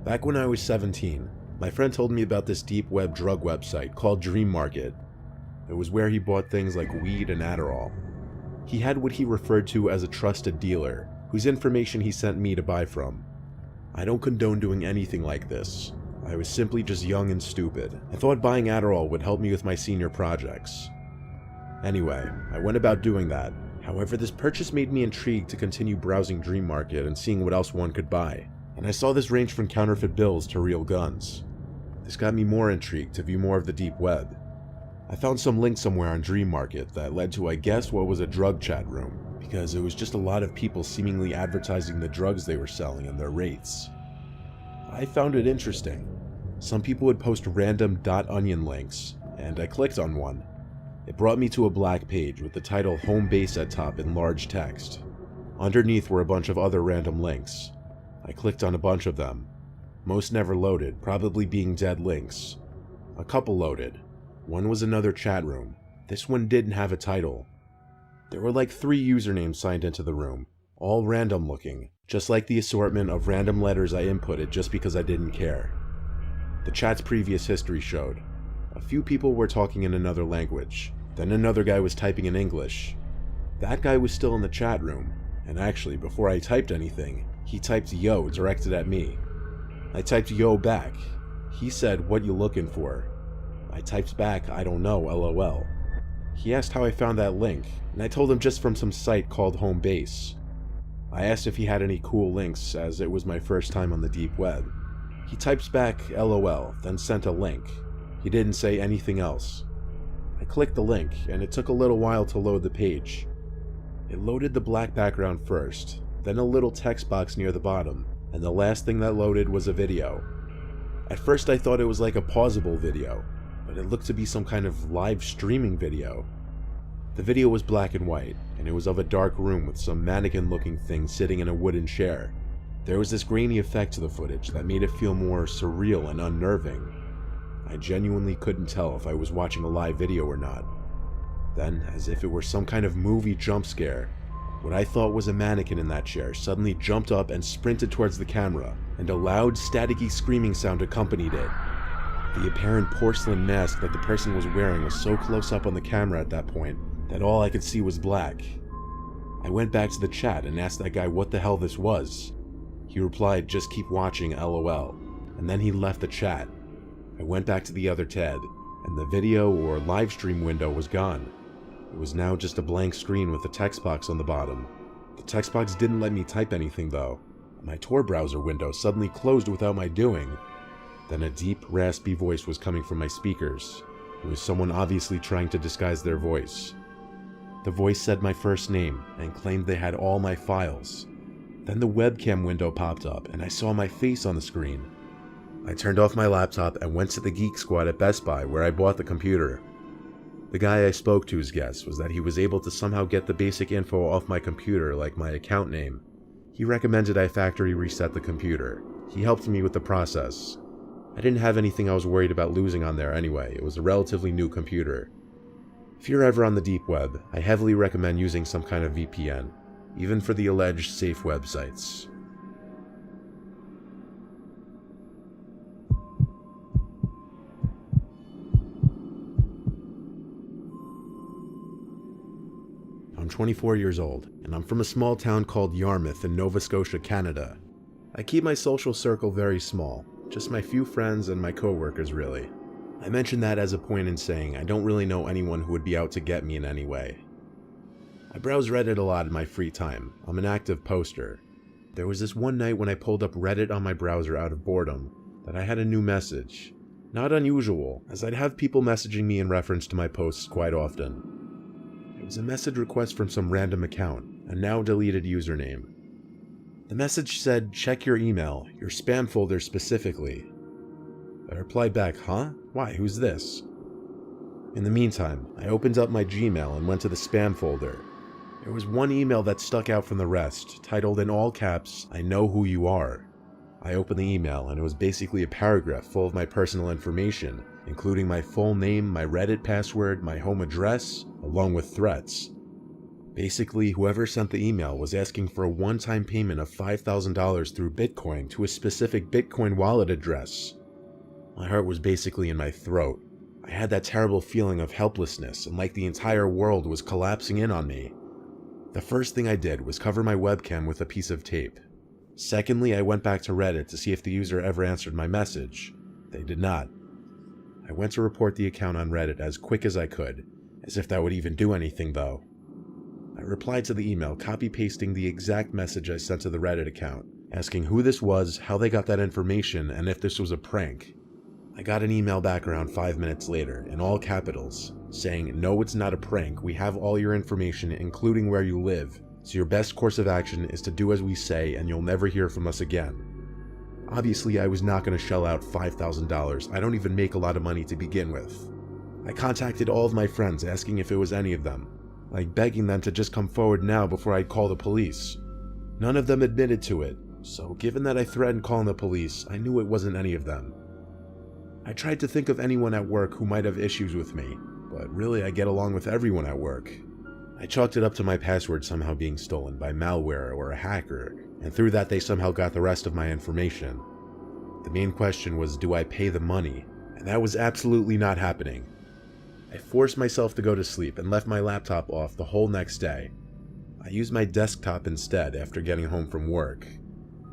Back when I was 17, my friend told me about this deep web drug website called Dream Market. It was where he bought things like weed and Adderall. He had what he referred to as a trusted dealer, whose information he sent me to buy from. I don't condone doing anything like this. I was simply just young and stupid. I thought buying Adderall would help me with my senior projects. Anyway, I went about doing that. However, this purchase made me intrigued to continue browsing Dream Market and seeing what else one could buy. And I saw this range from counterfeit bills to real guns. This got me more intrigued to view more of the deep web. I found some link somewhere on Dream Market that led to, I guess, what was a drug chat room, because it was just a lot of people seemingly advertising the drugs they were selling and their rates. I found it interesting. Some people would post random .onion links, and I clicked on one. It brought me to a black page with the title Home Base at top in large text. Underneath were a bunch of other random links. I clicked on a bunch of them. Most never loaded, probably being dead links. A couple loaded. One was another chat room. This one didn't have a title. There were like 3 usernames signed into the room, all random looking, just like the assortment of random letters I inputted just because I didn't care. The chat's previous history showed. A few people were talking in another language. Then another guy was typing in English. That guy was still in the chat room, and actually, before I typed anything, he typed yo directed at me. I typed yo back. He said, "What you looking for?" I typed back, "I don't know, LOL." He asked how I found that link, and I told him just from some site called Home Base. I asked if he had any cool links, as it was my first time on the deep web. He types back, LOL, then sent a link. He didn't say anything else. I clicked the link, and it took a little while to load the page. It loaded the black background first, then a little text box near the bottom, and the last thing that loaded was a video. At first I thought it was like a pausable video, but it looked to be some kind of live streaming video. The video was black and white, and it was of a dark room with some mannequin-looking thing sitting in a wooden chair. There was this grainy effect to the footage that made it feel more surreal and unnerving. I genuinely couldn't tell if I was watching a live video or not. Then, as if it were some kind of movie jump scare, what I thought was a mannequin in that chair suddenly jumped up and sprinted towards the camera, and a loud, staticky screaming sound accompanied it. The apparent porcelain mask that the person was wearing was so close up on the camera at that point that all I could see was black. I went back to the chat and asked that guy what the hell this was. He replied, "Just keep watching, LOL," and then he left the chat. I went back to the other tab, and the video or live stream window was gone. It was now just a blank screen with a text box on the bottom. The text box didn't let me type anything though. My Tor browser window suddenly closed without my doing. Then a deep, raspy voice was coming from my speakers. It was someone obviously trying to disguise their voice. The voice said my first name and claimed they had all my files. Then the webcam window popped up and I saw my face on the screen. I turned off my laptop and went to the Geek Squad at Best Buy where I bought the computer. The guy I spoke to's guess was that he was able to somehow get the basic info off my computer, like my account name. He recommended I factory reset the computer. He helped me with the process. I didn't have anything I was worried about losing on there anyway. It was a relatively new computer. If you're ever on the deep web, I heavily recommend using some kind of VPN, even for the alleged safe websites. I'm 24 years old, and I'm from a small town called Yarmouth in Nova Scotia, Canada. I keep my social circle very small, just my few friends and my coworkers really. I mention that as a point in saying I don't really know anyone who would be out to get me in any way. I browse Reddit a lot in my free time. I'm an active poster. There was this one night when I pulled up Reddit on my browser out of boredom that I had a new message. Not unusual, as I'd have people messaging me in reference to my posts quite often. It was a message request from some random account, a now deleted username. The message said, "Check your email, your spam folder specifically." I replied back, "Huh? Why, who's this?" In the meantime, I opened up my Gmail and went to the spam folder. There was one email that stuck out from the rest, titled in all caps, "I know who you are." I opened the email and it was basically a paragraph full of my personal information, including my full name, my Reddit password, my home address, along with threats. Basically, whoever sent the email was asking for a one-time payment of $5,000 through Bitcoin to a specific Bitcoin wallet address. My heart was basically in my throat. I had that terrible feeling of helplessness and like the entire world was collapsing in on me. The first thing I did was cover my webcam with a piece of tape. Secondly, I went back to Reddit to see if the user ever answered my message. They did not. I went to report the account on Reddit as quick as I could, as if that would even do anything though. I replied to the email, copy-pasting the exact message I sent to the Reddit account, asking who this was, how they got that information, and if this was a prank. I got an email back around 5 minutes later, in all capitals, saying, "No, it's not a prank, we have all your information, including where you live, so your best course of action is to do as we say and you'll never hear from us again." Obviously, I was not going to shell out $5,000, I don't even make a lot of money to begin with. I contacted all of my friends asking if it was any of them, like begging them to just come forward now before I'd call the police. None of them admitted to it, so given that I threatened calling the police, I knew it wasn't any of them. I tried to think of anyone at work who might have issues with me, but really I get along with everyone at work. I chalked it up to my password somehow being stolen by malware or a hacker, and through that they somehow got the rest of my information. The main question was, do I pay the money? And that was absolutely not happening. I forced myself to go to sleep and left my laptop off the whole next day. I used my desktop instead after getting home from work.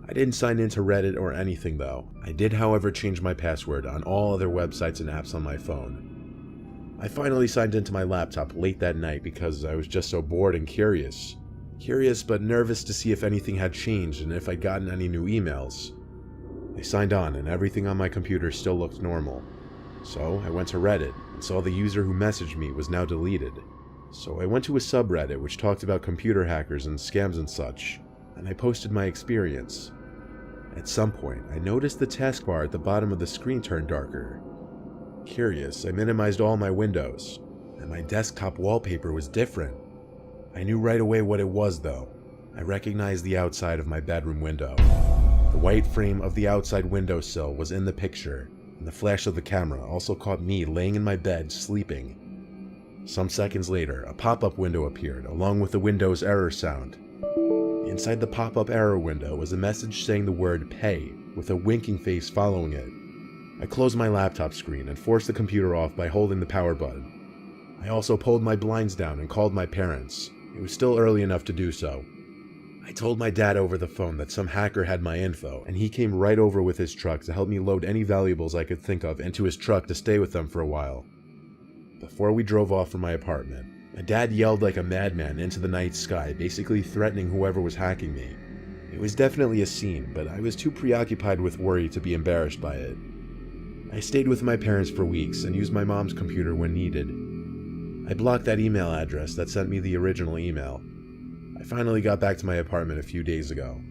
I didn't sign into Reddit or anything though. I did however change my password on all other websites and apps on my phone. I finally signed into my laptop late that night because I was just so bored and curious. Curious but nervous to see if anything had changed and if I'd gotten any new emails. I signed on and everything on my computer still looked normal. So I went to Reddit and saw the user who messaged me was now deleted. So I went to a subreddit which talked about computer hackers and scams and such, and I posted my experience. At some point, I noticed the taskbar at the bottom of the screen turned darker. Curious, I minimized all my windows, and my desktop wallpaper was different. I knew right away what it was though. I recognized the outside of my bedroom window. The white frame of the outside windowsill was in the picture, and the flash of the camera also caught me laying in my bed sleeping. Some seconds later, a pop-up window appeared, along with the Windows error sound. Inside the pop-up error window was a message saying the word "pay" with a winking face following it. I closed my laptop screen and forced the computer off by holding the power button. I also pulled my blinds down and called my parents. It was still early enough to do so. I told my dad over the phone that some hacker had my info, and he came right over with his truck to help me load any valuables I could think of into his truck to stay with them for a while. Before we drove off from my apartment, my dad yelled like a madman into the night sky, basically threatening whoever was hacking me. It was definitely a scene, but I was too preoccupied with worry to be embarrassed by it. I stayed with my parents for weeks and used my mom's computer when needed. I blocked that email address that sent me the original email. I finally got back to my apartment a few days ago.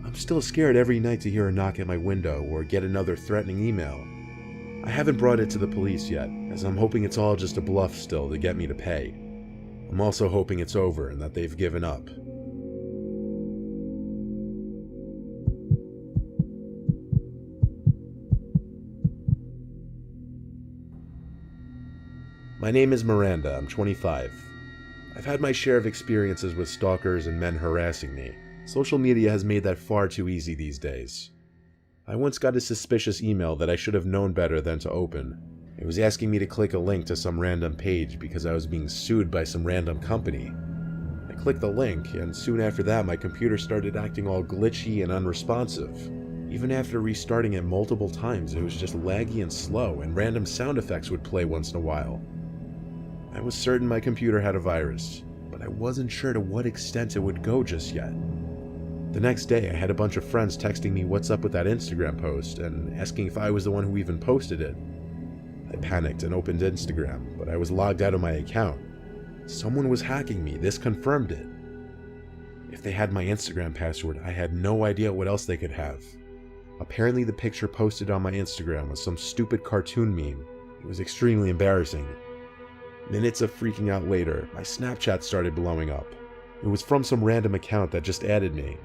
I'm still scared every night to hear a knock at my window or get another threatening email. I haven't brought it to the police yet, as I'm hoping it's all just a bluff still to get me to pay. I'm also hoping it's over and that they've given up. My name is Miranda, I'm 25. I've had my share of experiences with stalkers and men harassing me. Social media has made that far too easy these days. I once got a suspicious email that I should have known better than to open. It was asking me to click a link to some random page because I was being sued by some random company. I clicked the link, and soon after that my computer started acting all glitchy and unresponsive. Even after restarting it multiple times, it was just laggy and slow, and random sound effects would play once in a while. I was certain my computer had a virus, but I wasn't sure to what extent it would go just yet. The next day I had a bunch of friends texting me what's up with that Instagram post and asking if I was the one who even posted it. I panicked and opened Instagram, but I was logged out of my account. Someone was hacking me, this confirmed it. If they had my Instagram password, I had no idea what else they could have. Apparently the picture posted on my Instagram was some stupid cartoon meme. It was extremely embarrassing. Minutes of freaking out later, my Snapchat started blowing up. It was from some random account that just added me.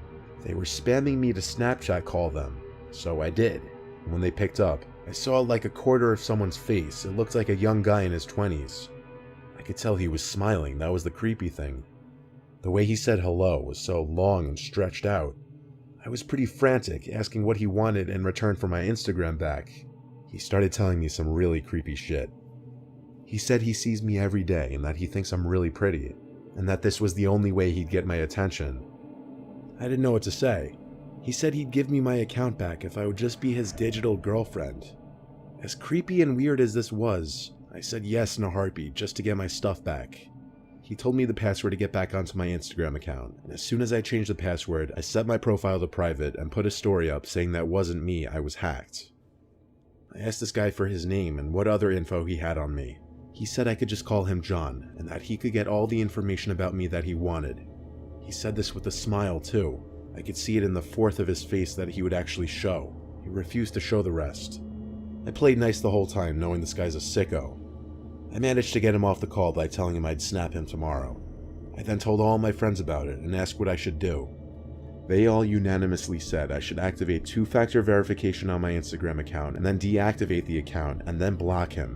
They were spamming me to Snapchat call them, so I did. When they picked up, I saw like a quarter of someone's face. It looked like a young guy in his 20s. I could tell he was smiling, that was the creepy thing. The way he said hello was so long and stretched out. I was pretty frantic, asking what he wanted in return for my Instagram back. He started telling me some really creepy shit. He said he sees me every day and that he thinks I'm really pretty, and that this was the only way he'd get my attention. I didn't know what to say. He said he'd give me my account back if I would just be his digital girlfriend. As creepy and weird as this was, I said yes in a heartbeat just to get my stuff back. He told me the password to get back onto my Instagram account, and as soon as I changed the password, I set my profile to private and put a story up saying that wasn't me, I was hacked. I asked this guy for his name and what other info he had on me. He said I could just call him John, and that he could get all the information about me that he wanted. He said this with a smile too. I could see it in the fourth of his face that he would actually show. He refused to show the rest. I played nice the whole time, knowing this guy's a sicko. I managed to get him off the call by telling him I'd snap him tomorrow. I then told all my friends about it and asked what I should do. They all unanimously said I should activate two-factor verification on my Instagram account and then deactivate the account and then block him.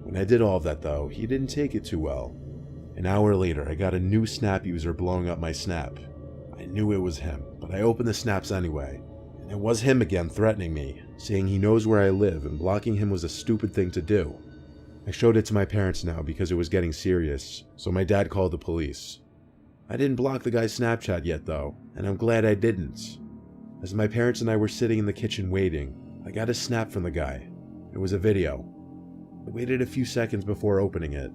When I did all of that though, he didn't take it too well. An hour later, I got a new Snap user blowing up my Snap. I knew it was him, but I opened the snaps anyway. And it was him again threatening me, saying he knows where I live and blocking him was a stupid thing to do. I showed it to my parents now because it was getting serious, so my dad called the police. I didn't block the guy's Snapchat yet though, and I'm glad I didn't. As my parents and I were sitting in the kitchen waiting, I got a snap from the guy. It was a video. I waited a few seconds before opening it.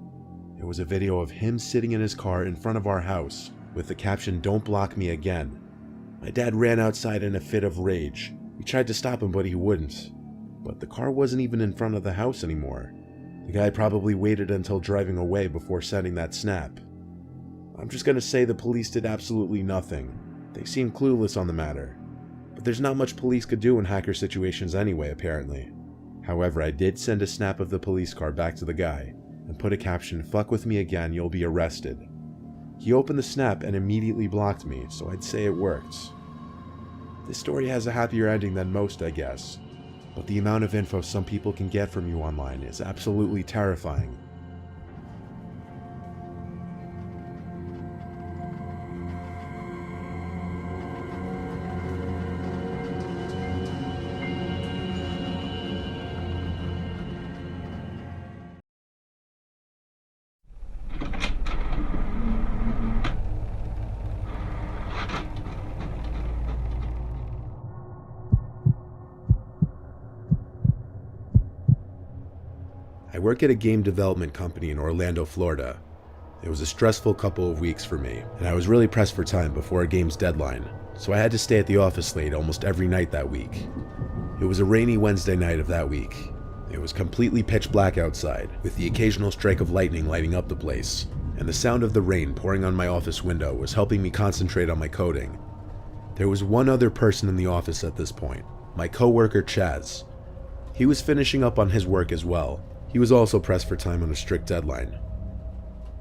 It was a video of him sitting in his car in front of our house, with the caption, "Don't block me again." My dad ran outside in a fit of rage. We tried to stop him, but he wouldn't. But the car wasn't even in front of the house anymore. The guy probably waited until driving away before sending that snap. I'm just gonna say the police did absolutely nothing. They seemed clueless on the matter. But there's not much police could do in hacker situations anyway, apparently. However, I did send a snap of the police car back to the guy, and put a caption, "Fuck with me again, you'll be arrested." He opened the snap and immediately blocked me, so I'd say it worked. This story has a happier ending than most, I guess. But the amount of info some people can get from you online is absolutely terrifying. I work at a game development company in Orlando, Florida. It was a stressful couple of weeks for me, and I was really pressed for time before a game's deadline, so I had to stay at the office late almost every night that week. It was a rainy Wednesday night of that week. It was completely pitch black outside, with the occasional strike of lightning lighting up the place, and the sound of the rain pouring on my office window was helping me concentrate on my coding. There was one other person in the office at this point, my coworker Chaz. He was finishing up on his work as well. He was also pressed for time on a strict deadline.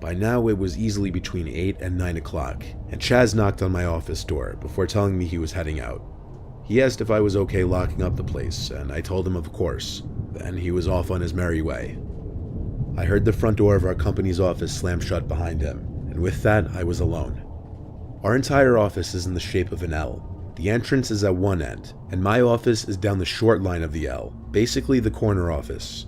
By now it was easily between 8 and 9 o'clock, and Chaz knocked on my office door before telling me he was heading out. He asked if I was okay locking up the place, and I told him of course. Then he was off on his merry way. I heard the front door of our company's office slam shut behind him, and with that I was alone. Our entire office is in the shape of an L. The entrance is at one end, and my office is down the short line of the L, basically the corner office.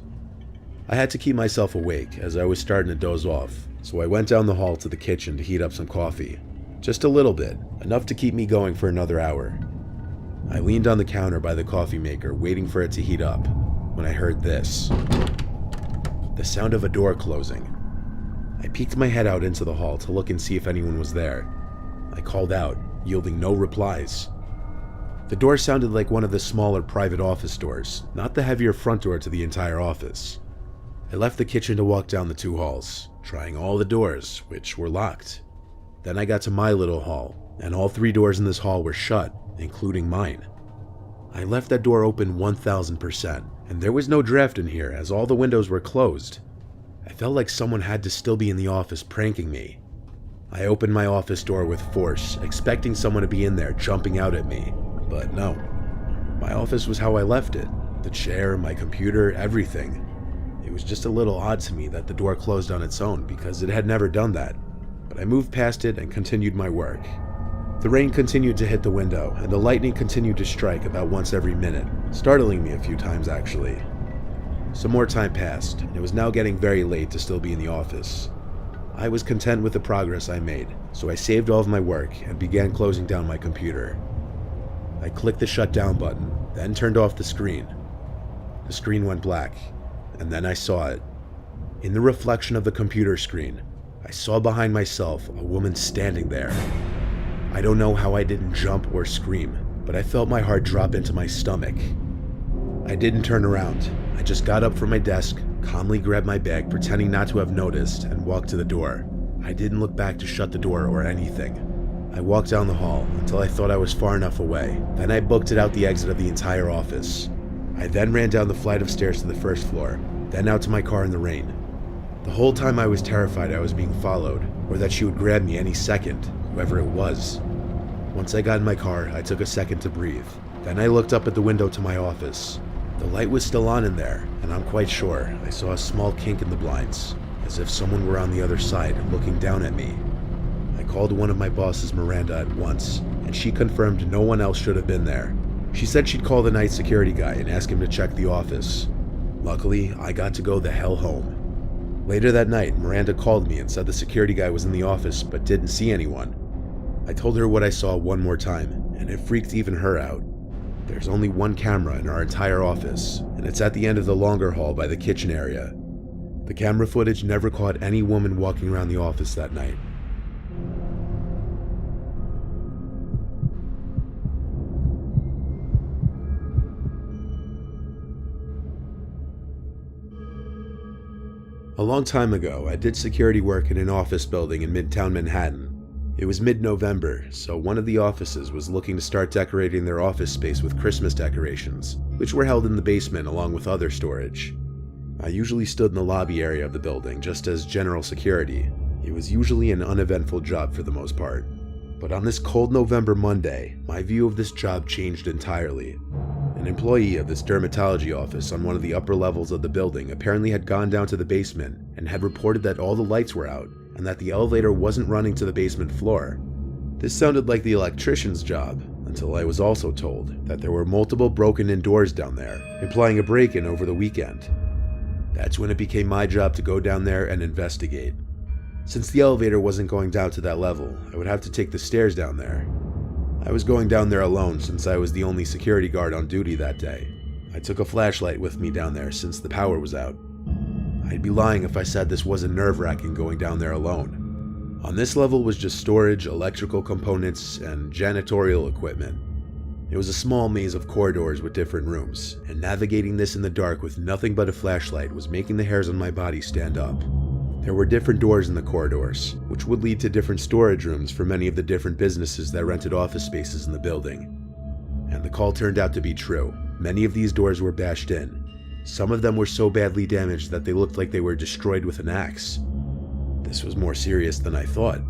I had to keep myself awake as I was starting to doze off, so I went down the hall to the kitchen to heat up some coffee. Just a little bit, enough to keep me going for another hour. I leaned on the counter by the coffee maker waiting for it to heat up, when I heard this. The sound of a door closing. I peeked my head out into the hall to look and see if anyone was there. I called out, yielding no replies. The door sounded like one of the smaller private office doors, not the heavier front door to the entire office. I left the kitchen to walk down the 2 halls, trying all the doors, which were locked. Then I got to my little hall, and all 3 doors in this hall were shut, including mine. I left that door open 1000%, and there was no draft in here as all the windows were closed. I felt like someone had to still be in the office pranking me. I opened my office door with force, expecting someone to be in there jumping out at me, but no. My office was how I left it. The chair, my computer, everything. It was just a little odd to me that the door closed on its own because it had never done that. but I moved past it and continued my work. The rain continued to hit the window, and the lightning continued to strike about once every minute, startling me a few times actually. Some more time passed, and it was now getting very late to still be in the office. I was content with the progress I made, so I saved all of my work and began closing down my computer. I clicked the shutdown button, then turned off the screen. The screen went black, and then I saw it. In the reflection of the computer screen, I saw behind myself a woman standing there. I don't know how I didn't jump or scream, but I felt my heart drop into my stomach. I didn't turn around. I just got up from my desk, calmly grabbed my bag, pretending not to have noticed, and walked to the door. I didn't look back to shut the door or anything. I walked down the hall until I thought I was far enough away. Then I booked it out the exit of the entire office. I then ran down the flight of stairs to the first floor, then out to my car in the rain. The whole time I was terrified I was being followed, or that she would grab me any second, whoever it was. Once I got in my car, I took a second to breathe. Then I looked up at the window to my office. The light was still on in there, and I'm quite sure I saw a small kink in the blinds, as if someone were on the other side looking down at me. I called one of my bosses, Miranda, at once, and she confirmed no one else should have been there. She said she'd call the night security guy and ask him to check the office. Luckily, I got to go the hell home. Later that night, Miranda called me and said the security guy was in the office but didn't see anyone. I told her what I saw one more time, and it freaked even her out. There's only one camera in our entire office, and it's at the end of the longer hall by the kitchen area. The camera footage never caught any woman walking around the office that night. A long time ago, I did security work in an office building in Midtown Manhattan. It was mid-November, so one of the offices was looking to start decorating their office space with Christmas decorations, which were held in the basement along with other storage. I usually stood in the lobby area of the building just as general security. It was usually an uneventful job for the most part. But on this cold November Monday, my view of this job changed entirely. An employee of this dermatology office on one of the upper levels of the building apparently had gone down to the basement and had reported that all the lights were out and that the elevator wasn't running to the basement floor. This sounded like the electrician's job, until I was also told that there were multiple broken-in doors down there, implying a break-in over the weekend. That's when it became my job to go down there and investigate. Since the elevator wasn't going down to that level, I would have to take the stairs down there. I was going down there alone since I was the only security guard on duty that day. I took a flashlight with me down there since the power was out. I'd be lying if I said this wasn't nerve-wracking going down there alone. On this level was just storage, electrical components, and janitorial equipment. It was a small maze of corridors with different rooms, and navigating this in the dark with nothing but a flashlight was making the hairs on my body stand up. There were different doors in the corridors, which would lead to different storage rooms for many of the different businesses that rented office spaces in the building. And the call turned out to be true. Many of these doors were bashed in. Some of them were so badly damaged that they looked like they were destroyed with an axe. This was more serious than I thought.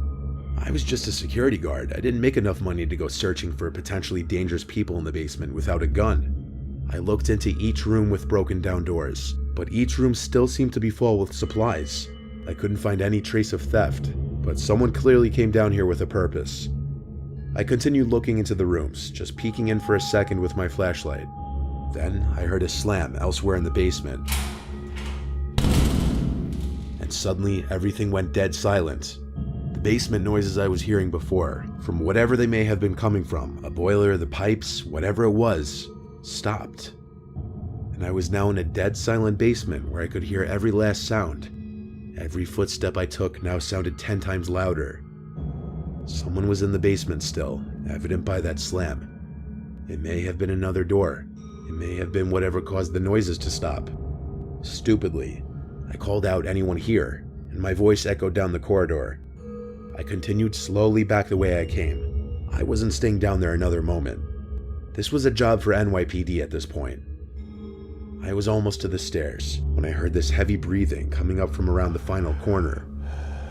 I was just a security guard. I didn't make enough money to go searching for potentially dangerous people in the basement without a gun. I looked into each room with broken down doors, but each room still seemed to be full with supplies. I couldn't find any trace of theft, but someone clearly came down here with a purpose. I continued looking into the rooms, just peeking in for a second with my flashlight. Then I heard a slam elsewhere in the basement. And suddenly everything went dead silent. The basement noises I was hearing before, from whatever they may have been coming from, a boiler, the pipes, whatever it was, stopped. And I was now in a dead silent basement where I could hear every last sound. Every footstep I took now sounded 10 times louder. Someone was in the basement still, evident by that slam. It may have been another door. It may have been whatever caused the noises to stop. Stupidly, I called out, "Anyone here?" and my voice echoed down the corridor. I continued slowly back the way I came. I wasn't staying down there another moment. This was a job for NYPD at this point. I was almost to the stairs when I heard this heavy breathing coming up from around the final corner.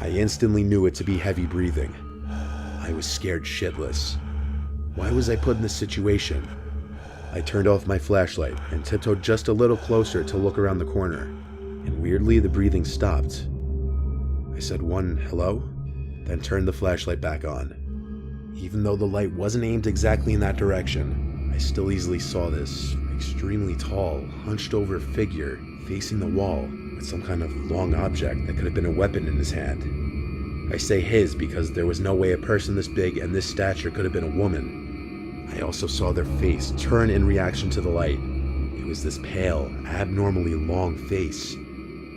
I instantly knew it to be heavy breathing. I was scared shitless. Why was I put in this situation? I turned off my flashlight and tiptoed just a little closer to look around the corner, and weirdly the breathing stopped. I said one hello, then turned the flashlight back on. Even though the light wasn't aimed exactly in that direction, I still easily saw this extremely tall, hunched over figure facing the wall with some kind of long object that could have been a weapon in his hand. I say his because there was no way a person this big and this stature could have been a woman. I also saw their face turn in reaction to the light. It was this pale, abnormally long face.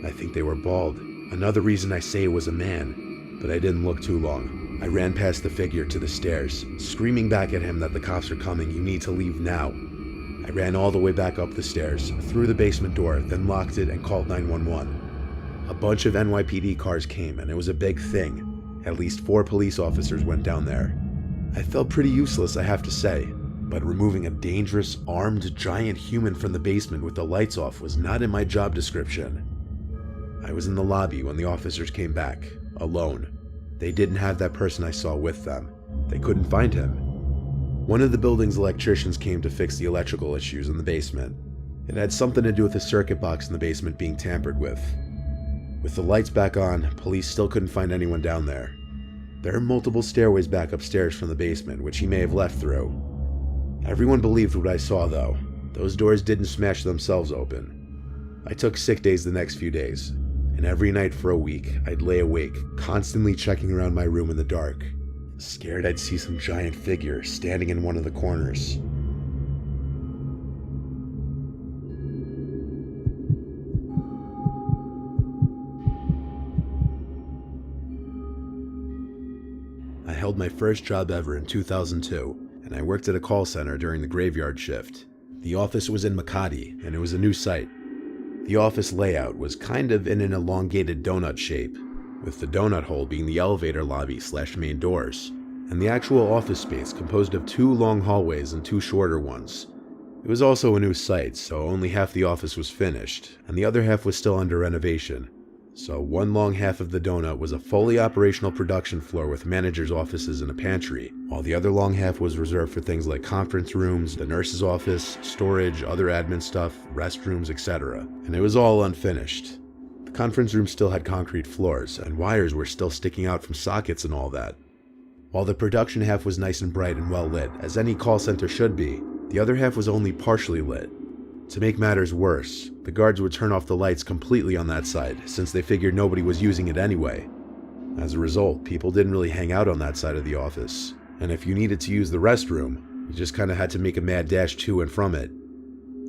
I think they were bald. Another reason I say it was a man, but I didn't look too long. I ran past the figure to the stairs, screaming back at him that the cops are coming, you need to leave now. I ran all the way back up the stairs, through the basement door, then locked it and called 911. A bunch of NYPD cars came and it was a big thing. At least 4 police officers went down there. I felt pretty useless, I have to say, but removing a dangerous, armed, giant human from the basement with the lights off was not in my job description. I was in the lobby when the officers came back, alone. They didn't have that person I saw with them. They couldn't find him. One of the building's electricians came to fix the electrical issues in the basement. It had something to do with the circuit box in the basement being tampered with. With the lights back on, police still couldn't find anyone down there. There are multiple stairways back upstairs from the basement, which he may have left through. Everyone believed what I saw, though. Those doors didn't smash themselves open. I took sick days the next few days, and every night for a week, I'd lay awake, constantly checking around my room in the dark, scared I'd see some giant figure standing in one of the corners. I held my first job ever in 2002, and I worked at a call center during the graveyard shift. The office was in Makati, and it was a new site. The office layout was kind of in an elongated donut shape, with the donut hole being the elevator lobby / main doors, and the actual office space composed of 2 long hallways and 2 shorter ones. It was also a new site, so only half the office was finished, and the other half was still under renovation. So one long half of the donut was a fully operational production floor with managers' offices and a pantry, while the other long half was reserved for things like conference rooms, the nurse's office, storage, other admin stuff, restrooms, etc. And it was all unfinished. The conference room still had concrete floors, and wires were still sticking out from sockets and all that. While the production half was nice and bright and well lit, as any call center should be, the other half was only partially lit. To make matters worse, the guards would turn off the lights completely on that side, since they figured nobody was using it anyway. As a result, people didn't really hang out on that side of the office, and if you needed to use the restroom, you just kinda had to make a mad dash to and from it.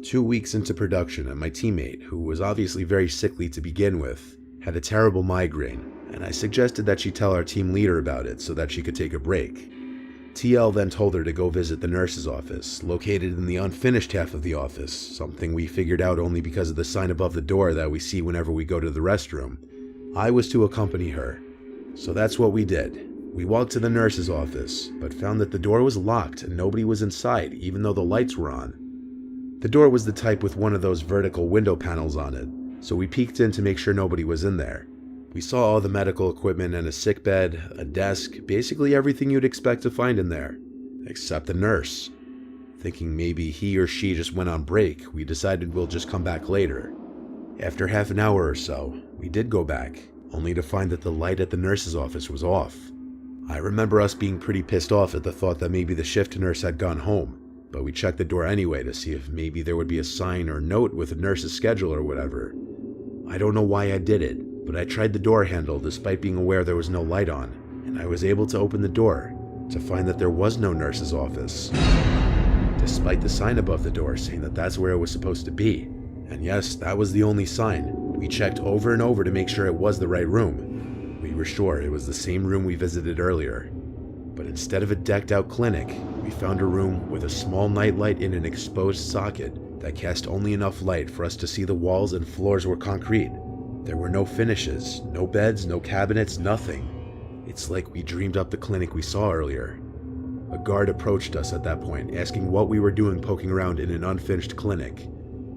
2 weeks into production, and my teammate, who was obviously very sickly to begin with, had a terrible migraine, and I suggested that she tell our team leader about it so that she could take a break. TL then told her to go visit the nurse's office, located in the unfinished half of the office, something we figured out only because of the sign above the door that we see whenever we go to the restroom. I was to accompany her, so that's what we did. We walked to the nurse's office, but found that the door was locked and nobody was inside, even though the lights were on. The door was the type with one of those vertical window panels on it, so we peeked in to make sure nobody was in there. We saw all the medical equipment and a sick bed, a desk, basically everything you'd expect to find in there, except the nurse. Thinking maybe he or she just went on break, we decided we'll just come back later. After half an hour or so, we did go back, only to find that the light at the nurse's office was off. I remember us being pretty pissed off at the thought that maybe the shift nurse had gone home, but we checked the door anyway to see if maybe there would be a sign or note with the nurse's schedule or whatever. I don't know why I did it, but I tried the door handle despite being aware there was no light on, and I was able to open the door to find that there was no nurse's office, despite the sign above the door saying that that's where it was supposed to be. And yes, that was the only sign. We checked over and over to make sure it was the right room. We were sure it was the same room we visited earlier, but instead of a decked out clinic, we found a room with a small nightlight in an exposed socket that cast only enough light for us to see the walls and floors were concrete. There were no finishes, no beds, no cabinets, nothing. It's like we dreamed up the clinic we saw earlier. A guard approached us at that point, asking what we were doing poking around in an unfinished clinic.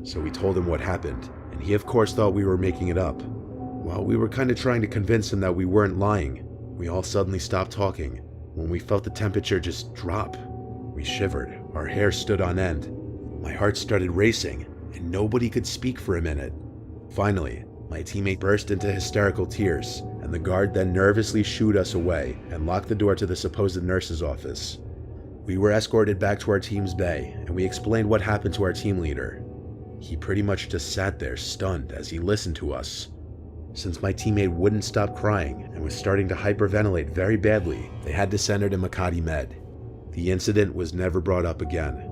So we told him what happened, and he of course thought we were making it up. While we were kind of trying to convince him that we weren't lying, we all suddenly stopped talking when we felt the temperature just drop. We shivered, our hair stood on end. My heart started racing, and nobody could speak for a minute. Finally, My teammate burst into hysterical tears, and the guard then nervously shooed us away and locked the door to the supposed nurse's office. We were escorted back to our team's bay, and we explained what happened to our team leader. He pretty much just sat there stunned as he listened to us. Since my teammate wouldn't stop crying and was starting to hyperventilate very badly, they had to send her to Makati Med. The incident was never brought up again.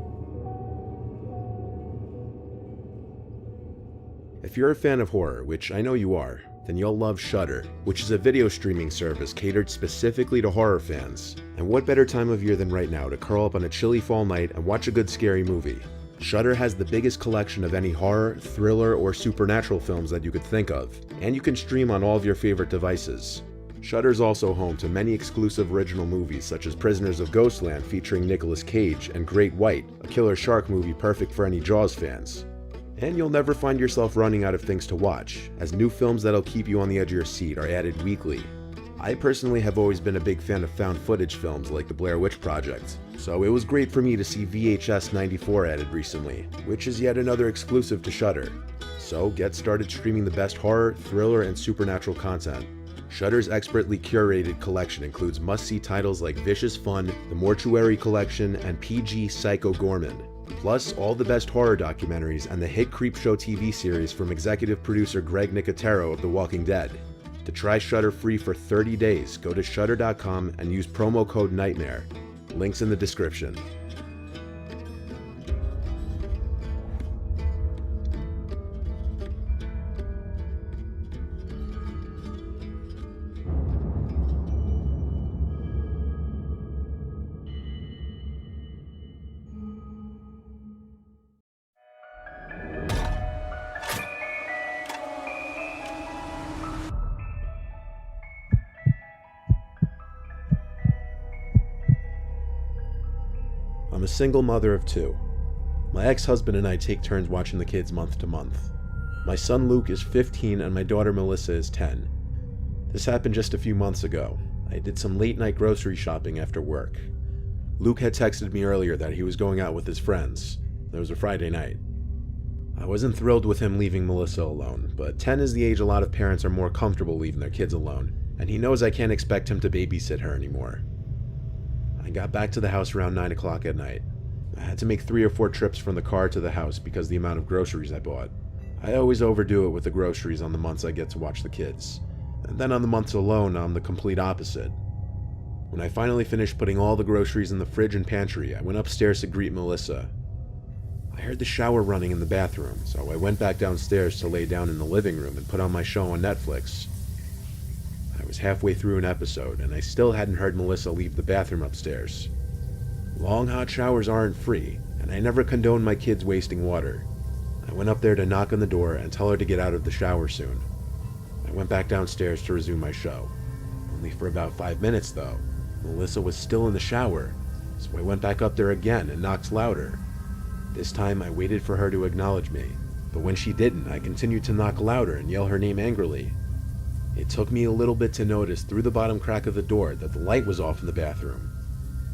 If you're a fan of horror, which I know you are, then you'll love Shudder, which is a video streaming service catered specifically to horror fans. And what better time of year than right now to curl up on a chilly fall night and watch a good scary movie? Shudder has the biggest collection of any horror, thriller, or supernatural films that you could think of, and you can stream on all of your favorite devices. Shudder is also home to many exclusive original movies such as Prisoners of Ghostland featuring Nicolas Cage and Great White, a killer shark movie perfect for any Jaws fans. And you'll never find yourself running out of things to watch, as new films that'll keep you on the edge of your seat are added weekly. I personally have always been a big fan of found footage films like the Blair Witch Project, so it was great for me to see VHS 94 added recently, which is yet another exclusive to Shudder. So get started streaming the best horror, thriller, and supernatural content. Shudder's expertly curated collection includes must-see titles like Vicious Fun, The Mortuary Collection, and PG Psycho Gorman. Plus all the best horror documentaries and the hit Creepshow TV series from executive producer Greg Nicotero of The Walking Dead. To try Shudder free for 30 days, go to shudder.com and use promo code NIGHTMARE. Links in the description. I'm a single mother of two. My ex-husband and I take turns watching the kids month to month. My son Luke is 15 and my daughter Melissa is 10. This happened just a few months ago. I did some late night grocery shopping after work. Luke had texted me earlier that he was going out with his friends. It was a Friday night. I wasn't thrilled with him leaving Melissa alone, but 10 is the age a lot of parents are more comfortable leaving their kids alone, and he knows I can't expect him to babysit her anymore. I got back to the house around 9 o'clock at night. I had to make 3 or 4 trips from the car to the house because of the amount of groceries I bought. I always overdo it with the groceries on the months I get to watch the kids. And then on the months alone, I'm the complete opposite. When I finally finished putting all the groceries in the fridge and pantry, I went upstairs to greet Melissa. I heard the shower running in the bathroom, so I went back downstairs to lay down in the living room and put on my show on Netflix. I was halfway through an episode, and I still hadn't heard Melissa leave the bathroom upstairs. Long hot showers aren't free, and I never condone my kids wasting water. I went up there to knock on the door and tell her to get out of the shower soon. I went back downstairs to resume my show. Only for about 5 minutes though. Melissa was still in the shower, so I went back up there again and knocked louder. This time I waited for her to acknowledge me, but when she didn't, I continued to knock louder and yell her name angrily. It took me a little bit to notice through the bottom crack of the door that the light was off in the bathroom.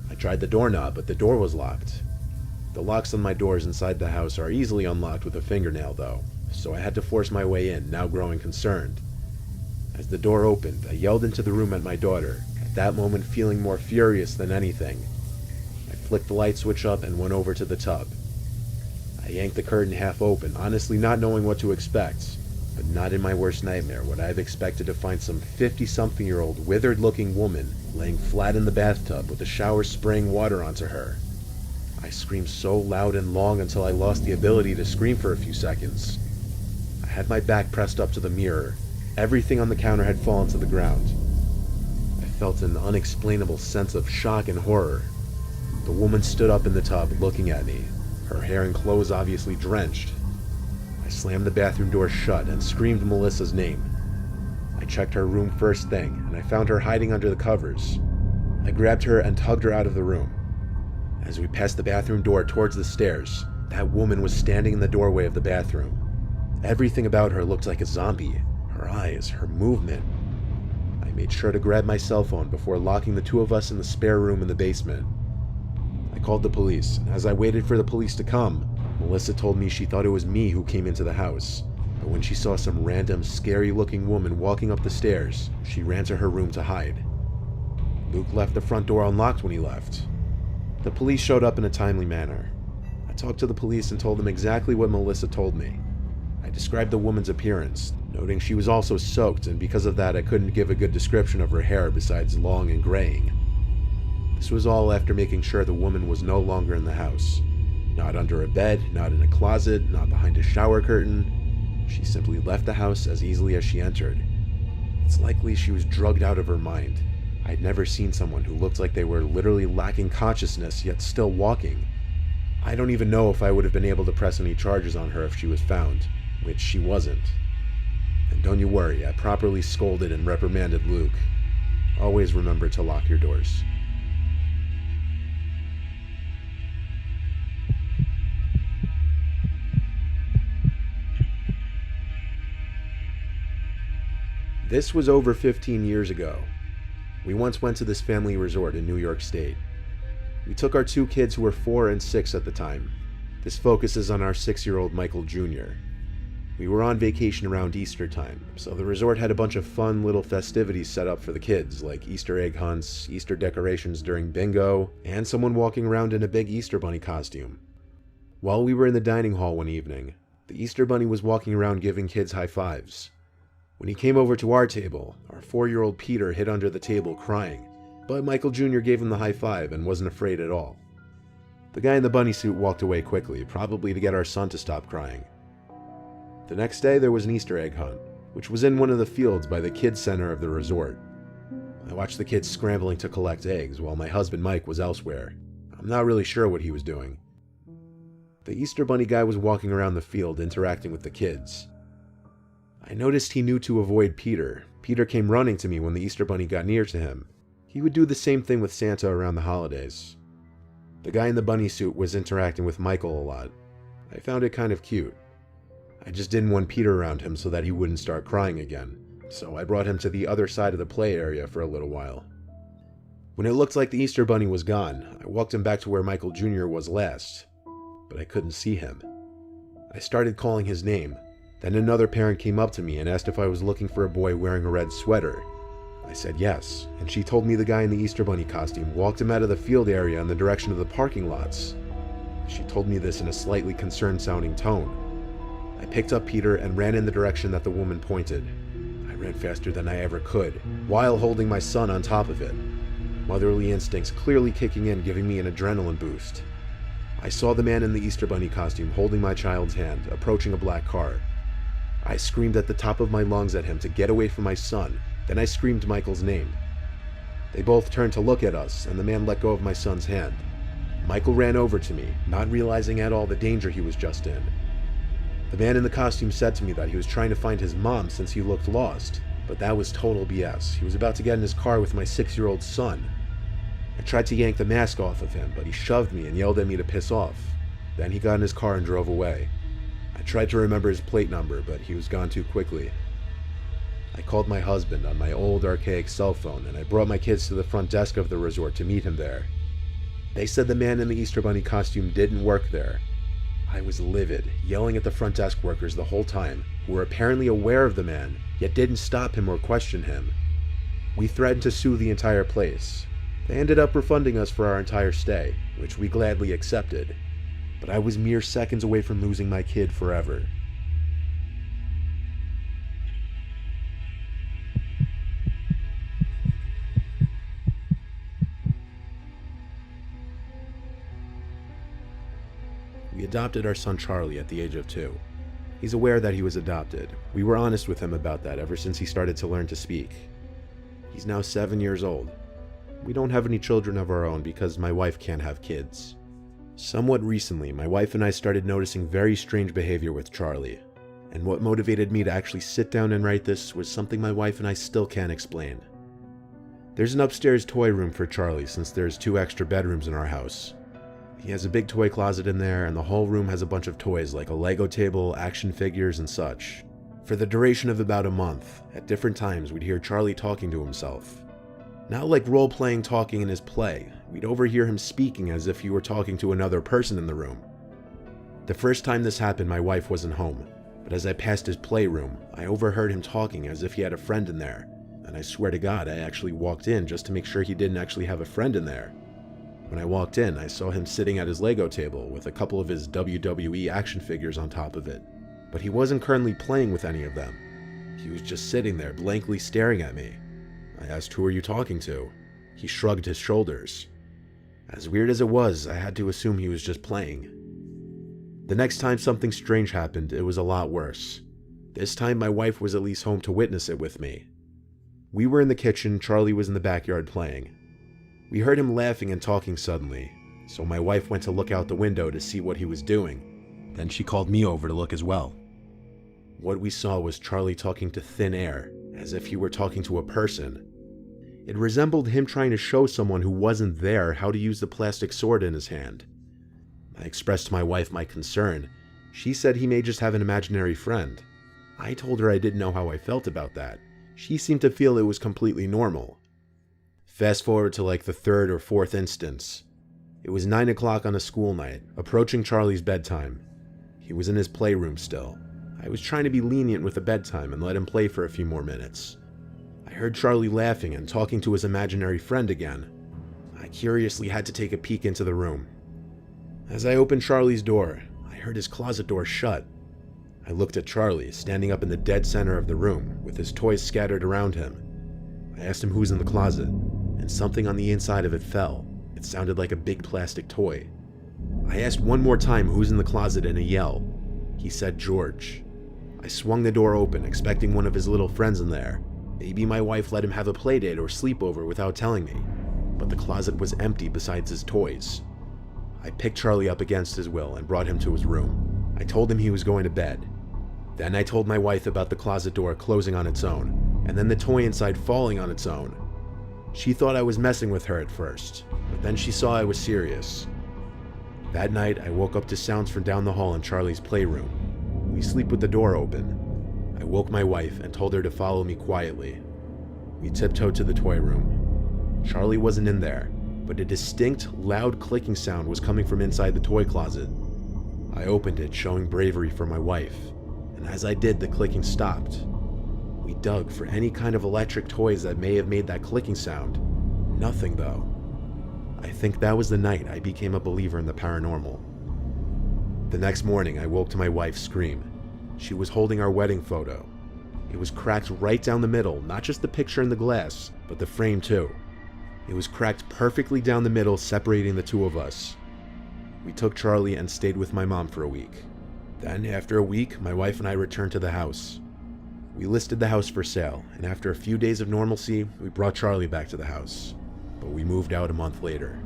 I tried the doorknob, but the door was locked. The locks on my doors inside the house are easily unlocked with a fingernail though, so I had to force my way in, now growing concerned. As the door opened, I yelled into the room at my daughter, at that moment feeling more furious than anything. I flicked the light switch up and went over to the tub. I yanked the curtain half open, honestly not knowing what to expect, but not in my worst nightmare would I have expected to find some 50-something-year-old withered-looking woman laying flat in the bathtub with the shower spraying water onto her. I screamed so loud and long until I lost the ability to scream for a few seconds. I had my back pressed up to the mirror. Everything on the counter had fallen to the ground. I felt an unexplainable sense of shock and horror. The woman stood up in the tub looking at me, her hair and clothes obviously drenched. I slammed the bathroom door shut and screamed Melissa's name. I checked her room first thing, and I found her hiding under the covers. I grabbed her and tugged her out of the room. As we passed the bathroom door towards the stairs, that woman was standing in the doorway of the bathroom. Everything about her looked like a zombie. Her eyes, her movement. I made sure to grab my cell phone before locking the two of us in the spare room in the basement. I called the police, and as I waited for the police to come, Melissa told me she thought it was me who came into the house. but when she saw some random, scary-looking woman walking up the stairs, she ran to her room to hide. Luke left the front door unlocked when he left. The police showed up in a timely manner. I talked to the police and told them exactly what Melissa told me. I described the woman's appearance, noting she was also soaked, and because of that I couldn't give a good description of her hair besides long and graying. This was all after making sure the woman was no longer in the house. Not under a bed, not in a closet, not behind a shower curtain. She simply left the house as easily as she entered. It's likely she was drugged out of her mind. I'd never seen someone who looked like they were literally lacking consciousness yet still walking. I don't even know if I would have been able to press any charges on her if she was found, which she wasn't. And don't you worry, I properly scolded and reprimanded Luke. Always remember to lock your doors. This was over 15 years ago. We once went to this family resort in New York State. We took our 2 kids who were 4 and 6 at the time. This focuses on our 6-year-old Michael Jr. We were on vacation around Easter time, so the resort had a bunch of fun little festivities set up for the kids, like Easter egg hunts, Easter decorations during bingo, and someone walking around in a big Easter bunny costume. While we were in the dining hall one evening, the Easter bunny was walking around giving kids high fives. When he came over to our table, our 4-year-old Peter hid under the table crying, but Michael Jr. gave him the high five and wasn't afraid at all. The guy in the bunny suit walked away quickly, probably to get our son to stop crying. The next day there was an Easter egg hunt, which was in one of the fields by the kids' center of the resort. I watched the kids scrambling to collect eggs while my husband Mike was elsewhere. I'm not really sure what he was doing. The Easter bunny guy was walking around the field interacting with the kids. I noticed he knew to avoid Peter. Peter came running to me when the Easter bunny got near to him. He would do the same thing with Santa around the holidays. The guy in the bunny suit was interacting with Michael a lot. I found it kind of cute. I just didn't want Peter around him so that he wouldn't start crying again, so I brought him to the other side of the play area for a little while. When it looked like the Easter bunny was gone, I walked him back to where Michael Jr. was last, but I couldn't see him. I started calling his name. Then another parent came up to me and asked if I was looking for a boy wearing a red sweater. I said yes, and she told me the guy in the Easter bunny costume walked him out of the field area in the direction of the parking lots. She told me this in a slightly concerned-sounding tone. I picked up Peter and ran in the direction that the woman pointed. I ran faster than I ever could, while holding my son on top of it. Motherly instincts clearly kicking in, giving me an adrenaline boost. I saw the man in the Easter bunny costume holding my child's hand, approaching a black car. I screamed at the top of my lungs at him to get away from my son. Then I screamed Michael's name. They both turned to look at us, and the man let go of my son's hand. Michael ran over to me, not realizing at all the danger he was just in. The man in the costume said to me that he was trying to find his mom since he looked lost, but that was total BS. He was about to get in his car with my 6-year-old son. I tried to yank the mask off of him, but he shoved me and yelled at me to piss off. Then he got in his car and drove away. I tried to remember his plate number, but he was gone too quickly. I called my husband on my old archaic cell phone, and I brought my kids to the front desk of the resort to meet him there. They said the man in the Easter bunny costume didn't work there. I was livid, yelling at the front desk workers the whole time, who were apparently aware of the man, yet didn't stop him or question him. We threatened to sue the entire place. They ended up refunding us for our entire stay, which we gladly accepted. But I was mere seconds away from losing my kid forever. We adopted our son Charlie at the age of 2. He's aware that he was adopted. We were honest with him about that ever since he started to learn to speak. He's now 7 years old. We don't have any children of our own because my wife can't have kids. Somewhat recently, my wife and I started noticing very strange behavior with Charlie, and what motivated me to actually sit down and write this was something my wife and I still can't explain. There's an upstairs toy room for Charlie since there's 2 extra bedrooms in our house. He has a big toy closet in there, and the whole room has a bunch of toys like a Lego table, action figures, and such. For the duration of about a month, at different times we'd hear Charlie talking to himself. Not like role-playing talking in his play, we'd overhear him speaking as if he were talking to another person in the room. The first time this happened, my wife wasn't home. but as I passed his playroom, I overheard him talking as if he had a friend in there, and I swear to God I actually walked in just to make sure he didn't actually have a friend in there. When I walked in, I saw him sitting at his Lego table with a couple of his WWE action figures on top of it, but he wasn't currently playing with any of them. He was just sitting there blankly staring at me. I asked, "Who are you talking to?" He shrugged his shoulders. As weird as it was, I had to assume he was just playing. The next time something strange happened, it was a lot worse. This time my wife was at least home to witness it with me. We were in the kitchen, Charlie was in the backyard playing. We heard him laughing and talking suddenly, so my wife went to look out the window to see what he was doing. Then she called me over to look as well. What we saw was Charlie talking to thin air, as if he were talking to a person. It resembled him trying to show someone who wasn't there how to use the plastic sword in his hand. I expressed to my wife my concern. She said he may just have an imaginary friend. I told her I didn't know how I felt about that. She seemed to feel it was completely normal. Fast forward to like the third or fourth instance. It was 9 o'clock on a school night, approaching Charlie's bedtime. He was in his playroom still. I was trying to be lenient with the bedtime and let him play for a few more minutes. I heard Charlie laughing and talking to his imaginary friend again. I curiously had to take a peek into the room. As I opened Charlie's door, I heard his closet door shut. I looked at Charlie, standing up in the dead center of the room, with his toys scattered around him. I asked him who's in the closet, and something on the inside of it fell. It sounded like a big plastic toy. I asked one more time who's in the closet in a yell. He said George. I swung the door open, expecting one of his little friends in there. Maybe my wife let him have a playdate or sleepover without telling me, but the closet was empty besides his toys. I picked Charlie up against his will and brought him to his room. I told him he was going to bed. Then I told my wife about the closet door closing on its own, and then the toy inside falling on its own. She thought I was messing with her at first, but then she saw I was serious. That night, I woke up to sounds from down the hall in Charlie's playroom. We sleep with the door open. I woke my wife and told her to follow me quietly. We tiptoed to the toy room. Charlie wasn't in there, but a distinct, loud clicking sound was coming from inside the toy closet. I opened it, showing bravery for my wife, and as I did, the clicking stopped. We dug for any kind of electric toys that may have made that clicking sound. Nothing, though. I think that was the night I became a believer in the paranormal. The next morning, I woke to my wife's scream. She was holding our wedding photo. It was cracked right down the middle, not just the picture in the glass, but the frame too. It was cracked perfectly down the middle, separating the two of us. We took Charlie and stayed with my mom for a week. Then, after a week, my wife and I returned to the house. We listed the house for sale, and after a few days of normalcy, we brought Charlie back to the house. But we moved out a month later.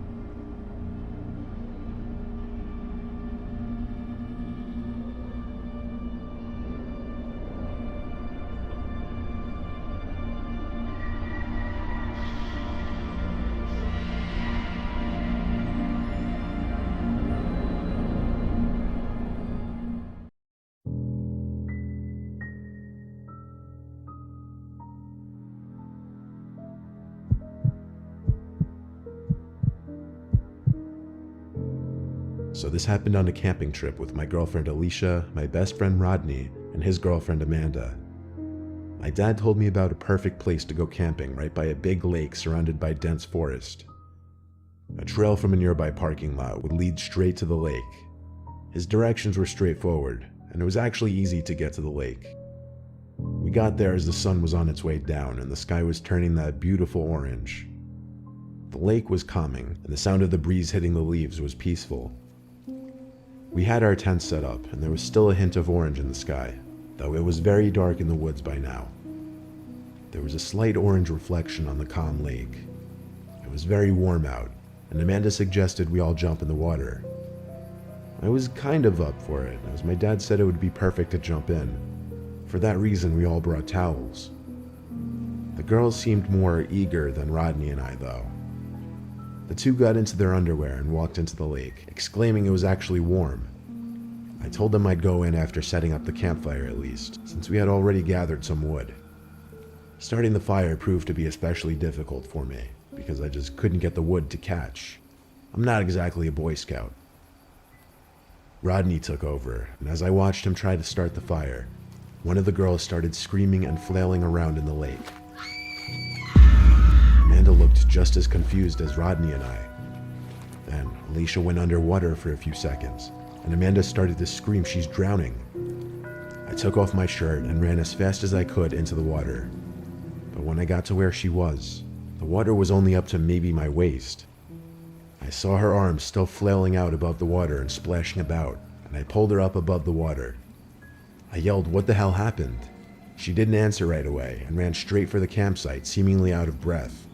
So this happened on a camping trip with my girlfriend Alicia, my best friend Rodney, and his girlfriend Amanda. My dad told me about a perfect place to go camping right by a big lake surrounded by dense forest. A trail from a nearby parking lot would lead straight to the lake. His directions were straightforward, and it was actually easy to get to the lake. We got there as the sun was on its way down and the sky was turning that beautiful orange. The lake was calming, and the sound of the breeze hitting the leaves was peaceful. We had our tent set up, and there was still a hint of orange in the sky, though it was very dark in the woods by now. There was a slight orange reflection on the calm lake. It was very warm out, and Amanda suggested we all jump in the water. I was kind of up for it, as my dad said it would be perfect to jump in. For that reason, we all brought towels. The girls seemed more eager than Rodney and I, though. The two got into their underwear and walked into the lake, exclaiming it was actually warm. I told them I'd go in after setting up the campfire at least, since we had already gathered some wood. Starting the fire proved to be especially difficult for me, because I just couldn't get the wood to catch. I'm not exactly a Boy Scout. Rodney took over, and as I watched him try to start the fire, one of the girls started screaming and flailing around in the lake. Amanda looked just as confused as Rodney and I. Then Alicia went underwater for a few seconds, and Amanda started to scream she's drowning. I took off my shirt and ran as fast as I could into the water. But when I got to where she was, the water was only up to maybe my waist. I saw her arms still flailing out above the water and splashing about, and I pulled her up above the water. I yelled, "What the hell happened?" She didn't answer right away and ran straight for the campsite, seemingly out of breath.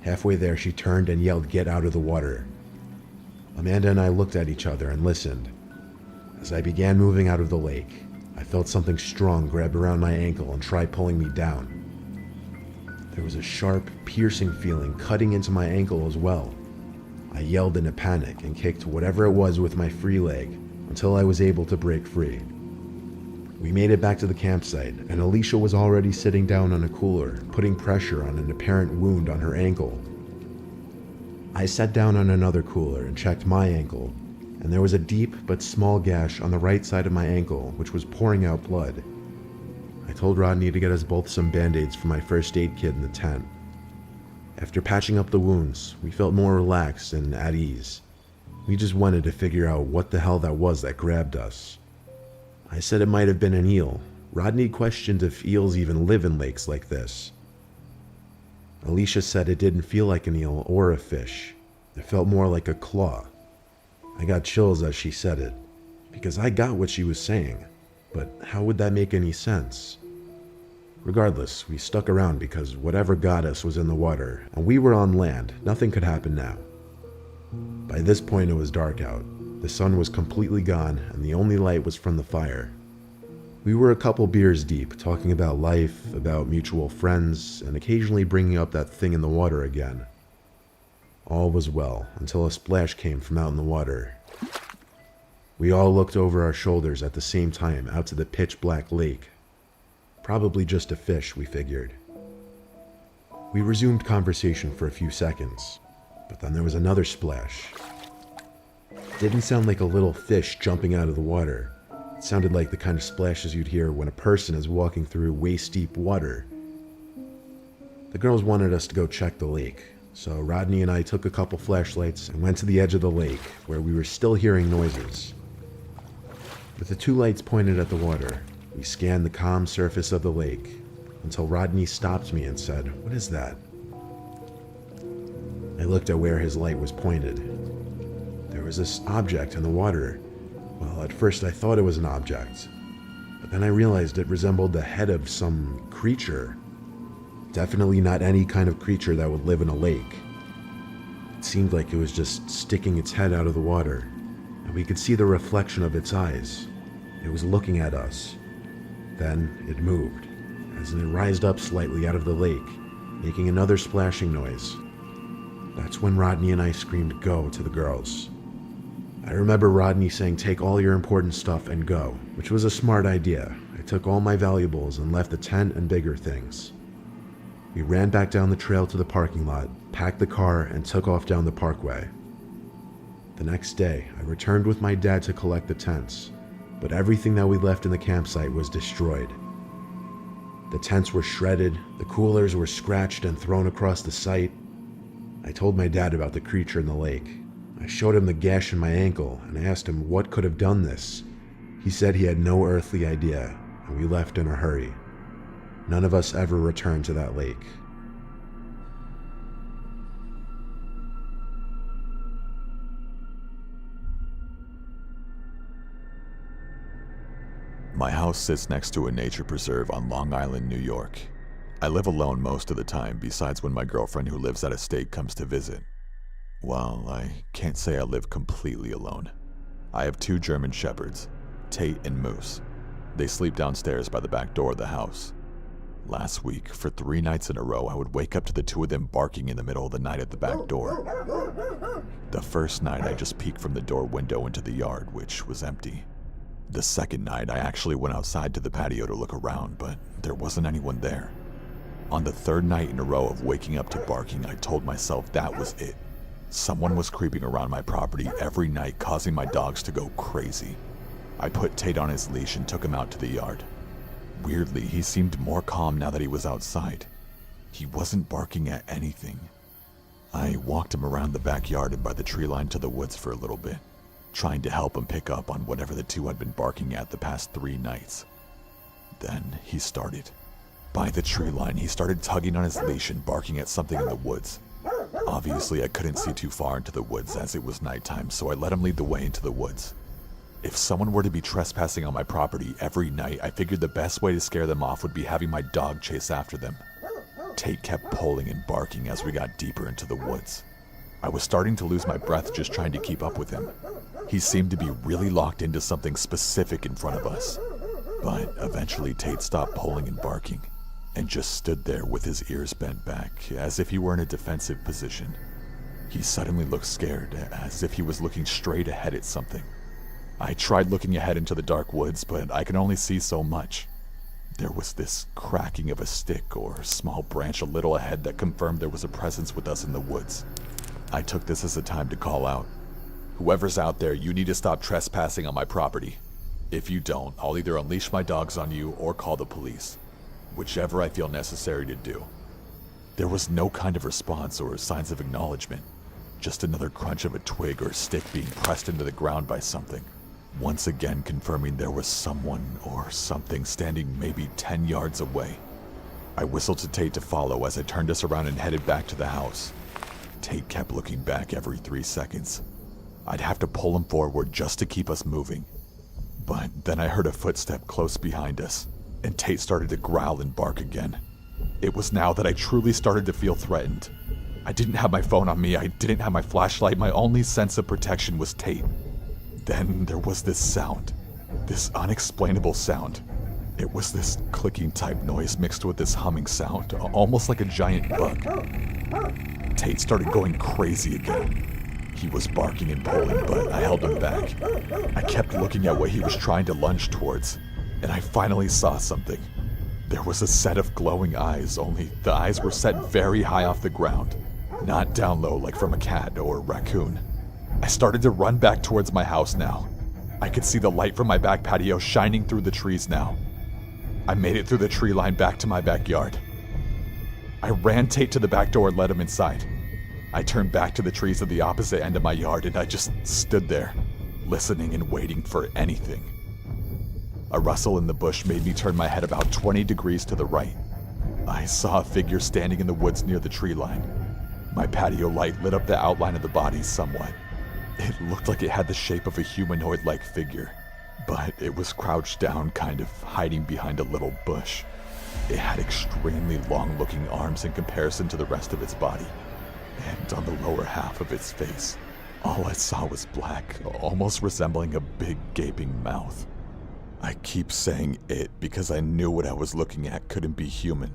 Halfway there, she turned and yelled, "Get out of the water." Amanda and I looked at each other and listened. As I began moving out of the lake, I felt something strong grab around my ankle and try pulling me down. There was a sharp, piercing feeling cutting into my ankle as well. I yelled in a panic and kicked whatever it was with my free leg until I was able to break free. We made it back to the campsite, and Alicia was already sitting down on a cooler, putting pressure on an apparent wound on her ankle. I sat down on another cooler and checked my ankle, and there was a deep but small gash on the right side of my ankle which was pouring out blood. I told Rodney to get us both some band-aids from my first aid kit in the tent. After patching up the wounds, we felt more relaxed and at ease. We just wanted to figure out what the hell that was that grabbed us. I said it might have been an eel. Rodney questioned if eels even live in lakes like this. Alicia said it didn't feel like an eel or a fish. It felt more like a claw. I got chills as she said it, because I got what she was saying, but how would that make any sense? Regardless, we stuck around because whatever got us was in the water, and we were on land. Nothing could happen now. By this point it was dark out. The sun was completely gone, and the only light was from the fire. We were a couple beers deep, talking about life, about mutual friends, and occasionally bringing up that thing in the water again. All was well, until a splash came from out in the water. We all looked over our shoulders at the same time out to the pitch-black lake. Probably just a fish, we figured. We resumed conversation for a few seconds, but then there was another splash. It didn't sound like a little fish jumping out of the water. It sounded like the kind of splashes you'd hear when a person is walking through waist-deep water. The girls wanted us to go check the lake, so Rodney and I took a couple flashlights and went to the edge of the lake, where we were still hearing noises. With the two lights pointed at the water, we scanned the calm surface of the lake until Rodney stopped me and said, "What is that?" I looked at where his light was pointed. There was this object in the water. Well, at first I thought it was an object, but then I realized it resembled the head of some creature. Definitely not any kind of creature that would live in a lake. It seemed like it was just sticking its head out of the water, and we could see the reflection of its eyes. It was looking at us. Then it moved, as it rised up slightly out of the lake, making another splashing noise. That's when Rodney and I screamed "Go" to the girls. I remember Rodney saying, "Take all your important stuff and go," which was a smart idea. I took all my valuables and left the tent and bigger things. We ran back down the trail to the parking lot, packed the car, and took off down the parkway. The next day, I returned with my dad to collect the tents, but everything that we left in the campsite was destroyed. The tents were shredded, the coolers were scratched and thrown across the site. I told my dad about the creature in the lake. I showed him the gash in my ankle and asked him what could have done this. He said he had no earthly idea, and we left in a hurry. None of us ever returned to that lake. My house sits next to a nature preserve on Long Island, New York. I live alone most of the time, besides when my girlfriend who lives out of state comes to visit. Well, I can't say I live completely alone. I have 2 German shepherds, Tate and Moose. They sleep downstairs by the back door of the house. Last week, for 3 nights in a row, I would wake up to the 2 of them barking in the middle of the night at the back door. The first night, I just peeked from the door window into the yard, which was empty. The second night, I actually went outside to the patio to look around, but there wasn't anyone there. On the 3rd night in a row of waking up to barking, I told myself that was it. Someone was creeping around my property every night, causing my dogs to go crazy. I put Tate on his leash and took him out to the yard. Weirdly, he seemed more calm now that he was outside. He wasn't barking at anything. I walked him around the backyard and by the tree line to the woods for a little bit, trying to help him pick up on whatever the two had been barking at the past 3 nights. Then he started. By the tree line, he started tugging on his leash and barking at something in the woods. Obviously, I couldn't see too far into the woods as it was nighttime, so I let him lead the way into the woods. If someone were to be trespassing on my property every night, I figured the best way to scare them off would be having my dog chase after them. Tate kept pulling and barking as we got deeper into the woods. I was starting to lose my breath just trying to keep up with him. He seemed to be really locked into something specific in front of us. But eventually Tate stopped pulling and barking, and just stood there with his ears bent back, as if he were in a defensive position. He suddenly looked scared, as if he was looking straight ahead at something. I tried looking ahead into the dark woods, but I could only see so much. There was this cracking of a stick or small branch a little ahead that confirmed there was a presence with us in the woods. I took this as a time to call out, "Whoever's out there, you need to stop trespassing on my property. If you don't, I'll either unleash my dogs on you or call the police. Whichever I feel necessary to do." There was no kind of response or signs of acknowledgement, just another crunch of a twig or stick being pressed into the ground by something, once again confirming there was someone or something standing maybe 10 yards away. I whistled to Tate to follow as I turned us around and headed back to the house. Tate kept looking back every 3 seconds. I'd have to pull him forward just to keep us moving. But then I heard a footstep close behind us, and Tate started to growl and bark again. It was now that I truly started to feel threatened. I didn't have my phone on me, I didn't have my flashlight, my only sense of protection was Tate. Then there was this sound, this unexplainable sound. It was this clicking type noise mixed with this humming sound, almost like a giant bug. Tate started going crazy again. He was barking and pulling, but I held him back. I kept looking at what he was trying to lunge towards, and I finally saw something. There was a set of glowing eyes, only the eyes were set very high off the ground, not down low like from a cat or raccoon. I started to run back towards my house now. I could see the light from my back patio shining through the trees now. I made it through the tree line back to my backyard. I ran Tate to the back door and let him inside. I turned back to the trees at the opposite end of my yard and I just stood there, listening and waiting for anything. A rustle in the bush made me turn my head about 20 degrees to the right. I saw a figure standing in the woods near the tree line. My patio light lit up the outline of the body somewhat. It looked like it had the shape of a humanoid-like figure, but it was crouched down, kind of hiding behind a little bush. It had extremely long-looking arms in comparison to the rest of its body, and on the lower half of its face, all I saw was black, almost resembling a big gaping mouth. I keep saying it because I knew what I was looking at couldn't be human.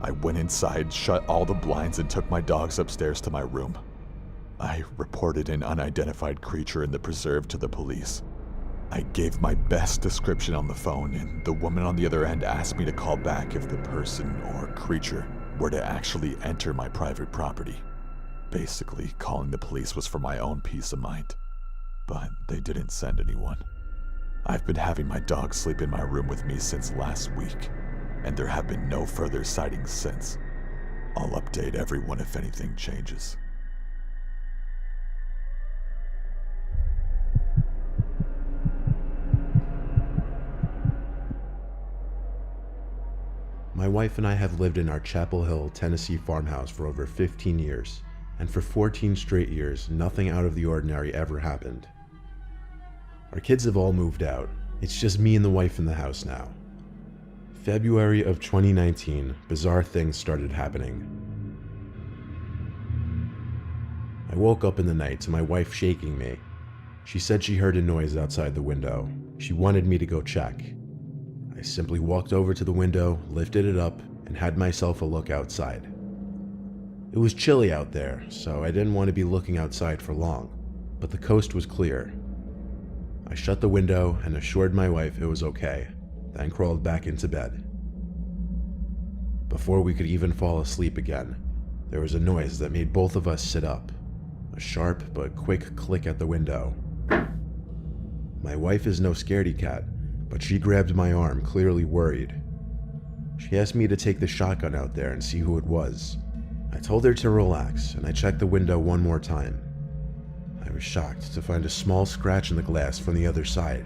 I went inside, shut all the blinds, and took my dogs upstairs to my room. I reported an unidentified creature in the preserve to the police. I gave my best description on the phone, and the woman on the other end asked me to call back if the person or creature were to actually enter my private property. Basically, calling the police was for my own peace of mind, but they didn't send anyone. I've been having my dog sleep in my room with me since last week, and there have been no further sightings since. I'll update everyone if anything changes. My wife and I have lived in our Chapel Hill, Tennessee farmhouse for over 15 years, and for 14 straight years, nothing out of the ordinary ever happened. Our kids have all moved out. It's just me and the wife in the house now. February of 2019, bizarre things started happening. I woke up in the night to my wife shaking me. She said she heard a noise outside the window. She wanted me to go check. I simply walked over to the window, lifted it up, and had myself a look outside. It was chilly out there, so I didn't want to be looking outside for long, but the coast was clear. I shut the window and assured my wife it was okay, then crawled back into bed. Before we could even fall asleep again, there was a noise that made both of us sit up. A sharp but quick click at the window. My wife is no scaredy cat, but she grabbed my arm, clearly worried. She asked me to take the shotgun out there and see who it was. I told her to relax, and I checked the window one more time. I was shocked to find a small scratch in the glass from the other side.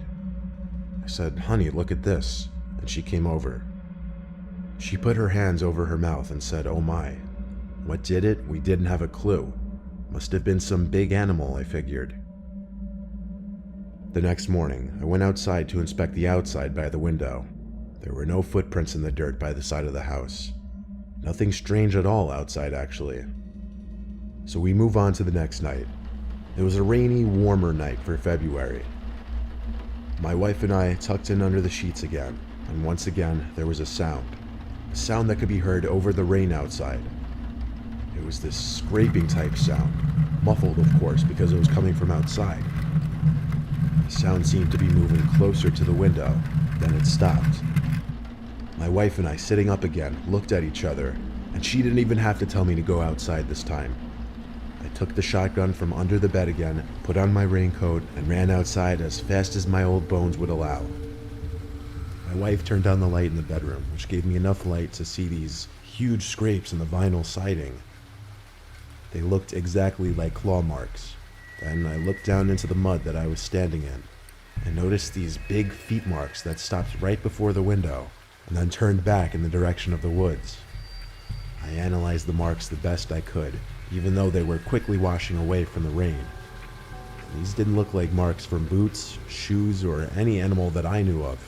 I said, "Honey, look at this," and she came over. She put her hands over her mouth and said, "Oh my." What did it? We didn't have a clue. Must have been some big animal, I figured. The next morning, I went outside to inspect the outside by the window. There were no footprints in the dirt by the side of the house. Nothing strange at all outside, actually. So we move on to the next night. It was a rainy, warmer night for February. My wife and I tucked in under the sheets again, and once again there was a sound that could be heard over the rain outside. It was this scraping type sound, muffled of course because it was coming from outside. The sound seemed to be moving closer to the window, then it stopped. My wife and I, sitting up again, looked at each other, and she didn't even have to tell me to go outside this time. I took the shotgun from under the bed again, put on my raincoat, and ran outside as fast as my old bones would allow. My wife turned on the light in the bedroom, which gave me enough light to see these huge scrapes in the vinyl siding. They looked exactly like claw marks. Then I looked down into the mud that I was standing in, and noticed these big feet marks that stopped right before the window, and then turned back in the direction of the woods. I analyzed the marks the best I could, even though they were quickly washing away from the rain. These didn't look like marks from boots, shoes, or any animal that I knew of.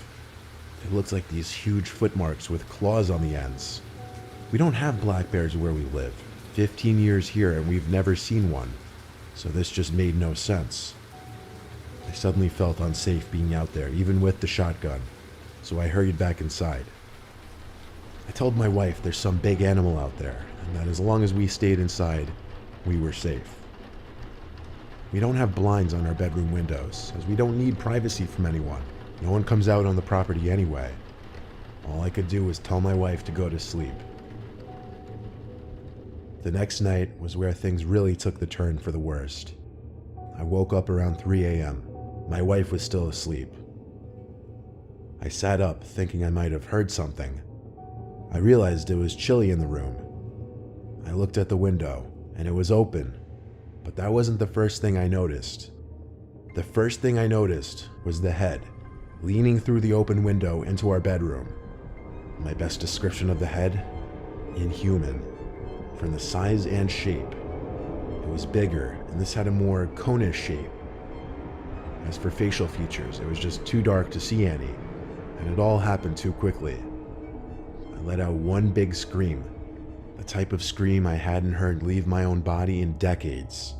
They looked like these huge footmarks with claws on the ends. We don't have black bears where we live. 15 years here and we've never seen one, so this just made no sense. I suddenly felt unsafe being out there, even with the shotgun, so I hurried back inside. I told my wife there's some big animal out there, and that as long as we stayed inside, we were safe. We don't have blinds on our bedroom windows, as we don't need privacy from anyone. No one comes out on the property anyway. All I could do was tell my wife to go to sleep. The next night was where things really took the turn for the worst. I woke up around 3 a.m. My wife was still asleep. I sat up, thinking I might have heard something. I realized it was chilly in the room. I looked at the window, and it was open, but that wasn't the first thing I noticed. The first thing I noticed was the head, leaning through the open window into our bedroom. My best description of the head? Inhuman. From the size and shape. It was bigger, and this had a more conish shape. As for facial features, it was just too dark to see any, and it all happened too quickly. I let out one big scream, the type of scream I hadn't heard leave my own body in decades.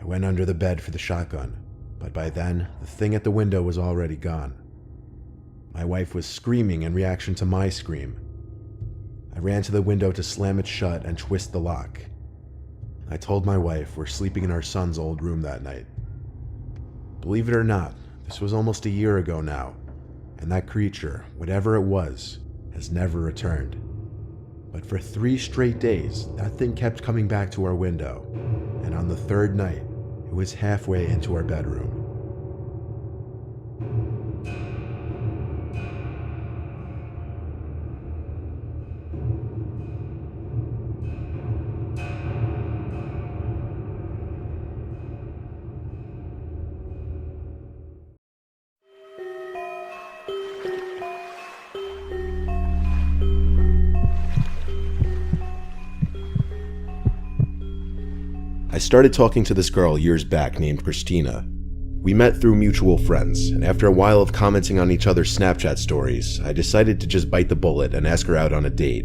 I went under the bed for the shotgun, but by then, the thing at the window was already gone. My wife was screaming in reaction to my scream. I ran to the window to slam it shut and twist the lock. I told my wife we're sleeping in our son's old room that night. Believe it or not, this was almost a year ago now, and that creature, whatever it was, has never returned. But for 3 straight days, that thing kept coming back to our window, and on the 3rd night, it was halfway into our bedroom. I started talking to this girl years back named Christina. We met through mutual friends, and after a while of commenting on each other's Snapchat stories, I decided to just bite the bullet and ask her out on a date.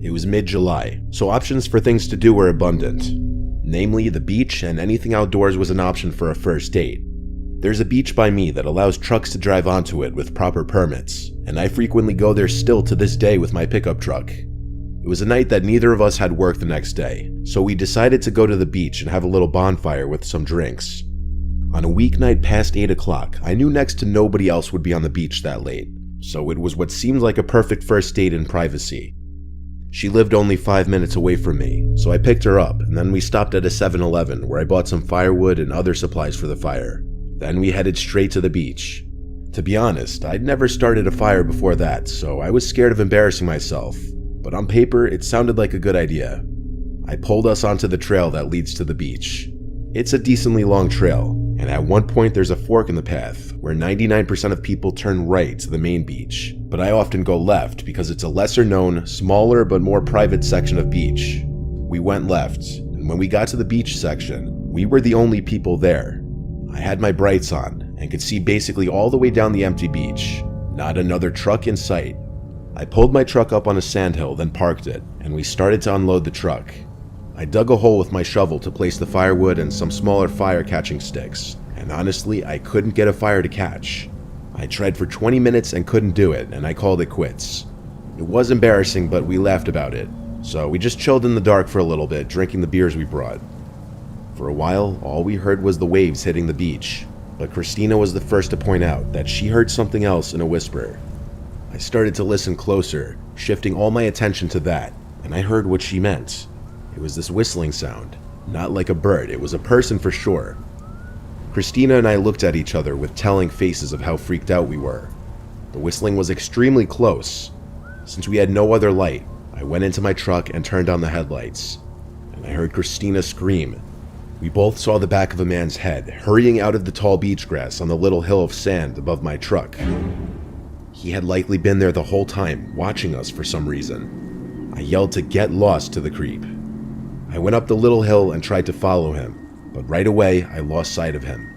It was mid-July, so options for things to do were abundant. Namely, the beach and anything outdoors was an option for a first date. There's a beach by me that allows trucks to drive onto it with proper permits, and I frequently go there still to this day with my pickup truck. It was a night that neither of us had work the next day, so we decided to go to the beach and have a little bonfire with some drinks. On a weeknight past 8 o'clock, I knew next to nobody else would be on the beach that late, so it was what seemed like a perfect first date in privacy. She lived only 5 minutes away from me, so I picked her up, and then we stopped at a 7-Eleven where I bought some firewood and other supplies for the fire. Then we headed straight to the beach. To be honest, I'd never started a fire before that, so I was scared of embarrassing myself, but on paper, it sounded like a good idea. I pulled us onto the trail that leads to the beach. It's a decently long trail, and at one point there's a fork in the path where 99% of people turn right to the main beach, but I often go left because it's a lesser known, smaller but more private section of beach. We went left, and when we got to the beach section, we were the only people there. I had my brights on and could see basically all the way down the empty beach. Not another truck in sight. I pulled my truck up on a sandhill, then parked it, and we started to unload the truck. I dug a hole with my shovel to place the firewood and some smaller fire catching sticks, and honestly, I couldn't get a fire to catch. I tried for 20 minutes and couldn't do it, and I called it quits. It was embarrassing, but we laughed about it, so we just chilled in the dark for a little bit, drinking the beers we brought. For a while, all we heard was the waves hitting the beach, but Christina was the first to point out that she heard something else in a whisper. I started to listen closer, shifting all my attention to that, and I heard what she meant. It was this whistling sound. Not like a bird, it was a person for sure. Christina and I looked at each other with telling faces of how freaked out we were. The whistling was extremely close. Since we had no other light, I went into my truck and turned on the headlights, and I heard Christina scream. We both saw the back of a man's head hurrying out of the tall beach grass on the little hill of sand above my truck. He had likely been there the whole time, watching us for some reason. I yelled to get lost to the creep. I went up the little hill and tried to follow him, but right away I lost sight of him.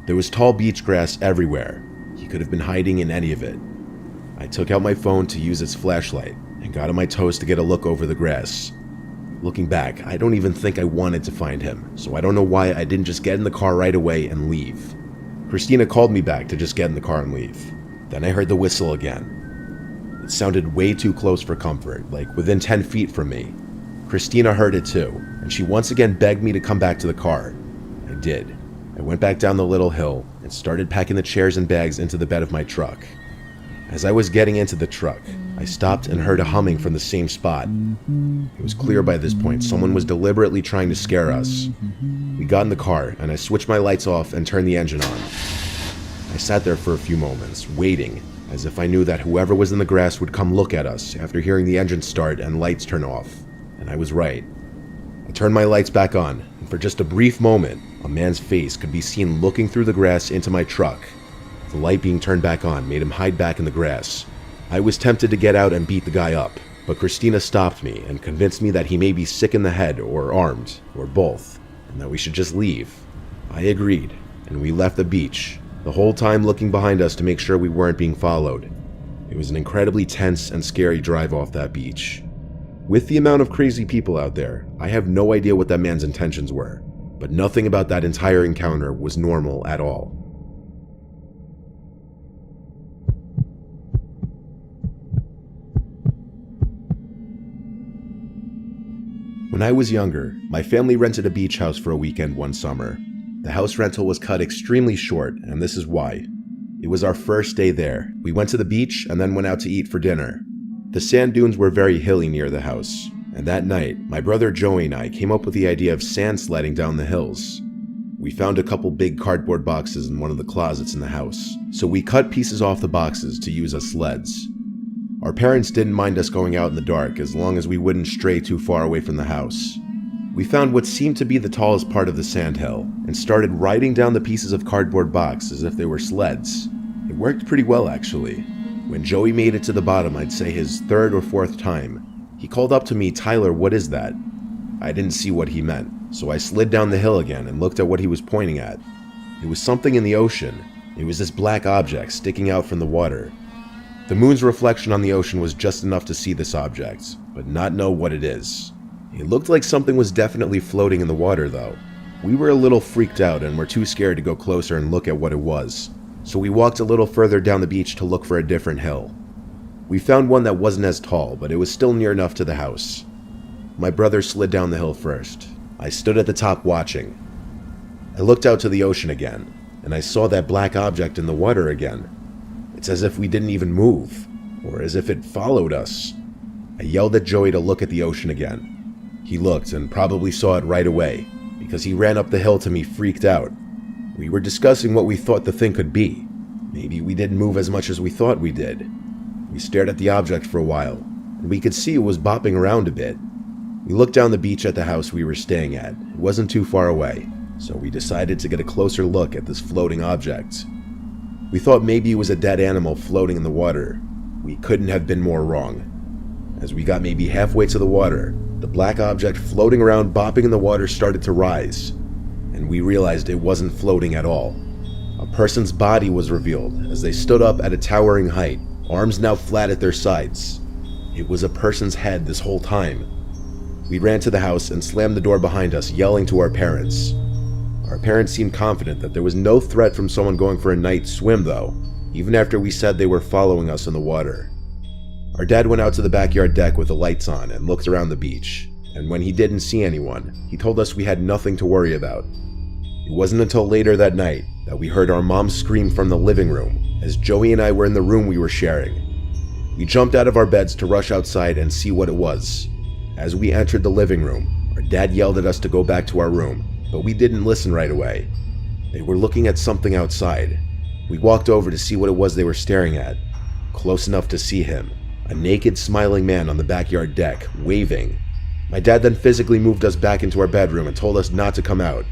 There was tall beach grass everywhere. He could have been hiding in any of it. I took out my phone to use its flashlight and got on my toes to get a look over the grass. Looking back, I don't even think I wanted to find him, so I don't know why I didn't just get in the car right away and leave. Christina called me back to just get in the car and leave. Then I heard the whistle again. It sounded way too close for comfort, like within 10 feet from me. Christina heard it too, and she once again begged me to come back to the car. I did. I went back down the little hill and started packing the chairs and bags into the bed of my truck. As I was getting into the truck, I stopped and heard a humming from the same spot. It was clear by this point someone was deliberately trying to scare us. We got in the car, and I switched my lights off and turned the engine on. I sat there for a few moments, waiting, as if I knew that whoever was in the grass would come look at us after hearing the engine start and lights turn off. And I was right. I turned my lights back on, and for just a brief moment, a man's face could be seen looking through the grass into my truck. The light being turned back on made him hide back in the grass. I was tempted to get out and beat the guy up, but Christina stopped me and convinced me that he may be sick in the head or armed, or both, and that we should just leave. I agreed, and we left the beach, the whole time looking behind us to make sure we weren't being followed. It was an incredibly tense and scary drive off that beach. With the amount of crazy people out there, I have no idea what that man's intentions were, but nothing about that entire encounter was normal at all. When I was younger, my family rented a beach house for a weekend one summer. The house rental was cut extremely short, and this is why. It was our first day there. We went to the beach and then went out to eat for dinner. The sand dunes were very hilly near the house, and that night, my brother Joey and I came up with the idea of sand sledding down the hills. We found a couple big cardboard boxes in one of the closets in the house, so we cut pieces off the boxes to use as sleds. Our parents didn't mind us going out in the dark as long as we wouldn't stray too far away from the house. We found what seemed to be the tallest part of the sandhill and started riding down the pieces of cardboard box as if they were sleds. It worked pretty well, actually. When Joey made it to the bottom, I'd say his third or fourth time, he called up to me, "Tyler, what is that?" I didn't see what he meant, so I slid down the hill again and looked at what he was pointing at. It was something in the ocean. It was this black object sticking out from the water. The moon's reflection on the ocean was just enough to see this object, but not know what it is. It looked like something was definitely floating in the water, though. We were a little freaked out and were too scared to go closer and look at what it was, so we walked a little further down the beach to look for a different hill. We found one that wasn't as tall, but it was still near enough to the house. My brother slid down the hill first. I stood at the top watching. I looked out to the ocean again, and I saw that black object in the water again. It's as if we didn't even move, or as if it followed us. I yelled at Joey to look at the ocean again. He looked and probably saw it right away, because he ran up the hill to me freaked out. We were discussing what we thought the thing could be. Maybe we didn't move as much as we thought we did. We stared at the object for a while, and we could see it was bopping around a bit. We looked down the beach at the house we were staying at. It wasn't too far away, so we decided to get a closer look at this floating object. We thought maybe it was a dead animal floating in the water. We couldn't have been more wrong. As we got maybe halfway to the water, the black object floating around bopping in the water started to rise, and we realized it wasn't floating at all. A person's body was revealed as they stood up at a towering height, arms now flat at their sides. It was a person's head this whole time. We ran to the house and slammed the door behind us, yelling to our parents. Our parents seemed confident that there was no threat from someone going for a night swim though, even after we said they were following us in the water. Our dad went out to the backyard deck with the lights on and looked around the beach, and when he didn't see anyone, he told us we had nothing to worry about. It wasn't until later that night that we heard our mom scream from the living room as Joey and I were in the room we were sharing. We jumped out of our beds to rush outside and see what it was. As we entered the living room, our dad yelled at us to go back to our room, but we didn't listen right away. They were looking at something outside. We walked over to see what it was they were staring at. Close enough to see him, a naked, smiling man on the backyard deck, waving. My dad then physically moved us back into our bedroom and told us not to come out.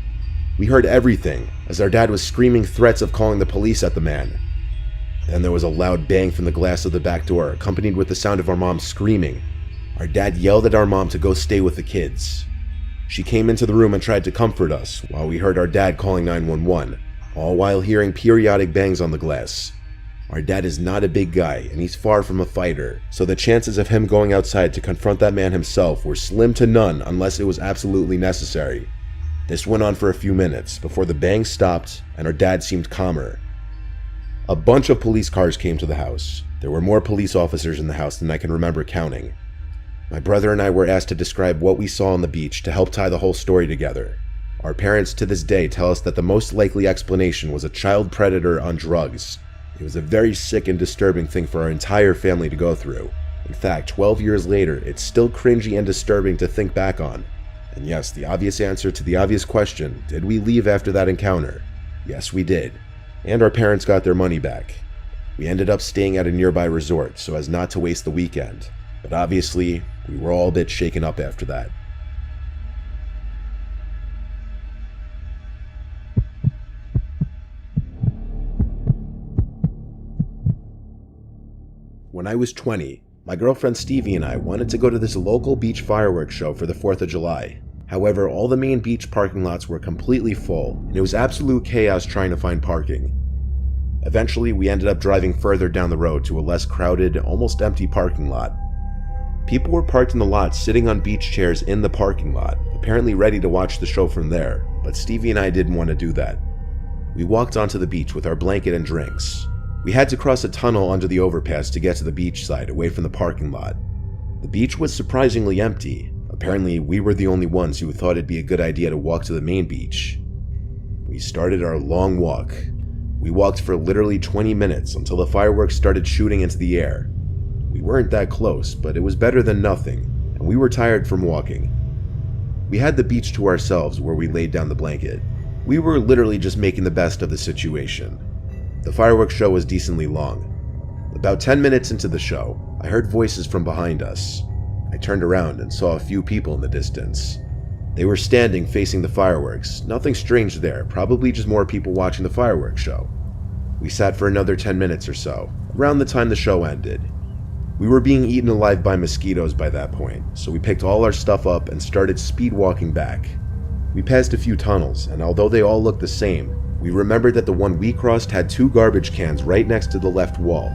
We heard everything, as our dad was screaming threats of calling the police at the man. Then there was a loud bang from the glass of the back door, accompanied with the sound of our mom screaming. Our dad yelled at our mom to go stay with the kids. She came into the room and tried to comfort us, while we heard our dad calling 911, all while hearing periodic bangs on the glass. Our dad is not a big guy, and he's far from a fighter, so the chances of him going outside to confront that man himself were slim to none unless it was absolutely necessary. This went on for a few minutes before the bangs stopped and our dad seemed calmer. A bunch of police cars came to the house. There were more police officers in the house than I can remember counting. My brother and I were asked to describe what we saw on the beach to help tie the whole story together. Our parents to this day tell us that the most likely explanation was a child predator on drugs. It was a very sick and disturbing thing for our entire family to go through. In fact, 12 years later, it's still cringy and disturbing to think back on. And yes, the obvious answer to the obvious question, did we leave after that encounter? Yes, we did. And our parents got their money back. We ended up staying at a nearby resort so as not to waste the weekend. But obviously, we were all a bit shaken up after that. When I was 20, my girlfriend Stevie and I wanted to go to this local beach fireworks show for the 4th of July. However, all the main beach parking lots were completely full, and it was absolute chaos trying to find parking. Eventually, we ended up driving further down the road to a less crowded, almost empty parking lot. People were parked in the lot sitting on beach chairs in the parking lot, apparently ready to watch the show from there, but Stevie and I didn't want to do that. We walked onto the beach with our blanket and drinks. We had to cross a tunnel under the overpass to get to the beach side away from the parking lot. The beach was surprisingly empty. Apparently, we were the only ones who thought it'd be a good idea to walk to the main beach. We started our long walk. We walked for literally 20 minutes until the fireworks started shooting into the air. We weren't that close, but it was better than nothing, and we were tired from walking. We had the beach to ourselves where we laid down the blanket. We were literally just making the best of the situation. The fireworks show was decently long. About 10 minutes into the show, I heard voices from behind us. I turned around and saw a few people in the distance. They were standing facing the fireworks, nothing strange there, probably just more people watching the fireworks show. We sat for another 10 minutes or so, around the time the show ended. We were being eaten alive by mosquitoes by that point, so we picked all our stuff up and started speed walking back. We passed a few tunnels, and although they all looked the same, we remembered that the one we crossed had 2 garbage cans right next to the left wall.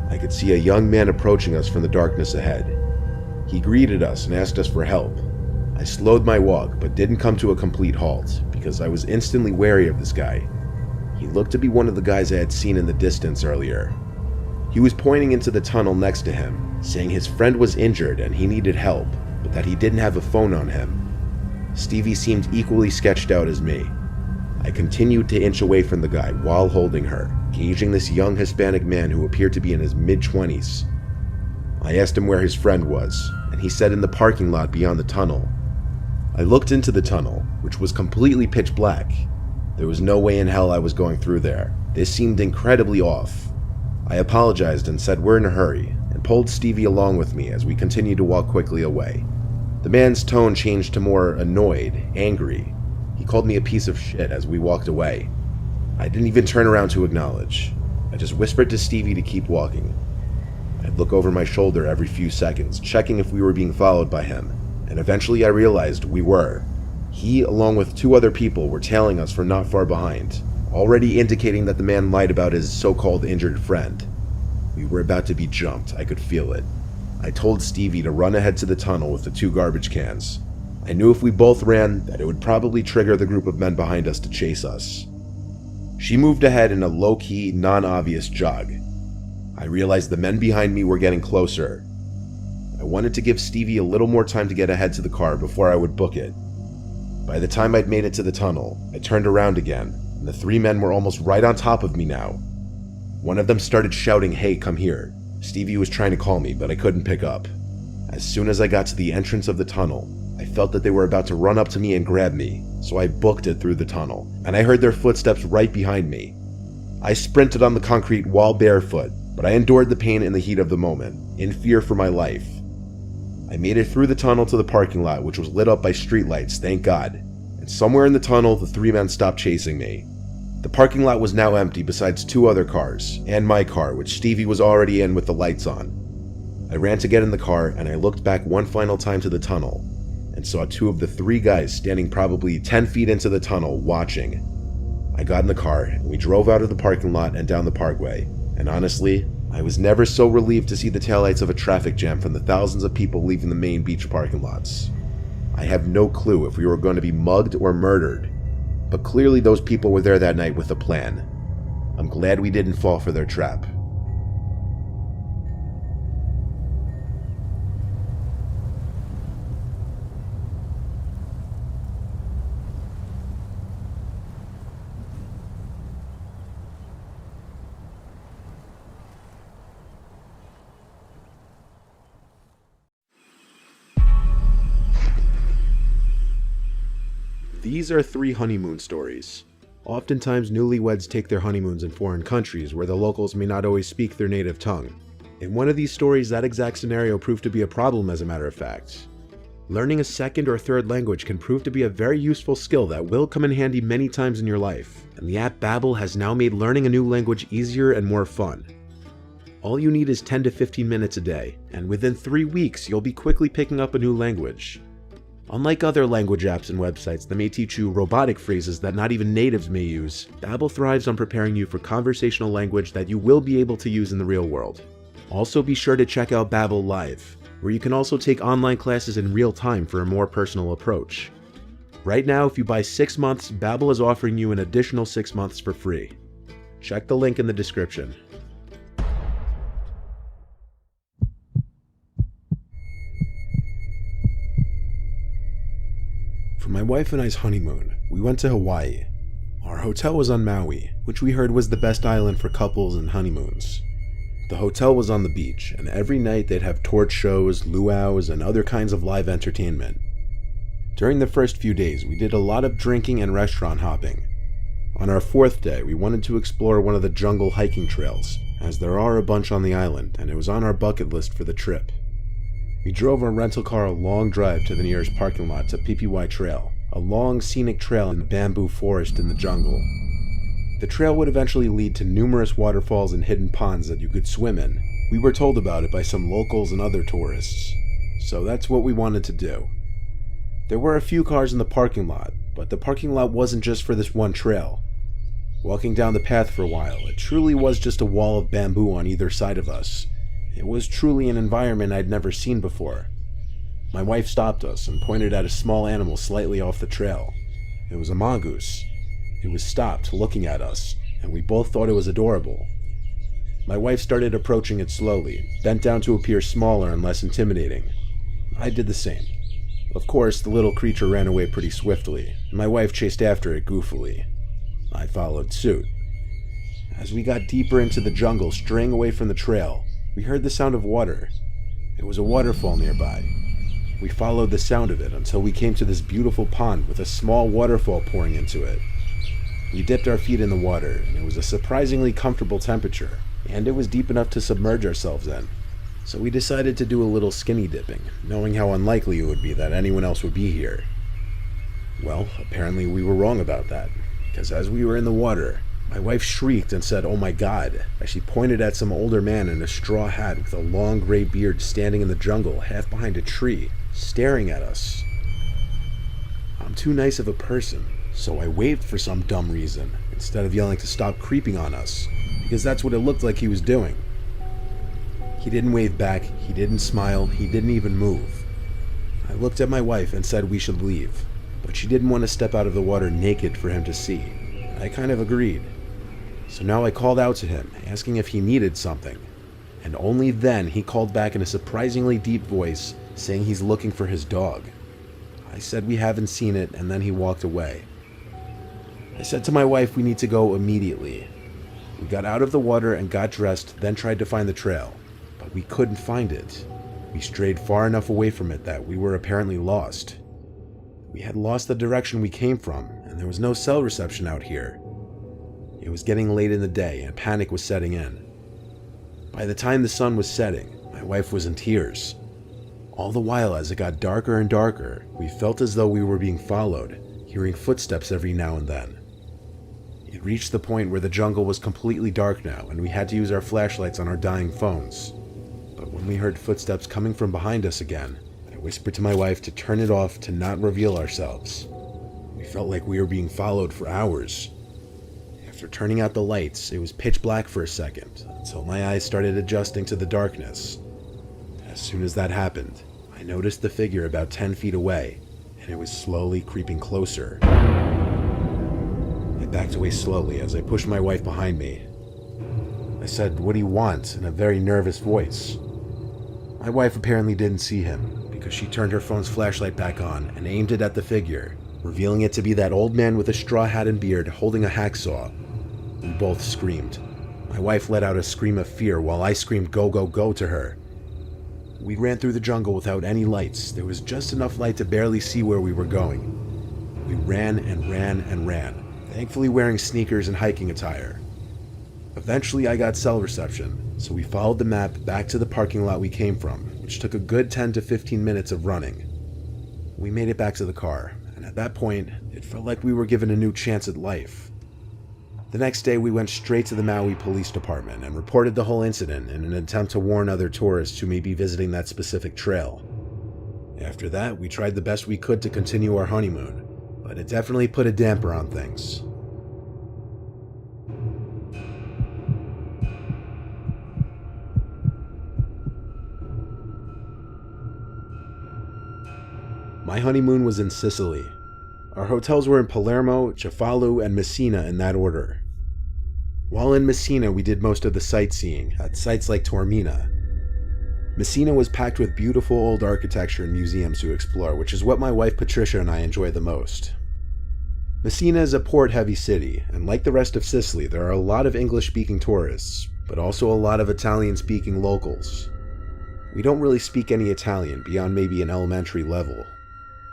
I could see a young man approaching us from the darkness ahead. He greeted us and asked us for help. I slowed my walk, but didn't come to a complete halt, because I was instantly wary of this guy. He looked to be one of the guys I had seen in the distance earlier. He was pointing into the tunnel next to him, saying his friend was injured and he needed help, but that he didn't have a phone on him. Stevie seemed equally sketched out as me. I continued to inch away from the guy while holding her, gauging this young Hispanic man who appeared to be in his mid-20s. I asked him where his friend was, and he said in the parking lot beyond the tunnel. I looked into the tunnel, which was completely pitch black. There was no way in hell I was going through there. This seemed incredibly off. I apologized and said we're in a hurry, and pulled Stevie along with me as we continued to walk quickly away. The man's tone changed to more annoyed, angry. He called me a piece of shit as we walked away. I didn't even turn around to acknowledge. I just whispered to Stevie to keep walking. I'd look over my shoulder every few seconds, checking if we were being followed by him, and eventually I realized we were. He, along with 2 other people, were tailing us from not far behind, already indicating that the man lied about his so-called injured friend. We were about to be jumped, I could feel it. I told Stevie to run ahead to the tunnel with the 2 garbage cans. I knew if we both ran, that it would probably trigger the group of men behind us to chase us. She moved ahead in a low-key, non-obvious jog. I realized the men behind me were getting closer. I wanted to give Stevie a little more time to get ahead to the car before I would book it. By the time I'd made it to the tunnel, I turned around again, and the 3 men were almost right on top of me now. One of them started shouting, "Hey, come here." Stevie was trying to call me, but I couldn't pick up. As soon as I got to the entrance of the tunnel, I felt that they were about to run up to me and grab me, so I booked it through the tunnel, and I heard their footsteps right behind me. I sprinted on the concrete wall barefoot, but I endured the pain in the heat of the moment, in fear for my life. I made it through the tunnel to the parking lot, which was lit up by streetlights, thank God, and somewhere in the tunnel the 3 men stopped chasing me. The parking lot was now empty besides 2 other cars, and my car, which Stevie was already in with the lights on. I ran to get in the car, and I looked back one final time to the tunnel, and saw 2 of the 3 guys standing probably 10 feet into the tunnel, watching. I got in the car, and we drove out of the parking lot and down the parkway, and honestly, I was never so relieved to see the taillights of a traffic jam from the thousands of people leaving the main beach parking lots. I have no clue if we were going to be mugged or murdered, but clearly those people were there that night with a plan. I'm glad we didn't fall for their trap. These are 3 honeymoon stories. Oftentimes, newlyweds take their honeymoons in foreign countries where the locals may not always speak their native tongue. In one of these stories, that exact scenario proved to be a problem, as a matter of fact. Learning a second or third language can prove to be a very useful skill that will come in handy many times in your life, and the app Babbel has now made learning a new language easier and more fun. All you need is 10 to 15 minutes a day, and within 3 weeks, you'll be quickly picking up a new language. Unlike other language apps and websites that may teach you robotic phrases that not even natives may use, Babbel thrives on preparing you for conversational language that you will be able to use in the real world. Also be sure to check out Babbel Live, where you can also take online classes in real time for a more personal approach. Right now, if you buy 6 months, Babbel is offering you an additional 6 months for free. Check the link in the description. For my wife and I's honeymoon, we went to Hawaii. Our hotel was on Maui, which we heard was the best island for couples and honeymoons. The hotel was on the beach, and every night they'd have torch shows, luau's, and other kinds of live entertainment. During the first few days, we did a lot of drinking and restaurant hopping. On our 4th day, we wanted to explore one of the jungle hiking trails, as there are a bunch on the island, and it was on our bucket list for the trip. We drove our rental car a long drive to the nearest parking lot to PPY Trail, a long scenic trail in the bamboo forest in the jungle. The trail would eventually lead to numerous waterfalls and hidden ponds that you could swim in. We were told about it by some locals and other tourists, so that's what we wanted to do. There were a few cars in the parking lot, but the parking lot wasn't just for this one trail. Walking down the path for a while, it truly was just a wall of bamboo on either side of us. It was truly an environment I'd never seen before. My wife stopped us and pointed at a small animal slightly off the trail. It was a mongoose. It was stopped, looking at us, and we both thought it was adorable. My wife started approaching it slowly, bent down to appear smaller and less intimidating. I did the same. Of course, the little creature ran away pretty swiftly, and my wife chased after it goofily. I followed suit. As we got deeper into the jungle, straying away from the trail, we heard the sound of water. It was a waterfall nearby. We followed the sound of it until we came to this beautiful pond with a small waterfall pouring into it. We dipped our feet in the water, and it was a surprisingly comfortable temperature, and it was deep enough to submerge ourselves in. So we decided to do a little skinny dipping, knowing how unlikely it would be that anyone else would be here. Well, apparently we were wrong about that, because as we were in the water, my wife shrieked and said, "Oh my God," as she pointed at some older man in a straw hat with a long gray beard standing in the jungle half behind a tree, staring at us. I'm too nice of a person, so I waved for some dumb reason, instead of yelling to stop creeping on us, because that's what it looked like he was doing. He didn't wave back, he didn't smile, he didn't even move. I looked at my wife and said we should leave, but she didn't want to step out of the water naked for him to see. I kind of agreed. So now I called out to him, asking if he needed something, and only then he called back in a surprisingly deep voice, saying he's looking for his dog. I said we haven't seen it, and then he walked away. I said to my wife we need to go immediately. We got out of the water and got dressed, then tried to find the trail, but we couldn't find it. We strayed far enough away from it that we were apparently lost. We had lost the direction we came from, and there was no cell reception out here. It was getting late in the day, and panic was setting in. By the time the sun was setting, my wife was in tears. All the while, as it got darker and darker, we felt as though we were being followed, hearing footsteps every now and then. It reached the point where the jungle was completely dark now, and we had to use our flashlights on our dying phones. But when we heard footsteps coming from behind us again, I whispered to my wife to turn it off to not reveal ourselves. We felt like we were being followed for hours. After turning out the lights, it was pitch black for a second, until my eyes started adjusting to the darkness. As soon as that happened, I noticed the figure about 10 feet away, and it was slowly creeping closer. I backed away slowly as I pushed my wife behind me. I said, "What do you want?" in a very nervous voice. My wife apparently didn't see him, because she turned her phone's flashlight back on and aimed it at the figure, revealing it to be that old man with a straw hat and beard holding a hacksaw. We both screamed. My wife let out a scream of fear while I screamed, "Go, go, go," to her. We ran through the jungle without any lights. There was just enough light to barely see where we were going. We ran and ran and ran, thankfully wearing sneakers and hiking attire. Eventually I got cell reception, so we followed the map back to the parking lot we came from, which took a good 10 to 15 minutes of running. We made it back to the car, and at that point, it felt like we were given a new chance at life. The next day we went straight to the Maui Police Department and reported the whole incident in an attempt to warn other tourists who may be visiting that specific trail. After that, we tried the best we could to continue our honeymoon, but it definitely put a damper on things. My honeymoon was in Sicily. Our hotels were in Palermo, Cefalù, and Messina in that order. While in Messina, we did most of the sightseeing at sites like Taormina. Messina was packed with beautiful old architecture and museums to explore, which is what my wife Patricia and I enjoy the most. Messina is a port-heavy city, and like the rest of Sicily, there are a lot of English-speaking tourists, but also a lot of Italian-speaking locals. We don't really speak any Italian beyond maybe an elementary level.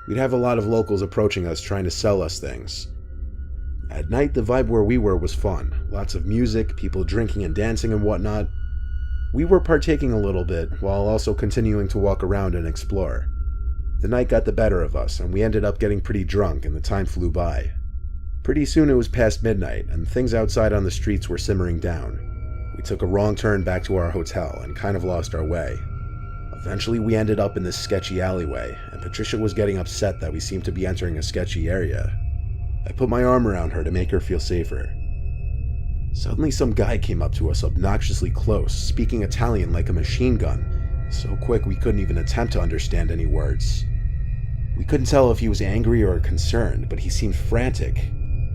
We'd have a lot of locals approaching us trying to sell us things. At night, the vibe where we were was fun. Lots of music, people drinking and dancing and whatnot. We were partaking a little bit, while also continuing to walk around and explore. The night got the better of us, and we ended up getting pretty drunk, and the time flew by. Pretty soon it was past midnight, and things outside on the streets were simmering down. We took a wrong turn back to our hotel, and kind of lost our way. Eventually we ended up in this sketchy alleyway, and Patricia was getting upset that we seemed to be entering a sketchy area. I put my arm around her to make her feel safer. Suddenly some guy came up to us obnoxiously close, speaking Italian like a machine gun, so quick we couldn't even attempt to understand any words. We couldn't tell if he was angry or concerned, but he seemed frantic.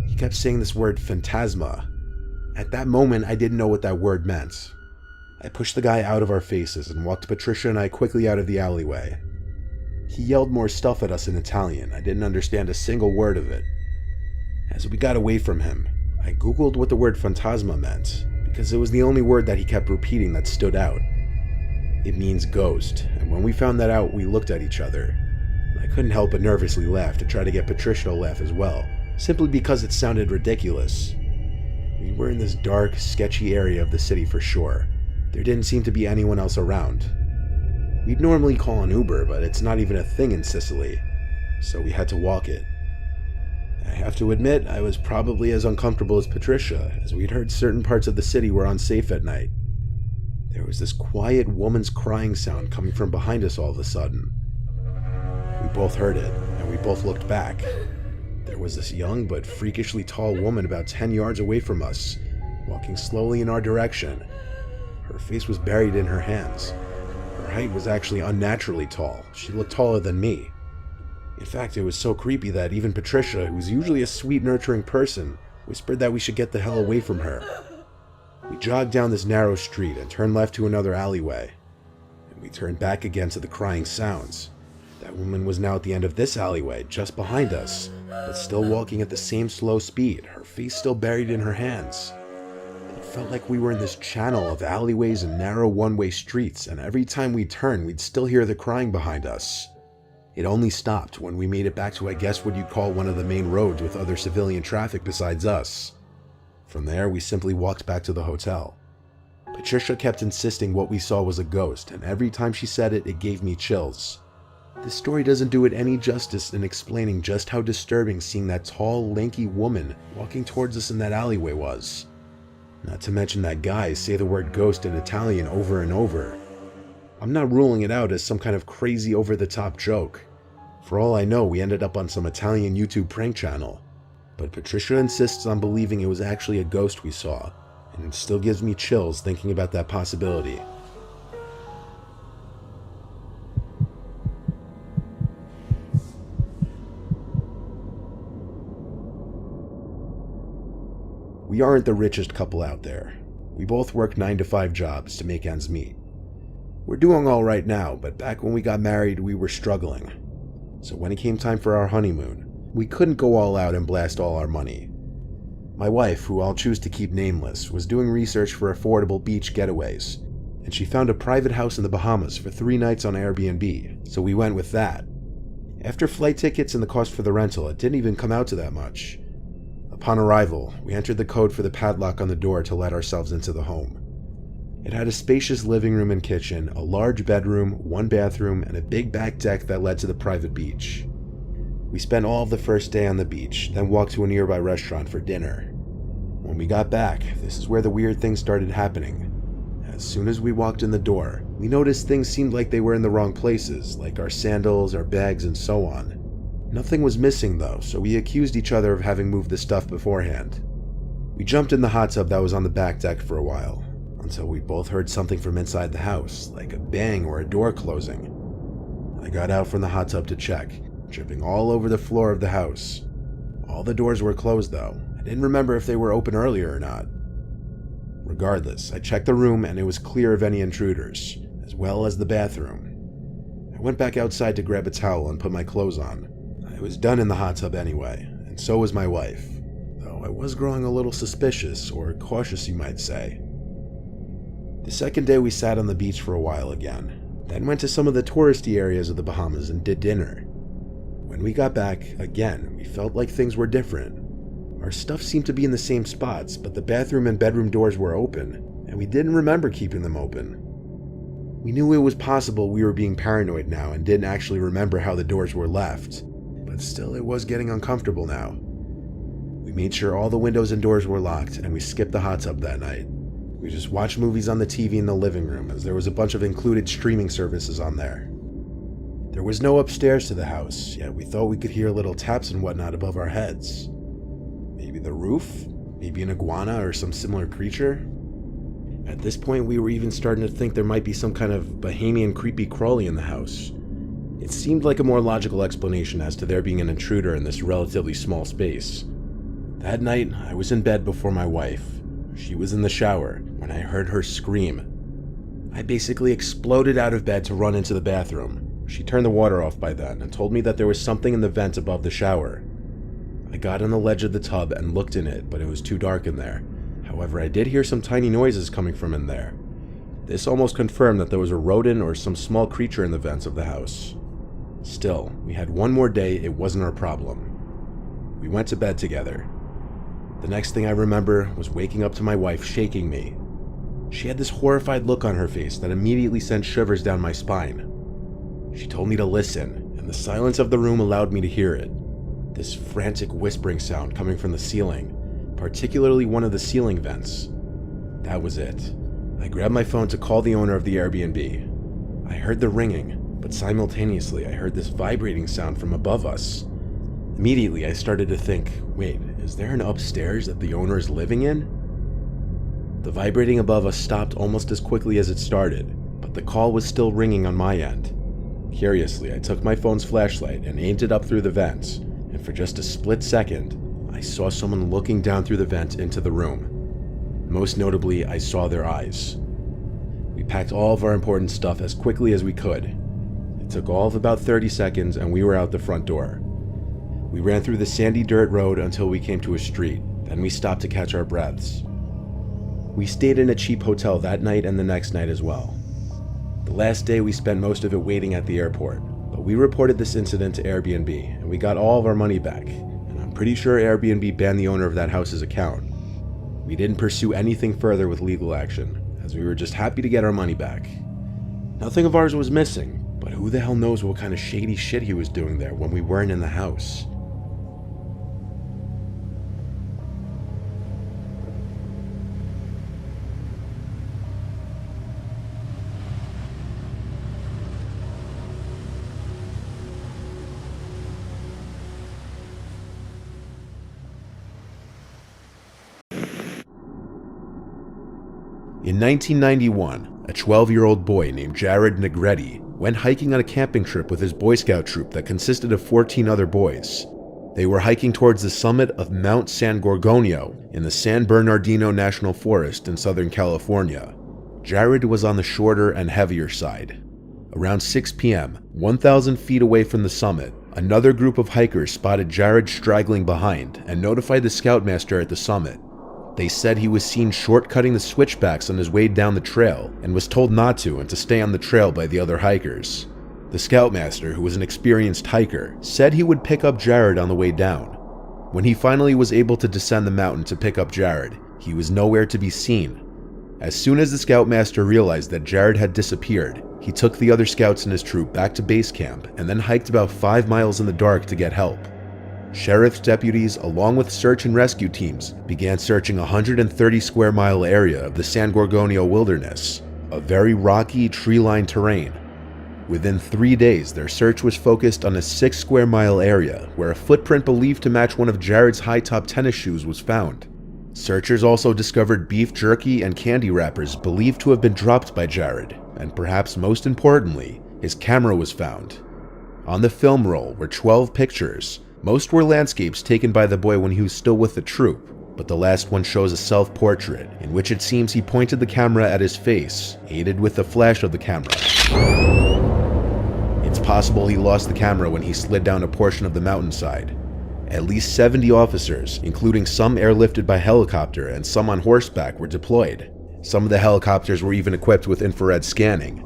He kept saying this word phantasma. At that moment, I didn't know what that word meant. I pushed the guy out of our faces and walked Patricia and I quickly out of the alleyway. He yelled more stuff at us in Italian. I didn't understand a single word of it. As we got away from him, I googled what the word phantasma meant, because it was the only word that he kept repeating that stood out. It means ghost, and when we found that out, we looked at each other. I couldn't help but nervously laugh to try to get Patricia to laugh as well, simply because it sounded ridiculous. We were in this dark, sketchy area of the city for sure. There didn't seem to be anyone else around. We'd normally call an Uber, but it's not even a thing in Sicily, so we had to walk it. I have to admit, I was probably as uncomfortable as Patricia, as we'd heard certain parts of the city were unsafe at night. There was this quiet woman's crying sound coming from behind us all of a sudden. We both heard it, and we both looked back. There was this young but freakishly tall woman about 10 yards away from us, walking slowly in our direction. Her face was buried in her hands. Her height was actually unnaturally tall. She looked taller than me. In fact, it was so creepy that even Patricia, who's usually a sweet, nurturing person, whispered that we should get the hell away from her. We jogged down this narrow street and turned left to another alleyway. And we turned back again to the crying sounds. That woman was now at the end of this alleyway, just behind us, but still walking at the same slow speed, her face still buried in her hands. It felt like we were in this channel of alleyways and narrow one-way streets, and every time we turned, we'd still hear the crying behind us. It only stopped when we made it back to, I guess, what you'd call one of the main roads with other civilian traffic besides us. From there, we simply walked back to the hotel. Patricia kept insisting what we saw was a ghost, and every time she said it, it gave me chills. This story doesn't do it any justice in explaining just how disturbing seeing that tall, lanky woman walking towards us in that alleyway was. Not to mention that guy say the word ghost in Italian over and over. I'm not ruling it out as some kind of crazy over-the-top joke. For all I know, we ended up on some Italian YouTube prank channel. But Patricia insists on believing it was actually a ghost we saw, and it still gives me chills thinking about that possibility. We aren't the richest couple out there. We both work 9-to-5 jobs to make ends meet. We're doing all right now, but back when we got married, we were struggling. So when it came time for our honeymoon, we couldn't go all out and blast all our money. My wife, who I'll choose to keep nameless, was doing research for affordable beach getaways, and she found a private house in the Bahamas for 3 nights on Airbnb, so we went with that. After flight tickets and the cost for the rental, it didn't even come out to that much. Upon arrival, we entered the code for the padlock on the door to let ourselves into the home. It had a spacious living room and kitchen, a large bedroom, 1 bathroom, and a big back deck that led to the private beach. We spent all of the first day on the beach, then walked to a nearby restaurant for dinner. When we got back, this is where the weird things started happening. As soon as we walked in the door, we noticed things seemed like they were in the wrong places, like our sandals, our bags, and so on. Nothing was missing though, so we accused each other of having moved the stuff beforehand. We jumped in the hot tub that was on the back deck for a while, until we both heard something from inside the house, like a bang or a door closing. I got out from the hot tub to check, dripping all over the floor of the house. All the doors were closed though. I didn't remember if they were open earlier or not. Regardless, I checked the room and it was clear of any intruders, as well as the bathroom. I went back outside to grab a towel and put my clothes on. I was done in the hot tub anyway, and so was my wife, though I was growing a little suspicious, or cautious you might say. The second day we sat on the beach for a while again, then went to some of the touristy areas of the Bahamas and did dinner. When we got back, again, we felt like things were different. Our stuff seemed to be in the same spots, but the bathroom and bedroom doors were open, and we didn't remember keeping them open. We knew it was possible we were being paranoid now and didn't actually remember how the doors were left, but still it was getting uncomfortable now. We made sure all the windows and doors were locked, and we skipped the hot tub that night. We just watched movies on the TV in the living room, as there was a bunch of included streaming services on there. There was no upstairs to the house, yet we thought we could hear little taps and whatnot above our heads. Maybe the roof? Maybe an iguana or some similar creature? At this point, we were even starting to think there might be some kind of Bahamian creepy crawly in the house. It seemed like a more logical explanation as to there being an intruder in this relatively small space. That night, I was in bed before my wife. She was in the shower when I heard her scream. I basically exploded out of bed to run into the bathroom. She turned the water off by then and told me that there was something in the vent above the shower. I got on the ledge of the tub and looked in it, but it was too dark in there. However, I did hear some tiny noises coming from in there. This almost confirmed that there was a rodent or some small creature in the vents of the house. Still, we had one more day, it wasn't our problem. We went to bed together. The next thing I remember was waking up to my wife shaking me. She had this horrified look on her face that immediately sent shivers down my spine. She told me to listen, and the silence of the room allowed me to hear it. This frantic whispering sound coming from the ceiling, particularly one of the ceiling vents. That was it. I grabbed my phone to call the owner of the Airbnb. I heard the ringing, but simultaneously I heard this vibrating sound from above us. Immediately I started to think, wait, is there an upstairs that the owner is living in? The vibrating above us stopped almost as quickly as it started, but the call was still ringing on my end. Curiously, I took my phone's flashlight and aimed it up through the vents, and for just a split second, I saw someone looking down through the vent into the room. Most notably, I saw their eyes. We packed all of our important stuff as quickly as we could. It took all of about 30 seconds and we were out the front door. We ran through the sandy dirt road until we came to a street, then we stopped to catch our breaths. We stayed in a cheap hotel that night and the next night as well. The last day we spent most of it waiting at the airport, but we reported this incident to Airbnb and we got all of our money back, and I'm pretty sure Airbnb banned the owner of that house's account. We didn't pursue anything further with legal action, as we were just happy to get our money back. Nothing of ours was missing, but who the hell knows what kind of shady shit he was doing there when we weren't in the house. In 1991, a 12-year-old boy named Jared Negretti went hiking on a camping trip with his Boy Scout troop that consisted of 14 other boys. They were hiking towards the summit of Mount San Gorgonio in the San Bernardino National Forest in Southern California. Jared was on the shorter and heavier side. Around 6 p.m., 1,000 feet away from the summit, another group of hikers spotted Jared straggling behind and notified the scoutmaster at the summit. They said he was seen shortcutting the switchbacks on his way down the trail and was told not to and to stay on the trail by the other hikers. The scoutmaster, who was an experienced hiker, said he would pick up Jared on the way down. When he finally was able to descend the mountain to pick up Jared, he was nowhere to be seen. As soon as the scoutmaster realized that Jared had disappeared, he took the other scouts in his troop back to base camp and then hiked about 5 miles in the dark to get help. Sheriff's deputies, along with search and rescue teams, began searching a 130 square mile area of the San Gorgonio wilderness, a very rocky, tree-lined terrain. Within 3 days, their search was focused on a 6 square mile area where a footprint believed to match one of Jared's high-top tennis shoes was found. Searchers also discovered beef jerky and candy wrappers believed to have been dropped by Jared, and perhaps most importantly, his camera was found. On the film roll were 12 pictures. Most were landscapes taken by the boy when he was still with the troop, but the last one shows a self-portrait in which it seems he pointed the camera at his face, aided with the flash of the camera. It's possible he lost the camera when he slid down a portion of the mountainside. At least 70 officers, including some airlifted by helicopter and some on horseback, were deployed. Some of the helicopters were even equipped with infrared scanning.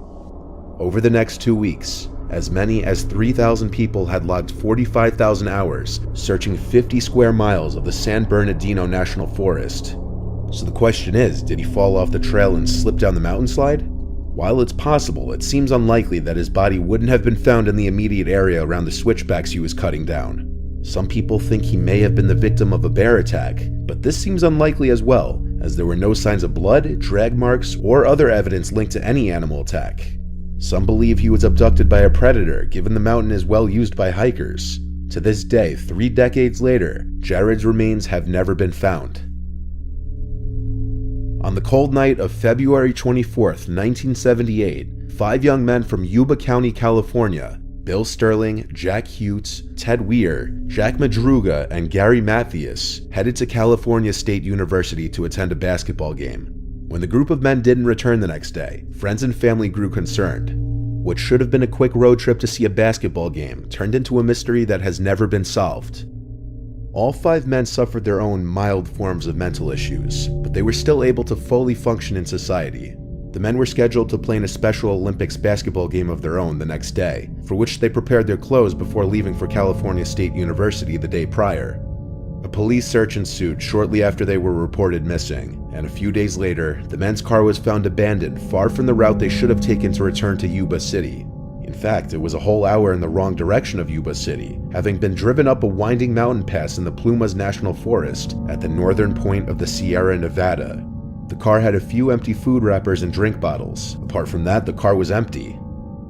Over the next 2 weeks, as many as 3,000 people had logged 45,000 hours searching 50 square miles of the San Bernardino National Forest. So the question is, did he fall off the trail and slip down the mountainslide? While it's possible, it seems unlikely that his body wouldn't have been found in the immediate area around the switchbacks he was cutting down. Some people think he may have been the victim of a bear attack, but this seems unlikely as well, as there were no signs of blood, drag marks, or other evidence linked to any animal attack. Some believe he was abducted by a predator, given the mountain is well used by hikers. To this day, 3 decades later, Jared's remains have never been found. On the cold night of February 24th, 1978, 5 young men from Yuba County, California, Bill Sterling, Jack Hutes, Ted Weir, Jack Madruga, and Gary Mathias, headed to California State University to attend a basketball game. When the group of men didn't return the next day, friends and family grew concerned. What should have been a quick road trip to see a basketball game turned into a mystery that has never been solved. All 5 men suffered their own mild forms of mental issues, but they were still able to fully function in society. The men were scheduled to play in a Special Olympics basketball game of their own the next day, for which they prepared their clothes before leaving for California State University the day prior. A police search ensued shortly after they were reported missing, and a few days later, the men's car was found abandoned far from the route they should have taken to return to Yuba City. In fact, it was a whole hour in the wrong direction of Yuba City, having been driven up a winding mountain pass in the Plumas National Forest at the northern point of the Sierra Nevada. The car had a few empty food wrappers and drink bottles. Apart from that, the car was empty.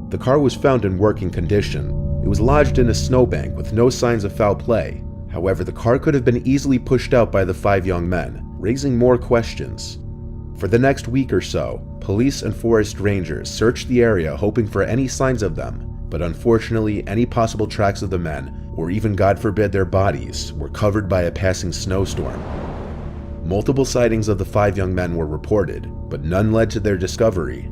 The car was found in working condition. It was lodged in a snowbank with no signs of foul play. However, the car could have been easily pushed out by the 5 young men, raising more questions. For the next week or so, police and forest rangers searched the area hoping for any signs of them, but unfortunately any possible tracks of the men, or even God forbid their bodies, were covered by a passing snowstorm. Multiple sightings of the 5 young men were reported, but none led to their discovery.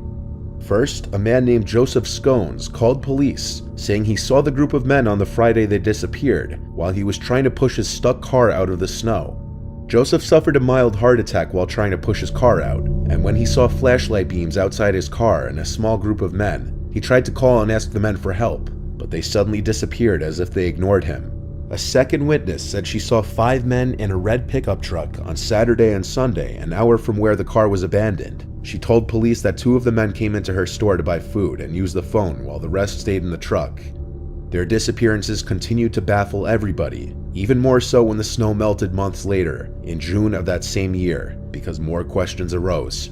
First, a man named Joseph Scones called police, saying he saw the group of men on the Friday they disappeared, while he was trying to push his stuck car out of the snow. Joseph suffered a mild heart attack while trying to push his car out, and when he saw flashlight beams outside his car and a small group of men, he tried to call and ask the men for help, but they suddenly disappeared as if they ignored him. A second witness said she saw 5 men in a red pickup truck on Saturday and Sunday, an hour from where the car was abandoned. She told police that 2 of the men came into her store to buy food and used the phone while the rest stayed in the truck. Their disappearances continued to baffle everybody, even more so when the snow melted months later, in June of that same year, because more questions arose.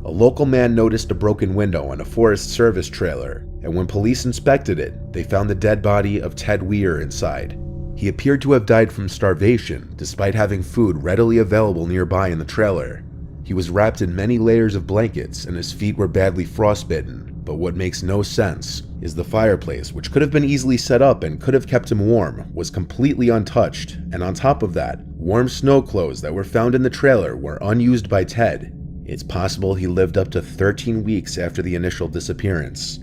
A local man noticed a broken window on a Forest Service trailer, and when police inspected it, they found the dead body of Ted Weir inside. He appeared to have died from starvation, despite having food readily available nearby in the trailer. He was wrapped in many layers of blankets and his feet were badly frostbitten, but what makes no sense is the fireplace, which could have been easily set up and could have kept him warm, was completely untouched, and on top of that, warm snow clothes that were found in the trailer were unused by Ted. It's possible he lived up to 13 weeks after the initial disappearance.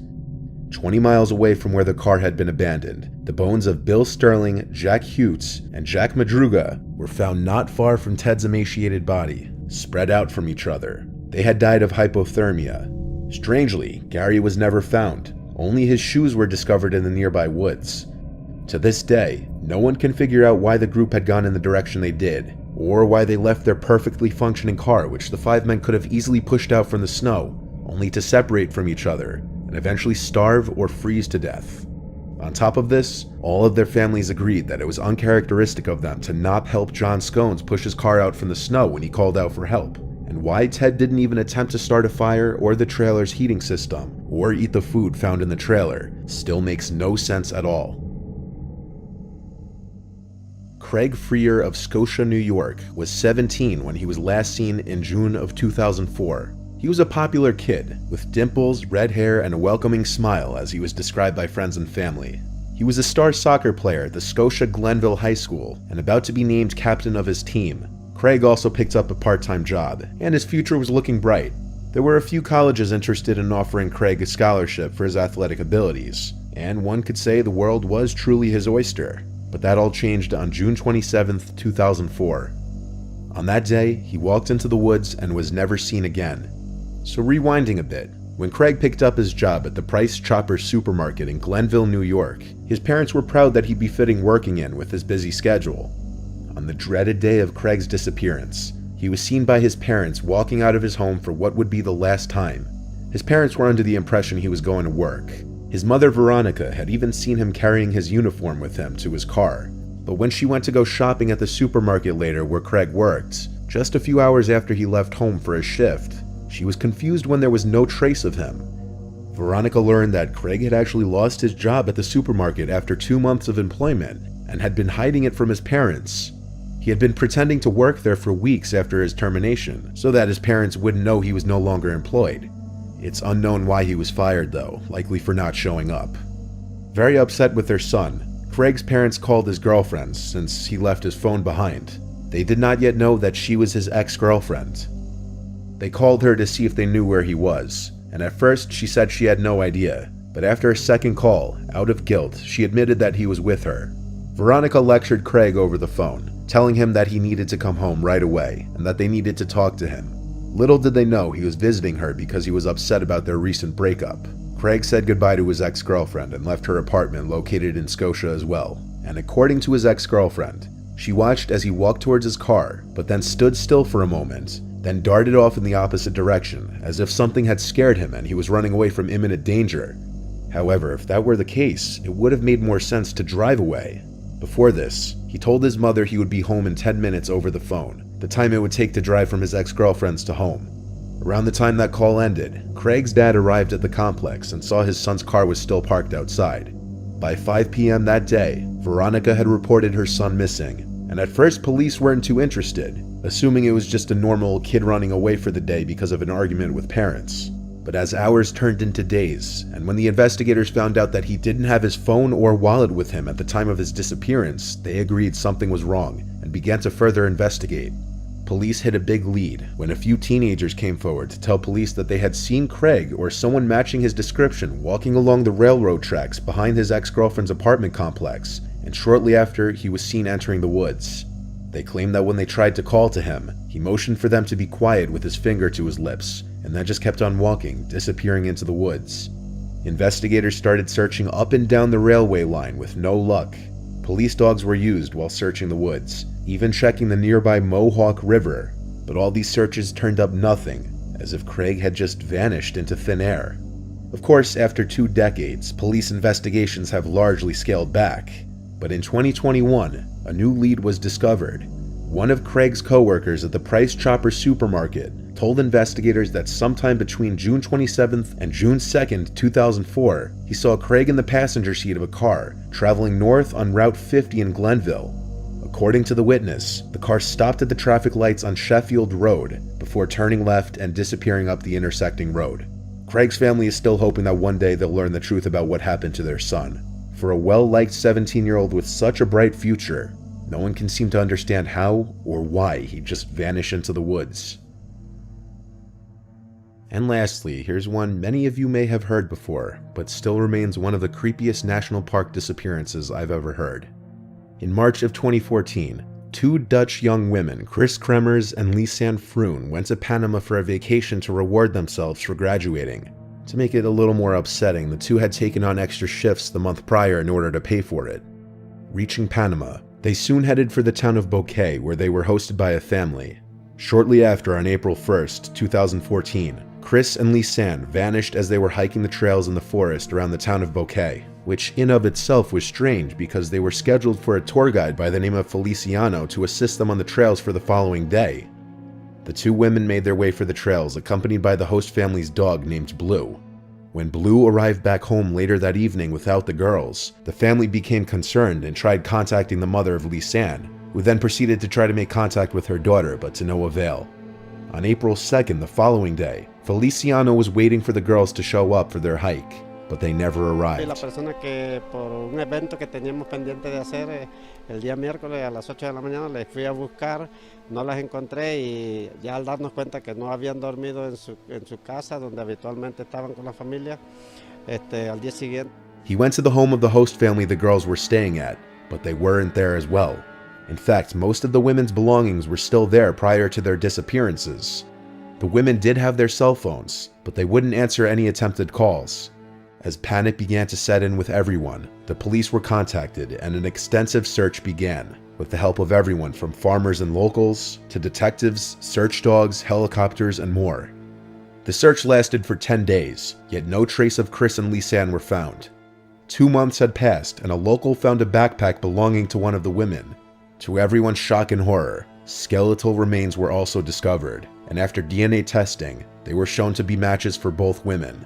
20 miles away from where the car had been abandoned, the bones of Bill Sterling, Jack Hutes, and Jack Madruga were found not far from Ted's emaciated body, spread out from each other. They had died of hypothermia. Strangely, Gary was never found. Only his shoes were discovered in the nearby woods. To this day, no one can figure out why the group had gone in the direction they did, or why they left their perfectly functioning car, which the 5 men could have easily pushed out from the snow, only to separate from each other and eventually starve or freeze to death. On top of this, all of their families agreed that it was uncharacteristic of them to not help John Scones push his car out from the snow when he called out for help, and why Ted didn't even attempt to start a fire or the trailer's heating system, or eat the food found in the trailer, still makes no sense at all. Craig Freer of Scotia, New York, was 17 when he was last seen in June of 2004. He was a popular kid, with dimples, red hair, and a welcoming smile as he was described by friends and family. He was a star soccer player at the Scotia Glenville High School and about to be named captain of his team. Craig also picked up a part-time job, and his future was looking bright. There were a few colleges interested in offering Craig a scholarship for his athletic abilities, and one could say the world was truly his oyster. But that all changed on June 27, 2004. On that day, he walked into the woods and was never seen again. So rewinding a bit, when Craig picked up his job at the Price Chopper supermarket in Glenville, New York, his parents were proud that he'd be fitting working in with his busy schedule. On the dreaded day of Craig's disappearance, he was seen by his parents walking out of his home for what would be the last time. His parents were under the impression he was going to work. His mother, Veronica, had even seen him carrying his uniform with him to his car. But when she went to go shopping at the supermarket later where Craig worked, just a few hours after he left home for his shift, she was confused when there was no trace of him. Veronica learned that Craig had actually lost his job at the supermarket after 2 months of employment and had been hiding it from his parents. He had been pretending to work there for weeks after his termination, so that his parents wouldn't know he was no longer employed. It's unknown why he was fired though, likely for not showing up. Very upset with their son, Craig's parents called his girlfriend since he left his phone behind. They did not yet know that she was his ex-girlfriend. They called her to see if they knew where he was, and at first she said she had no idea, but after a second call, out of guilt, she admitted that he was with her. Veronica lectured Craig over the phone, telling him that he needed to come home right away and that they needed to talk to him. Little did they know he was visiting her because he was upset about their recent breakup. Craig said goodbye to his ex-girlfriend and left her apartment located in Scotia as well. And according to his ex-girlfriend, she watched as he walked towards his car, but then stood still for a moment, then darted off in the opposite direction, as if something had scared him and he was running away from imminent danger. However, if that were the case, it would have made more sense to drive away. Before this, he told his mother he would be home in 10 minutes over the phone, the time it would take to drive from his ex-girlfriend's to home. Around the time that call ended, Craig's dad arrived at the complex and saw his son's car was still parked outside. By 5 p.m. that day, Veronica had reported her son missing, and at first police weren't too interested, assuming it was just a normal kid running away for the day because of an argument with parents. But as hours turned into days, and when the investigators found out that he didn't have his phone or wallet with him at the time of his disappearance, they agreed something was wrong and began to further investigate. Police hit a big lead when a few teenagers came forward to tell police that they had seen Craig or someone matching his description walking along the railroad tracks behind his ex-girlfriend's apartment complex, and shortly after, he was seen entering the woods. They claimed that when they tried to call to him, he motioned for them to be quiet with his finger to his lips, and then just kept on walking, disappearing into the woods. Investigators started searching up and down the railway line with no luck. Police dogs were used while searching the woods, even checking the nearby Mohawk River, but all these searches turned up nothing, as if Craig had just vanished into thin air. Of course, after 2 decades, police investigations have largely scaled back, but in 2021, a new lead was discovered. One of Craig's co-workers at the Price Chopper supermarket told investigators that sometime between June 27th and June 2nd, 2004, he saw Craig in the passenger seat of a car traveling north on Route 50 in Glenville. According to the witness, the car stopped at the traffic lights on Sheffield Road before turning left and disappearing up the intersecting road. Craig's family is still hoping that one day they'll learn the truth about what happened to their son. For a well-liked 17-year-old with such a bright future, no one can seem to understand how or why he just vanished into the woods. And lastly, here's one many of you may have heard before, but still remains one of the creepiest national park disappearances I've ever heard. In March of 2014, 2 Dutch young women, Chris Kremers and Lisanne Froon, went to Panama for a vacation to reward themselves for graduating. To make it a little more upsetting, the 2 had taken on extra shifts the month prior in order to pay for it. Reaching Panama, they soon headed for the town of Bouquet, where they were hosted by a family. Shortly after, on April 1st, 2014, Chris and Lisanne vanished as they were hiking the trails in the forest around the town of Bouquet, which in of itself was strange because they were scheduled for a tour guide by the name of Feliciano to assist them on the trails for the following day. The 2 women made their way for the trails, accompanied by the host family's dog named Blue. When Blue arrived back home later that evening without the girls, the family became concerned and tried contacting the mother of Lisanne, who then proceeded to try to make contact with her daughter, but to no avail. On April 2nd, the following day, Feliciano was waiting for the girls to show up for their hike, but they never arrived. La persona que por un evento que teníamos pendiente de hacer el día miércoles a las 8 de la mañana les fui a buscar, no las encontré y ya al darnos cuenta que no habían dormido en su casa donde habitualmente estaban con la familia, al día siguiente. He went to the home of the host family the girls were staying at, but they weren't there as well. In fact, most of the women's belongings were still there prior to their disappearances. The women did have their cell phones, but they wouldn't answer any attempted calls. As panic began to set in with everyone, the police were contacted and an extensive search began, with the help of everyone from farmers and locals to detectives, search dogs, helicopters, and more. The search lasted for 10 days, yet no trace of Chris and Lisanne were found. 2 months had passed and a local found a backpack belonging to one of the women. To everyone's shock and horror, skeletal remains were also discovered, and after DNA testing, they were shown to be matches for both women.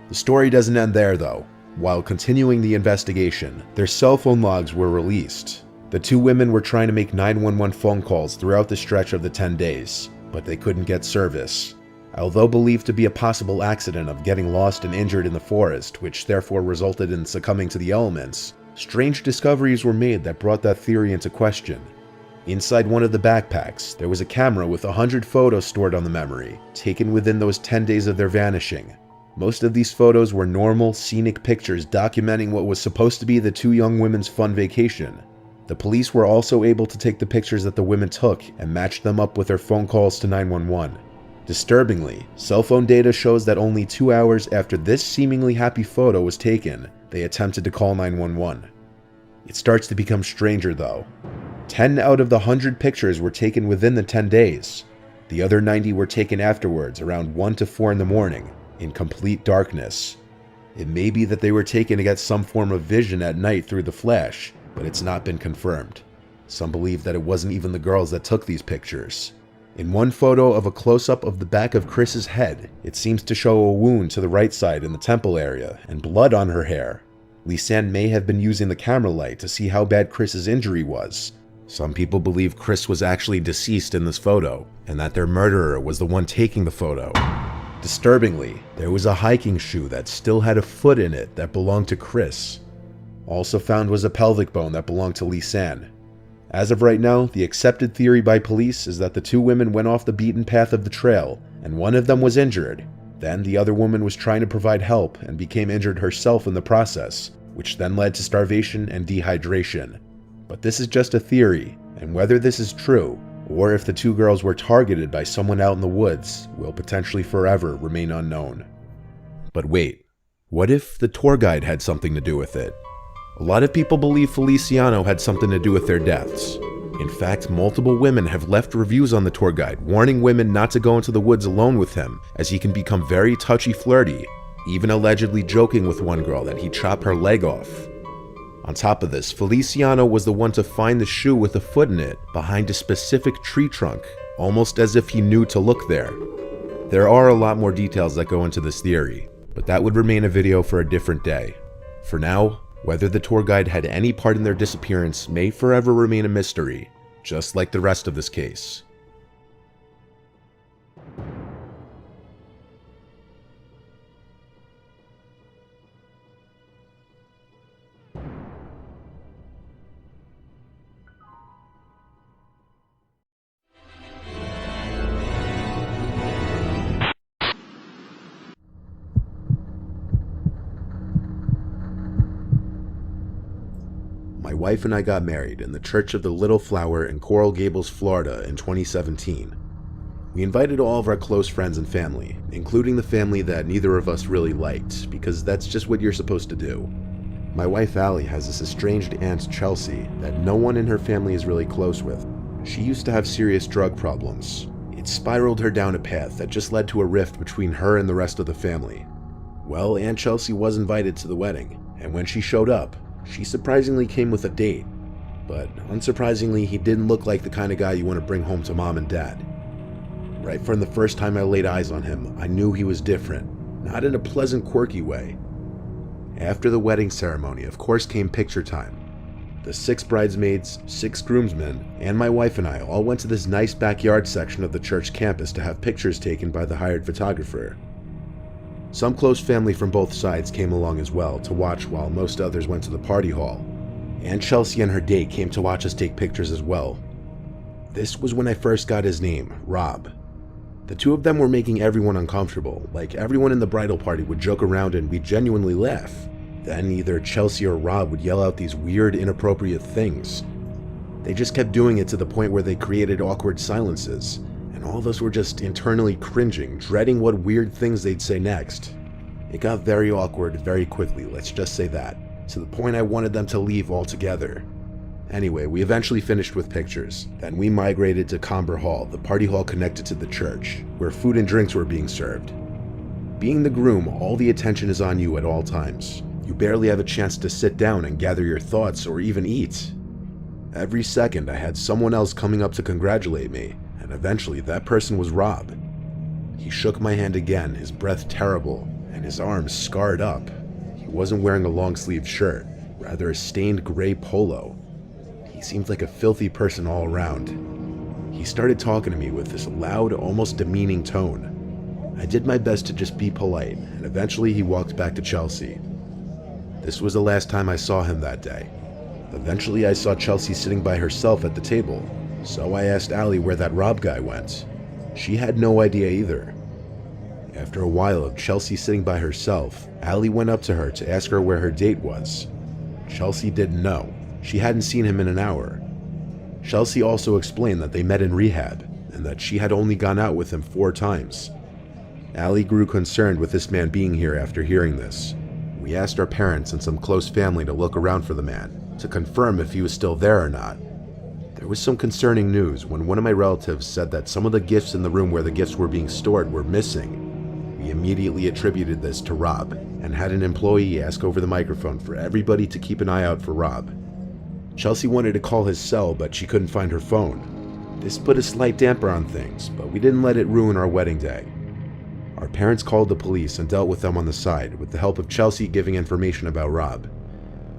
The story doesn't end there though. While continuing the investigation, their cell phone logs were released. The 2 women were trying to make 911 phone calls throughout the stretch of the 10 days, but they couldn't get service. Although believed to be a possible accident of getting lost and injured in the forest, which therefore resulted in succumbing to the elements, strange discoveries were made that brought that theory into question. Inside one of the backpacks, there was a camera with 100 photos stored on the memory, taken within those 10 days of their vanishing. Most of these photos were normal, scenic pictures documenting what was supposed to be the 2 young women's fun vacation. The police were also able to take the pictures that the women took and match them up with their phone calls to 911. Disturbingly, cell phone data shows that only 2 hours after this seemingly happy photo was taken, they attempted to call 911. It starts to become stranger though. 10 out of the 100 pictures were taken within the 10 days. The other 90 were taken afterwards, around 1 to 4 in the morning, in complete darkness. It may be that they were taken to get some form of vision at night through the flash, but it's not been confirmed. Some believe that it wasn't even the girls that took these pictures. In one photo of a close-up of the back of Chris's head, it seems to show a wound to the right side in the temple area and blood on her hair. Lisanne may have been using the camera light to see how bad Chris's injury was. Some people believe Chris was actually deceased in this photo, and that their murderer was the one taking the photo. Disturbingly, there was a hiking shoe that still had a foot in it that belonged to Chris. Also found was a pelvic bone that belonged to Lisanne. As of right now, the accepted theory by police is that the two women went off the beaten path of the trail, and one of them was injured. Then the other woman was trying to provide help and became injured herself in the process, which then led to starvation and dehydration. But this is just a theory, and whether this is true, or if the two girls were targeted by someone out in the woods, will potentially forever remain unknown. But wait, what if the tour guide had something to do with it? A lot of people believe Feliciano had something to do with their deaths. In fact, multiple women have left reviews on the tour guide warning women not to go into the woods alone with him, as he can become very touchy-flirty, even allegedly joking with one girl that he'd chop her leg off. On top of this, Feliciano was the one to find the shoe with a foot in it behind a specific tree trunk, almost as if he knew to look there. There are a lot more details that go into this theory, but that would remain a video for a different day. For now, whether the tour guide had any part in their disappearance may forever remain a mystery, just like the rest of this case. My wife and I got married in the Church of the Little Flower in Coral Gables, Florida in 2017. We invited all of our close friends and family, including the family that neither of us really liked, because that's just what you're supposed to do. My wife Allie has this estranged aunt Chelsea that no one in her family is really close with. She used to have serious drug problems. It spiraled her down a path that just led to a rift between her and the rest of the family. Well, Aunt Chelsea was invited to the wedding, and when she showed up, she surprisingly came with a date, but unsurprisingly, he didn't look like the kind of guy you want to bring home to mom and dad. Right from the first time I laid eyes on him, I knew he was different, not in a pleasant, quirky way. After the wedding ceremony, of course, came picture time. The 6 bridesmaids, 6 groomsmen, and my wife and I all went to this nice backyard section of the church campus to have pictures taken by the hired photographer. Some close family from both sides came along as well to watch while most others went to the party hall. Aunt Chelsea and her date came to watch us take pictures as well. This was when I first got his name, Rob. The two of them were making everyone uncomfortable, like everyone in the bridal party would joke around and we'd genuinely laugh. Then either Chelsea or Rob would yell out these weird, inappropriate things. They just kept doing it to the point where they created awkward silences. All of us were just internally cringing, dreading what weird things they'd say next. It got very awkward very quickly, let's just say that, to the point I wanted them to leave altogether. Anyway, we eventually finished with pictures. Then we migrated to Comber Hall, the party hall connected to the church, where food and drinks were being served. Being the groom, all the attention is on you at all times. You barely have a chance to sit down and gather your thoughts or even eat. Every second I had someone else coming up to congratulate me. And eventually that person was Rob. He shook my hand again, his breath terrible, and his arms scarred up. He wasn't wearing a long-sleeved shirt, rather a stained gray polo. He seemed like a filthy person all around. He started talking to me with this loud, almost demeaning tone. I did my best to just be polite, and eventually he walked back to Chelsea. This was the last time I saw him that day. Eventually I saw Chelsea sitting by herself at the table. So I asked Allie where that Rob guy went. She had no idea either. After a while of Chelsea sitting by herself, Allie went up to her to ask her where her date was. Chelsea didn't know. She hadn't seen him in an hour. Chelsea also explained that they met in rehab, and that she had only gone out with him 4 times. Allie grew concerned with this man being here after hearing this. We asked our parents and some close family to look around for the man, to confirm if he was still there or not. There was some concerning news when one of my relatives said that some of the gifts in the room where the gifts were being stored were missing. We immediately attributed this to Rob, and had an employee ask over the microphone for everybody to keep an eye out for Rob. Chelsea wanted to call his cell, but she couldn't find her phone. This put a slight damper on things, but we didn't let it ruin our wedding day. Our parents called the police and dealt with them on the side, with the help of Chelsea giving information about Rob.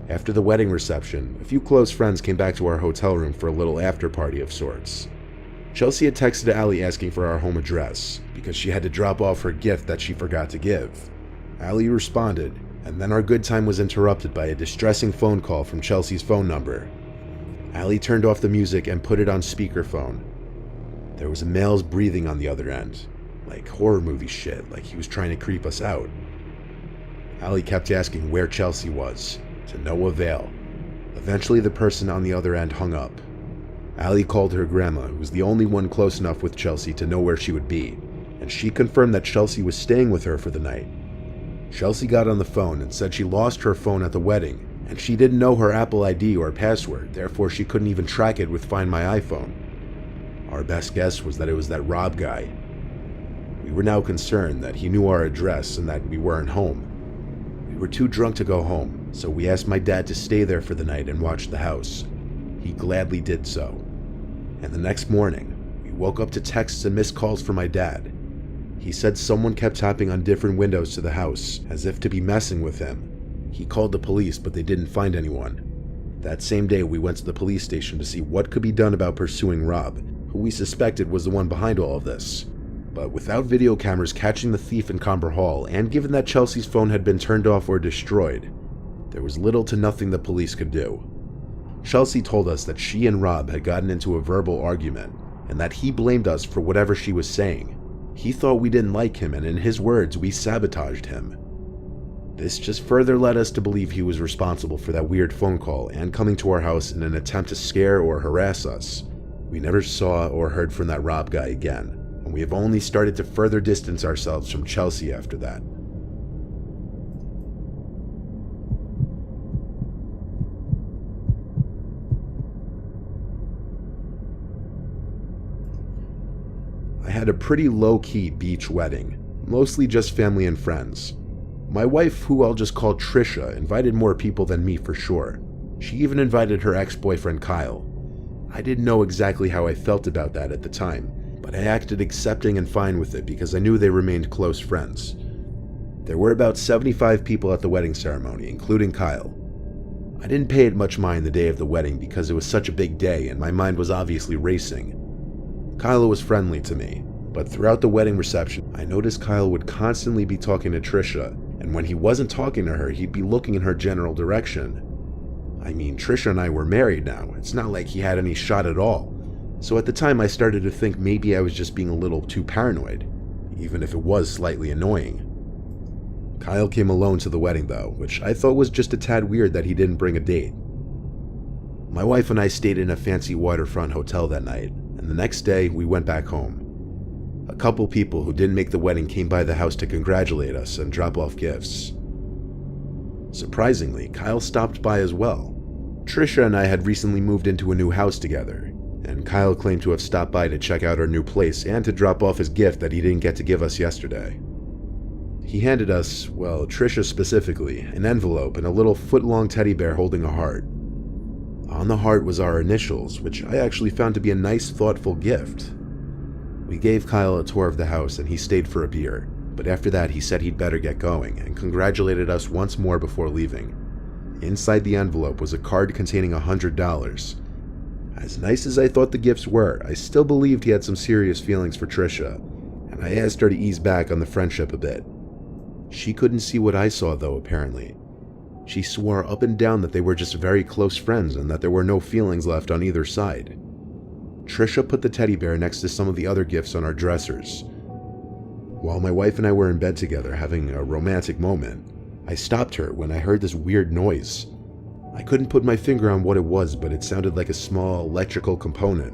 After the wedding reception, a few close friends came back to our hotel room for a little after-party of sorts. Chelsea had texted Allie asking for our home address, because she had to drop off her gift that she forgot to give. Allie responded, and then our good time was interrupted by a distressing phone call from Chelsea's phone number. Allie turned off the music and put it on speakerphone. There was a male's breathing on the other end, like horror movie shit, like he was trying to creep us out. Allie kept asking where Chelsea was, to no avail. Eventually the person on the other end hung up. Allie called her grandma, who was the only one close enough with Chelsea to know where she would be, and she confirmed that Chelsea was staying with her for the night. Chelsea got on the phone and said she lost her phone at the wedding, and she didn't know her Apple ID or password, therefore she couldn't even track it with Find My iPhone. Our best guess was that it was that Rob guy. We were now concerned that he knew our address and that we weren't home. We were too drunk to go home, so we asked my dad to stay there for the night and watch the house. He gladly did so. And the next morning, we woke up to texts and missed calls from my dad. He said someone kept tapping on different windows to the house, as if to be messing with him. He called the police, but they didn't find anyone. That same day, we went to the police station to see what could be done about pursuing Rob, who we suspected was the one behind all of this. But without video cameras catching the thief in Comber Hall, and given that Chelsea's phone had been turned off or destroyed, there was little to nothing the police could do. Chelsea told us that she and Rob had gotten into a verbal argument, and that he blamed us for whatever she was saying. He thought we didn't like him, and in his words, we sabotaged him. This just further led us to believe he was responsible for that weird phone call and coming to our house in an attempt to scare or harass us. We never saw or heard from that Rob guy again, and we have only started to further distance ourselves from Chelsea after that. I had a pretty low-key beach wedding, mostly just family and friends. My wife, who I'll just call Trisha, invited more people than me for sure. She even invited her ex-boyfriend Kyle. I didn't know exactly how I felt about that at the time, but I acted accepting and fine with it because I knew they remained close friends. There were about 75 people at the wedding ceremony, including Kyle. I didn't pay it much mind the day of the wedding because it was such a big day and my mind was obviously racing. Kyle was friendly to me, but throughout the wedding reception, I noticed Kyle would constantly be talking to Trisha, and when he wasn't talking to her, he'd be looking in her general direction. I mean, Trisha and I were married now. It's not like he had any shot at all. So at the time, I started to think maybe I was just being a little too paranoid, even if it was slightly annoying. Kyle came alone to the wedding though, which I thought was just a tad weird that he didn't bring a date. My wife and I stayed in a fancy waterfront hotel that night, and the next day we went back home. A couple people who didn't make the wedding came by the house to congratulate us and drop off gifts. Surprisingly, Kyle stopped by as well. Trisha and I had recently moved into a new house together, and Kyle claimed to have stopped by to check out our new place and to drop off his gift that he didn't get to give us yesterday. He handed us, well, Trisha specifically, an envelope and a little foot-long teddy bear holding a heart. On the heart was our initials, which I actually found to be a nice, thoughtful gift. We gave Kyle a tour of the house and he stayed for a beer, but after that he said he'd better get going and congratulated us once more before leaving. Inside the envelope was a card containing $100. As nice as I thought the gifts were, I still believed he had some serious feelings for Trisha, and I asked her to ease back on the friendship a bit. She couldn't see what I saw though, apparently. She swore up and down that they were just very close friends and that there were no feelings left on either side. Trisha put the teddy bear next to some of the other gifts on our dressers. While my wife and I were in bed together having a romantic moment, I stopped her when I heard this weird noise. I couldn't put my finger on what it was, but it sounded like a small electrical component.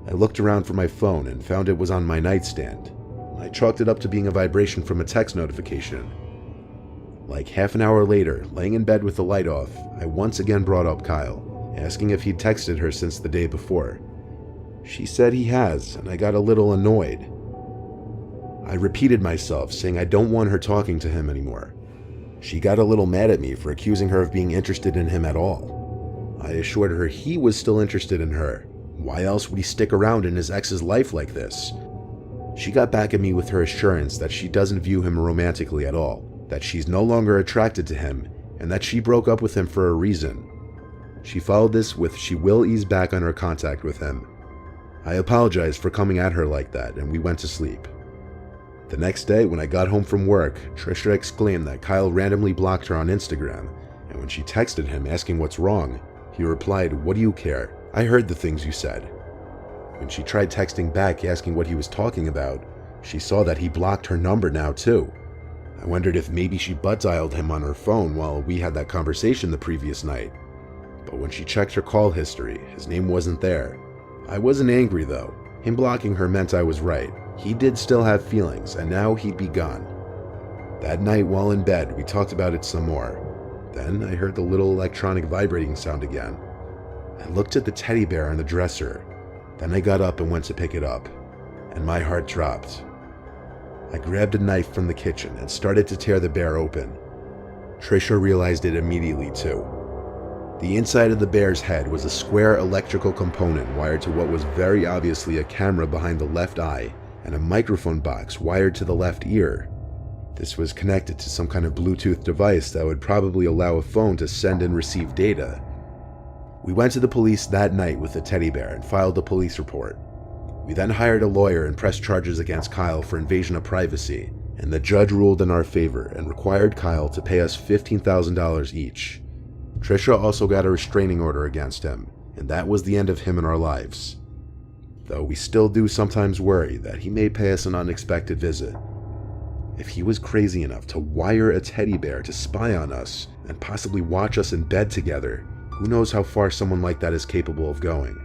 I looked around for my phone and found it was on my nightstand. I chalked it up to being a vibration from a text notification. Like half an hour later, laying in bed with the light off, I once again brought up Kyle, asking if he'd texted her since the day before. She said he has, and I got a little annoyed. I repeated myself, saying I don't want her talking to him anymore. She got a little mad at me for accusing her of being interested in him at all. I assured her he was still interested in her. Why else would he stick around in his ex's life like this? She got back at me with her assurance that she doesn't view him romantically at all, that she's no longer attracted to him, and that she broke up with him for a reason. She followed this with she will ease back on her contact with him. I apologized for coming at her like that, and we went to sleep. The next day, when I got home from work, Trisha exclaimed that Kyle randomly blocked her on Instagram, and when she texted him asking what's wrong, he replied, "What do you care? I heard the things you said." When she tried texting back asking what he was talking about, she saw that he blocked her number now too. I wondered if maybe she butt-dialed him on her phone while we had that conversation the previous night. But when she checked her call history, his name wasn't there. I wasn't angry though. Him blocking her meant I was right. He did still have feelings, and now he'd be gone. That night while in bed, we talked about it some more. Then I heard the little electronic vibrating sound again. I looked at the teddy bear on the dresser. Then I got up and went to pick it up, and my heart dropped. I grabbed a knife from the kitchen and started to tear the bear open. Trisha realized it immediately too. The inside of the bear's head was a square electrical component wired to what was very obviously a camera behind the left eye and a microphone box wired to the left ear. This was connected to some kind of Bluetooth device that would probably allow a phone to send and receive data. We went to the police that night with the teddy bear and filed a police report. We then hired a lawyer and pressed charges against Kyle for invasion of privacy, and the judge ruled in our favor and required Kyle to pay us $15,000 each. Trisha also got a restraining order against him, and that was the end of him in our lives. Though we still do sometimes worry that he may pay us an unexpected visit. If he was crazy enough to wire a teddy bear to spy on us and possibly watch us in bed together, who knows how far someone like that is capable of going.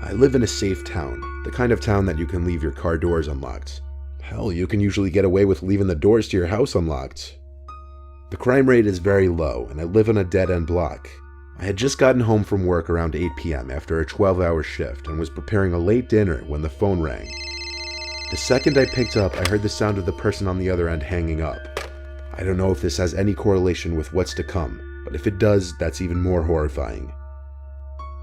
I live in a safe town, the kind of town that you can leave your car doors unlocked. Hell, you can usually get away with leaving the doors to your house unlocked. The crime rate is very low, and I live on a dead-end block. I had just gotten home from work around 8 p.m. after a 12-hour shift and was preparing a late dinner when the phone rang. The second I picked up, I heard the sound of the person on the other end hanging up. I don't know if this has any correlation with what's to come, but if it does, that's even more horrifying.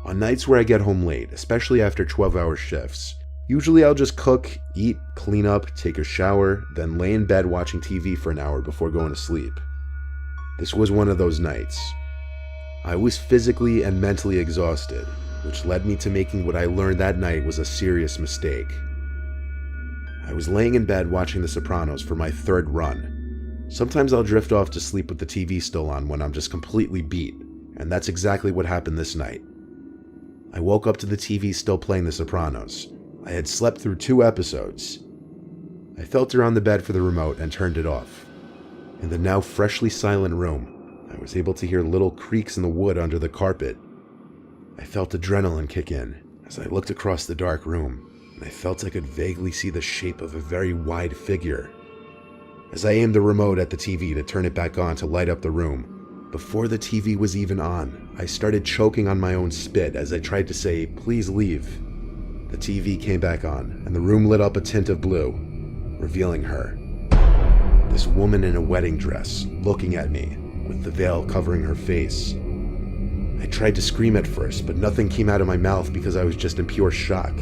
On nights where I get home late, especially after 12-hour shifts, usually I'll just cook, eat, clean up, take a shower, then lay in bed watching TV for an hour before going to sleep. This was one of those nights. I was physically and mentally exhausted, which led me to making what I learned that night was a serious mistake. I was laying in bed watching The Sopranos for my third run. Sometimes I'll drift off to sleep with the TV still on when I'm just completely beat, and that's exactly what happened this night. I woke up to the TV still playing The Sopranos. I had slept through 2 episodes. I felt around the bed for the remote and turned it off. In the now freshly silent room, I was able to hear little creaks in the wood under the carpet. I felt adrenaline kick in as I looked across the dark room, and I felt I could vaguely see the shape of a very wide figure. As I aimed the remote at the TV to turn it back on to light up the room, before the TV was even on, I started choking on my own spit as I tried to say, "Please leave." The TV came back on, and the room lit up a tint of blue, revealing her. This woman in a wedding dress, looking at me, with the veil covering her face. I tried to scream at first, but nothing came out of my mouth because I was just in pure shock.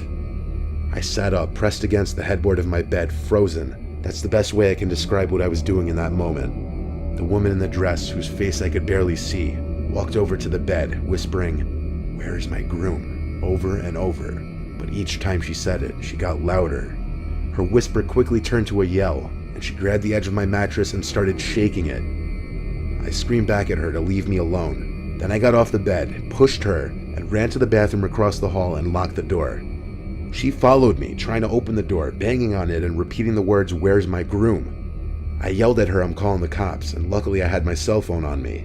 I sat up, pressed against the headboard of my bed, frozen. That's the best way I can describe what I was doing in that moment. The woman in the dress, whose face I could barely see, walked over to the bed, whispering, "Where is my groom?" over and over, but each time she said it, she got louder. Her whisper quickly turned to a yell, and she grabbed the edge of my mattress and started shaking it. I screamed back at her to leave me alone. Then I got off the bed, pushed her, and ran to the bathroom across the hall and locked the door. She followed me, trying to open the door, banging on it and repeating the words, "Where's my groom?" I yelled at her I'm calling the cops, and luckily I had my cell phone on me.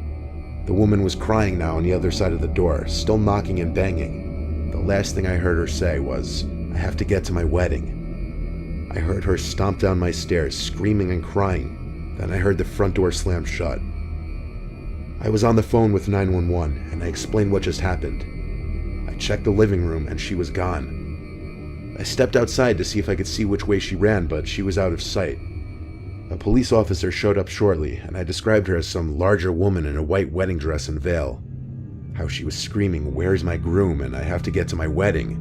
The woman was crying now on the other side of the door, still knocking and banging. The last thing I heard her say was, "I have to get to my wedding." I heard her stomp down my stairs, screaming and crying. Then I heard the front door slam shut. I was on the phone with 911, and I explained what just happened. I checked the living room, and she was gone. I stepped outside to see if I could see which way she ran, but she was out of sight. A police officer showed up shortly, and I described her as some larger woman in a white wedding dress and veil. How she was screaming, "Where's my groom?" and "I have to get to my wedding."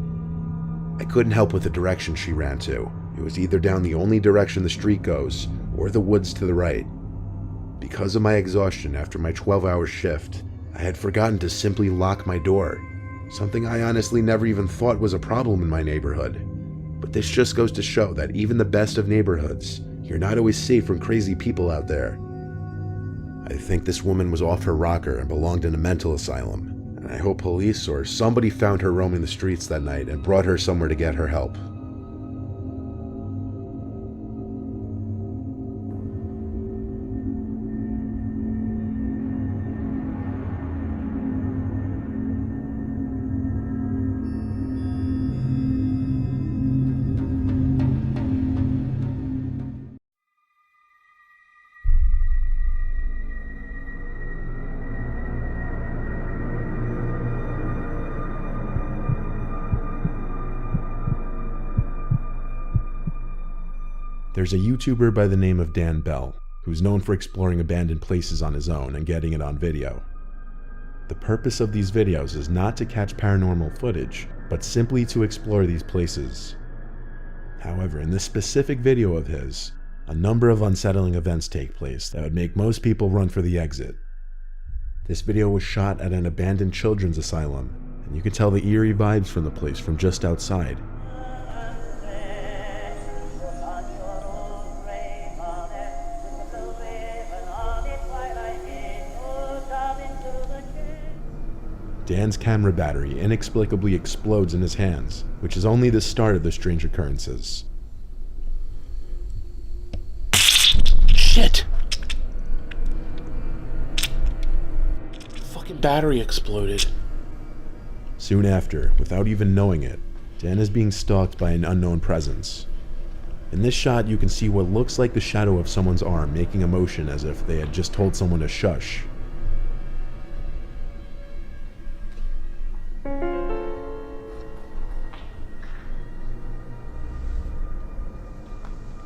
I couldn't help with the direction she ran to. It was either down the only direction the street goes, or the woods to the right. Because of my exhaustion after my 12-hour shift, I had forgotten to simply lock my door, something I honestly never even thought was a problem in my neighborhood. But this just goes to show that even the best of neighborhoods, you're not always safe from crazy people out there. I think this woman was off her rocker and belonged in a mental asylum, and I hope police or somebody found her roaming the streets that night and brought her somewhere to get her help. There's a YouTuber by the name of Dan Bell, who's known for exploring abandoned places on his own and getting it on video. The purpose of these videos is not to catch paranormal footage, but simply to explore these places. However, in this specific video of his, a number of unsettling events take place that would make most people run for the exit. This video was shot at an abandoned children's asylum, and you can tell the eerie vibes from the place from just outside. Dan's camera battery inexplicably explodes in his hands, which is only the start of the strange occurrences. Shit! Fucking battery exploded. Soon after, without even knowing it, Dan is being stalked by an unknown presence. In this shot, you can see what looks like the shadow of someone's arm making a motion as if they had just told someone to shush.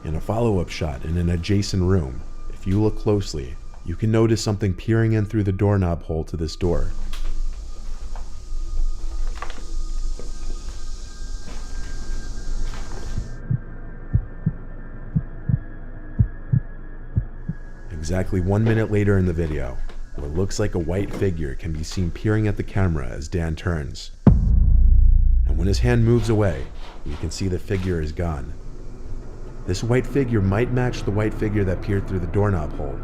In a follow-up shot in an adjacent room, if you look closely, you can notice something peering in through the doorknob hole to this door. Exactly 1 minute later in the video, what looks like a white figure can be seen peering at the camera as Dan turns. And when his hand moves away, you can see the figure is gone. This white figure might match the white figure that peered through the doorknob hole.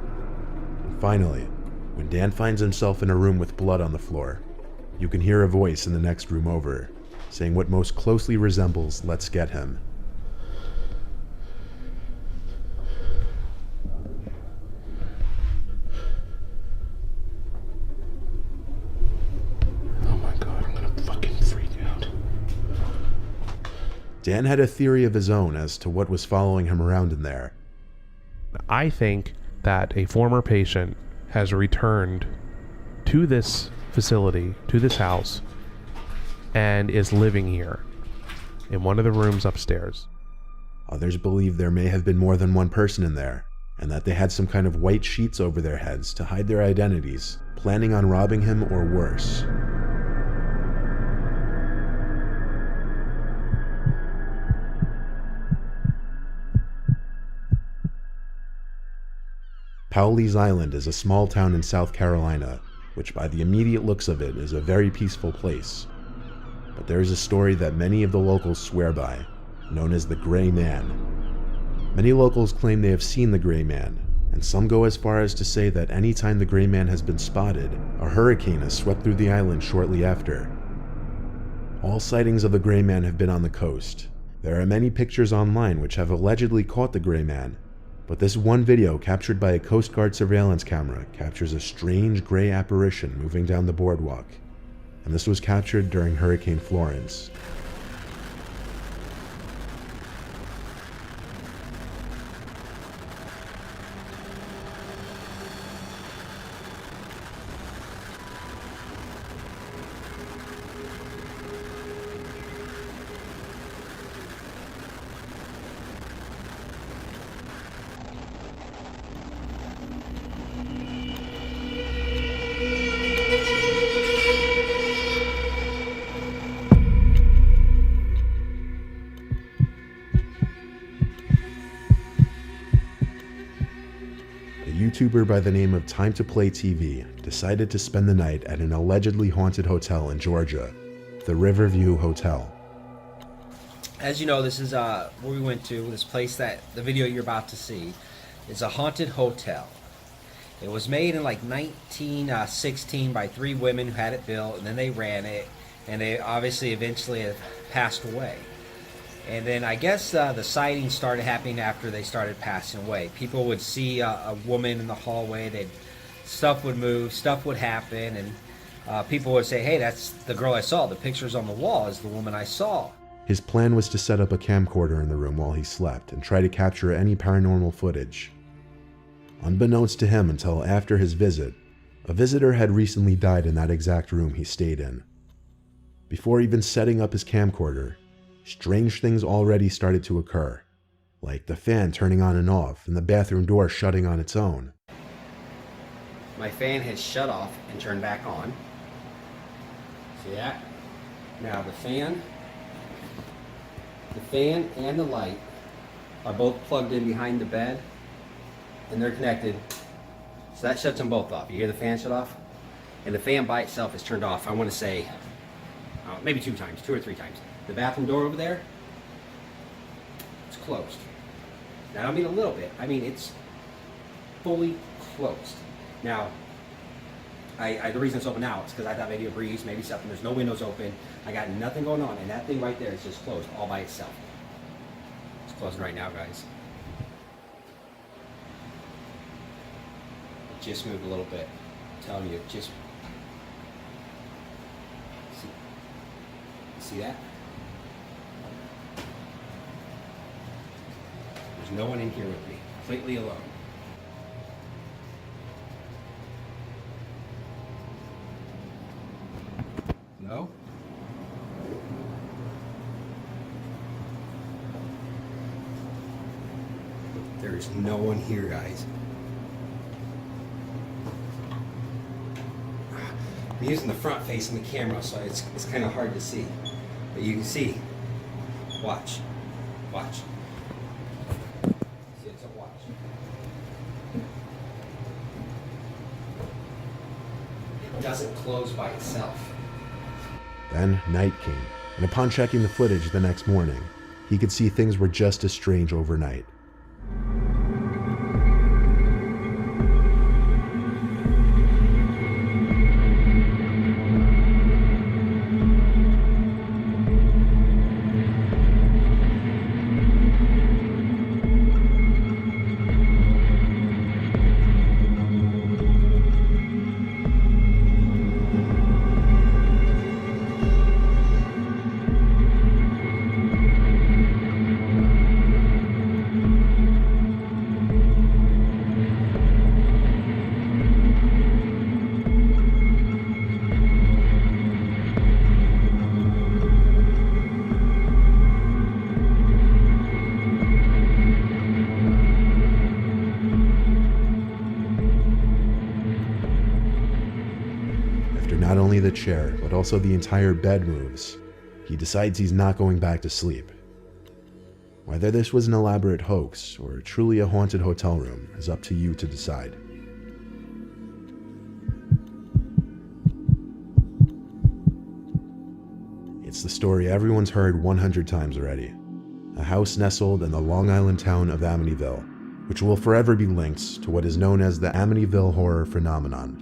And finally, when Dan finds himself in a room with blood on the floor, you can hear a voice in the next room over, saying what most closely resembles "Let's get him." Oh my god, I'm gonna fucking freak out. Dan had a theory of his own as to what was following him around in there. I think that a former patient has returned to this facility, to this house, and is living here in one of the rooms upstairs. Others believe there may have been more than one person in there, and that they had some kind of white sheets over their heads to hide their identities, planning on robbing him or worse. Powlee's Island is a small town in South Carolina, which by the immediate looks of it is a very peaceful place. But there is a story that many of the locals swear by, known as the Gray Man. Many locals claim they have seen the Gray Man, and some go as far as to say that any time the Gray Man has been spotted, a hurricane has swept through the island shortly after. All sightings of the Gray Man have been on the coast. There are many pictures online which have allegedly caught the Gray Man, But this one video captured by a Coast Guard surveillance camera captures a strange gray apparition moving down the boardwalk, and this was captured during Hurricane Florence. YouTuber by the name of Time to Play TV decided to spend the night at an allegedly haunted hotel in Georgia, the Riverview Hotel. As you know, this is where we went to. This place that the video you're about to see is a haunted hotel. It was made in like 1916 by 3 women who had it built, and then they ran it, and they obviously eventually have passed away. And then I guess the sightings started happening after they started passing away. People would see a woman in the hallway. Stuff would move, stuff would happen, and people would say, "Hey, that's the girl I saw. The pictures on the wall is the woman I saw." His plan was to set up a camcorder in the room while he slept and try to capture any paranormal footage. Unbeknownst to him until after his visit, a visitor had recently died in that exact room he stayed in. Before even setting up his camcorder, strange things already started to occur, like the fan turning on and off and the bathroom door shutting on its own. My fan has shut off and turned back on. See that? Now the fan and the light are both plugged in behind the bed, and they're connected. So that shuts them both off. You hear the fan shut off? And the fan by itself is turned off, I want to say, maybe 2 or 3 times. The bathroom door over there, it's closed. Now, I don't mean a little bit. I mean, it's fully closed. Now, the reason it's open now is because I thought maybe a breeze, maybe something. There's no windows open. I got nothing going on, and that thing right there is just closed all by itself. It's closing right now, guys. It just moved a little bit. I'm telling you, it just... See that? There's no one in here with me, completely alone. No? There's no one here, guys. I'm using the front face in the camera, so it's kind of hard to see. But you can see. Watch. Watch. See, it's a watch. It doesn't close by itself. Then night came, and upon checking the footage the next morning, he could see things were just as strange overnight. Not only the chair, but also the entire bed moves. He decides he's not going back to sleep. Whether this was an elaborate hoax or truly a haunted hotel room is up to you to decide. It's the story everyone's heard 100 times already. A house nestled in the Long Island town of Amityville, which will forever be linked to what is known as the Amityville horror phenomenon.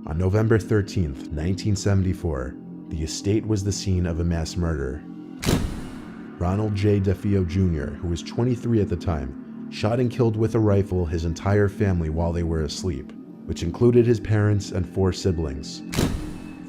On November 13th, 1974, the estate was the scene of a mass murder. Ronald J. DeFeo Jr., who was 23 at the time, shot and killed with a rifle his entire family while they were asleep, which included his parents and 4 siblings.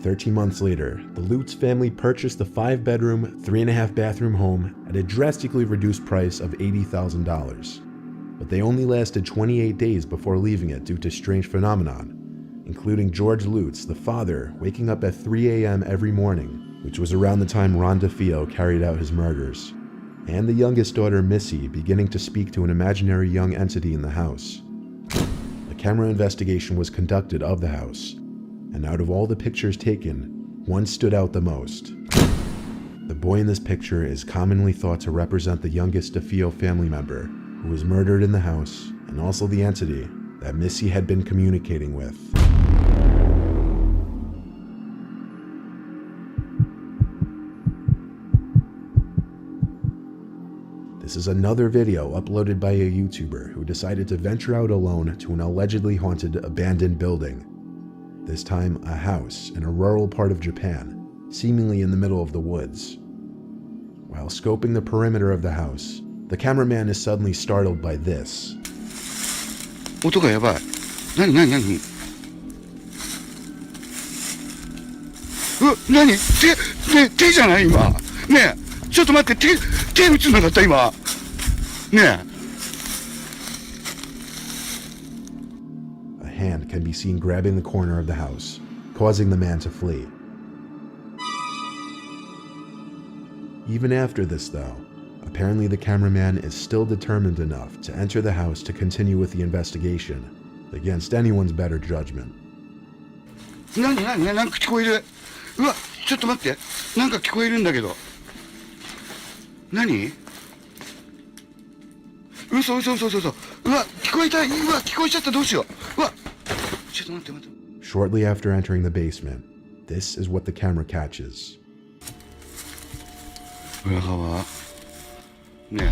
13 months later, the Lutz family purchased the 5-bedroom, 3.5-bathroom home at a drastically reduced price of $80,000. But they only lasted 28 days before leaving it due to strange phenomenon, including George Lutz, the father, waking up at 3 a.m. every morning, which was around the time Ron DeFeo carried out his murders, and the youngest daughter, Missy, beginning to speak to an imaginary young entity in the house. A camera investigation was conducted of the house, and out of all the pictures taken, one stood out the most. The boy in this picture is commonly thought to represent the youngest DeFeo family member who was murdered in the house, and also the entity that Missy had been communicating with. This is another video uploaded by a YouTuber who decided to venture out alone to an allegedly haunted abandoned building. This time, a house in a rural part of Japan, seemingly in the middle of the woods. While scoping the perimeter of the house, the cameraman is suddenly startled by this. 音がやばい。何何何？何？手じゃない今。ねえ、ちょっと待って、手打つんなかった今。ねえ。A hand can be seen grabbing the corner of the house, causing the man to flee. Even after this, though, apparently the cameraman is still determined enough to enter the house to continue with the investigation, against anyone's better judgment. なんか聞こえる。うわ、ちょっと待って。なんか聞こえるんだけど。何？嘘。うわ、聞こえた。うわ、聞こえちゃった。どうしよう。うわ、ちょっと待って。Shortly after entering the basement, this is what the camera catches. 裏側。ね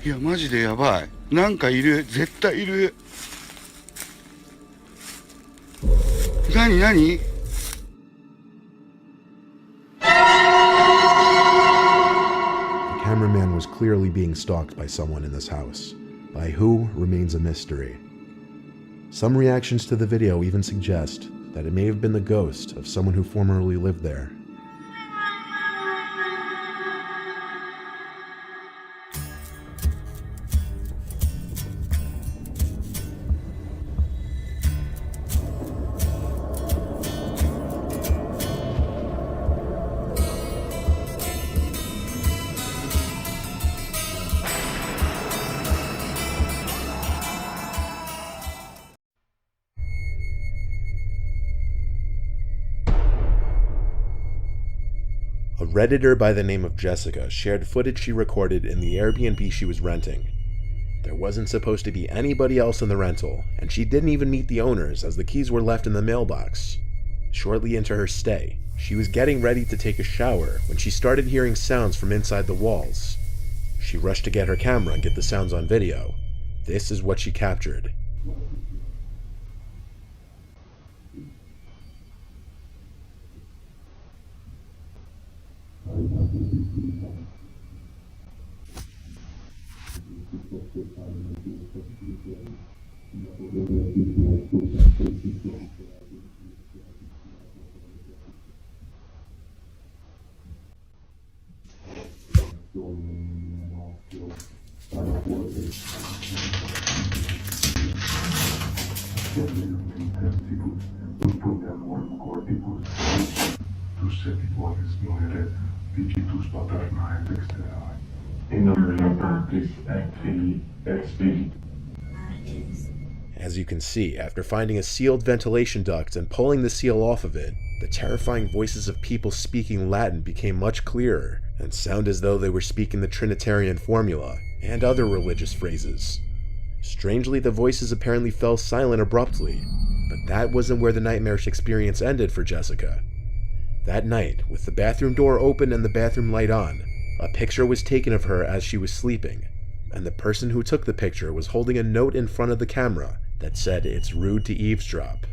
え。いや、マジでやばい。なんかいる。絶対いる。何？ The cameraman was clearly being stalked by someone in this house. By who remains a mystery. Some reactions to the video even suggest that it may have been the ghost of someone who formerly lived there. A Redditor by the name of Jessica shared footage she recorded in the Airbnb she was renting. There wasn't supposed to be anybody else in the rental, and she didn't even meet the owners as the keys were left in the mailbox. Shortly into her stay, she was getting ready to take a shower when she started hearing sounds from inside the walls. She rushed to get her camera and get the sounds on video. This is what she captured. As you can see, after finding a sealed ventilation duct and pulling the seal off of it, the terrifying voices of people speaking Latin became much clearer and sound as though they were speaking the Trinitarian formula and other religious phrases. Strangely, the voices apparently fell silent abruptly, but that wasn't where the nightmarish experience ended for Jessica. That night, with the bathroom door open and the bathroom light on, a picture was taken of her as she was sleeping, and the person who took the picture was holding a note in front of the camera that said it's rude to eavesdrop.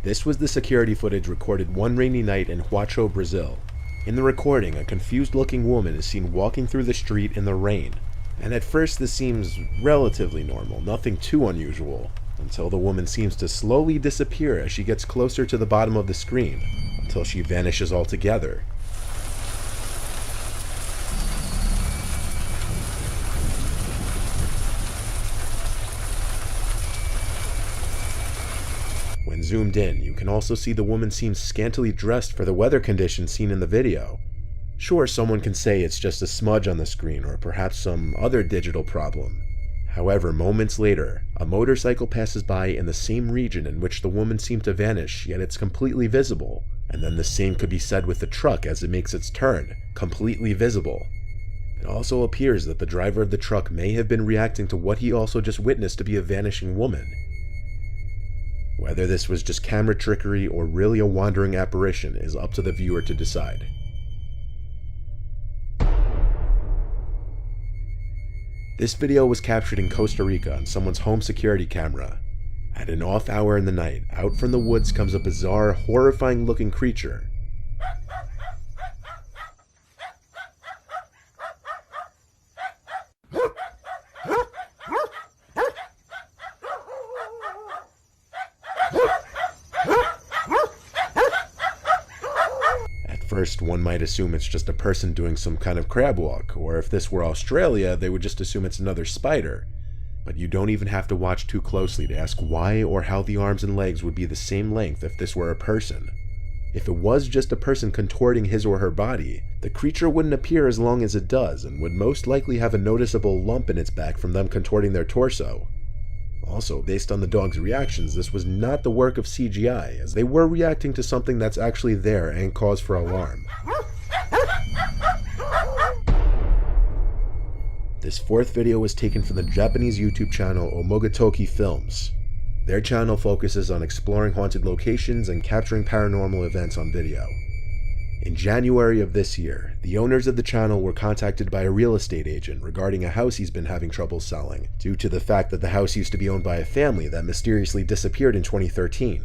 This was the security footage recorded one rainy night in Huacho, Brazil. In the recording, a confused-looking woman is seen walking through the street in the rain. And at first this seems relatively normal, nothing too unusual, until the woman seems to slowly disappear as she gets closer to the bottom of the screen, until she vanishes altogether. When zoomed in, you can also see the woman seems scantily dressed for the weather conditions seen in the video. Sure, someone can say it's just a smudge on the screen or perhaps some other digital problem. However, moments later, a motorcycle passes by in the same region in which the woman seemed to vanish, yet it's completely visible. And then the same could be said with the truck as it makes its turn, completely visible. It also appears that the driver of the truck may have been reacting to what he also just witnessed to be a vanishing woman. Whether this was just camera trickery or really a wandering apparition is up to the viewer to decide. This video was captured in Costa Rica on someone's home security camera. At an off hour in the night, out from the woods comes a bizarre, horrifying looking creature. First, one might assume it's just a person doing some kind of crab walk, or if this were Australia, they would just assume it's another spider. But you don't even have to watch too closely to ask why or how the arms and legs would be the same length if this were a person. If it was just a person contorting his or her body, the creature wouldn't appear as long as it does and would most likely have a noticeable lump in its back from them contorting their torso. Also, based on the dog's reactions, this was not the work of CGI, as they were reacting to something that's actually there and cause for alarm. This fourth video was taken from the Japanese YouTube channel Omogatoki Films. Their channel focuses on exploring haunted locations and capturing paranormal events on video. In January of this year, the owners of the channel were contacted by a real estate agent regarding a house he's been having trouble selling, due to the fact that the house used to be owned by a family that mysteriously disappeared in 2013.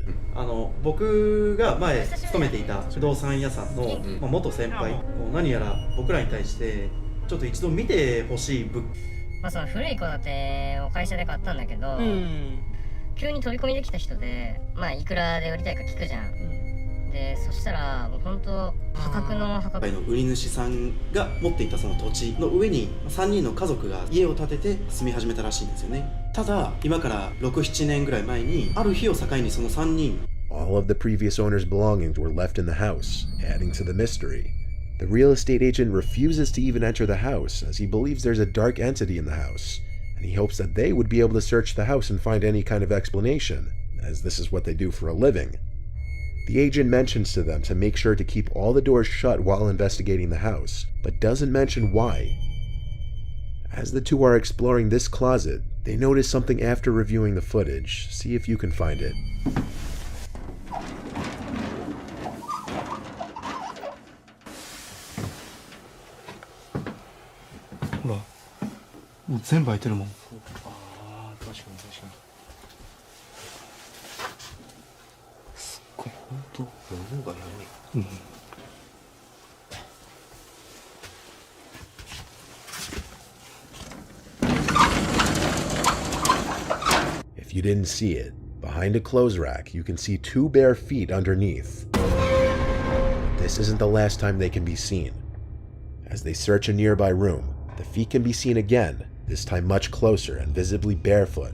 僕が前勤めていた不動産屋さんの元先輩、何やら僕らに対してちょっと一度見てほしい物件。その古い戸建てを会社で買ったんだけど、急に飛び込みできた人で、いくらで売りたいか聞くじゃん。でそしたらもう本当破格の売り主さんが持っていたその土地の上に3人の家族が家を建てて住み始めたらしいんですよね。ただ今から6、7年ぐらい前にある日を境にその3人 All of the previous owner's belongings were left in the house, adding to the mystery. The real estate agent refuses to even enter the house as he believes there's a dark entity in the house, and he hopes that they would be able to search the house and find any kind of explanation, as this is what they do for a living. The agent mentions to them to make sure to keep all the doors shut while investigating the house, but doesn't mention why. As the two are exploring this closet, they notice something after reviewing the footage. See if you can find it. ほら、もう全部開いてるもん。ああ、確かに確かに。すっごい、ほんと、物がやばい。If you didn't see it, behind a clothes rack, you can see two bare feet underneath. This isn't the last time they can be seen. As they search a nearby room, the feet can be seen again, this time much closer and visibly barefoot.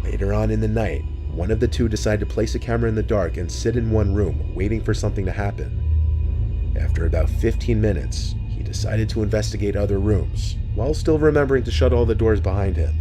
Later on in the night, one of the two decide to place a camera in the dark and sit in one room, waiting for something to happen. After about 15 minutes, he decided to investigate other rooms, while still remembering to shut all the doors behind him.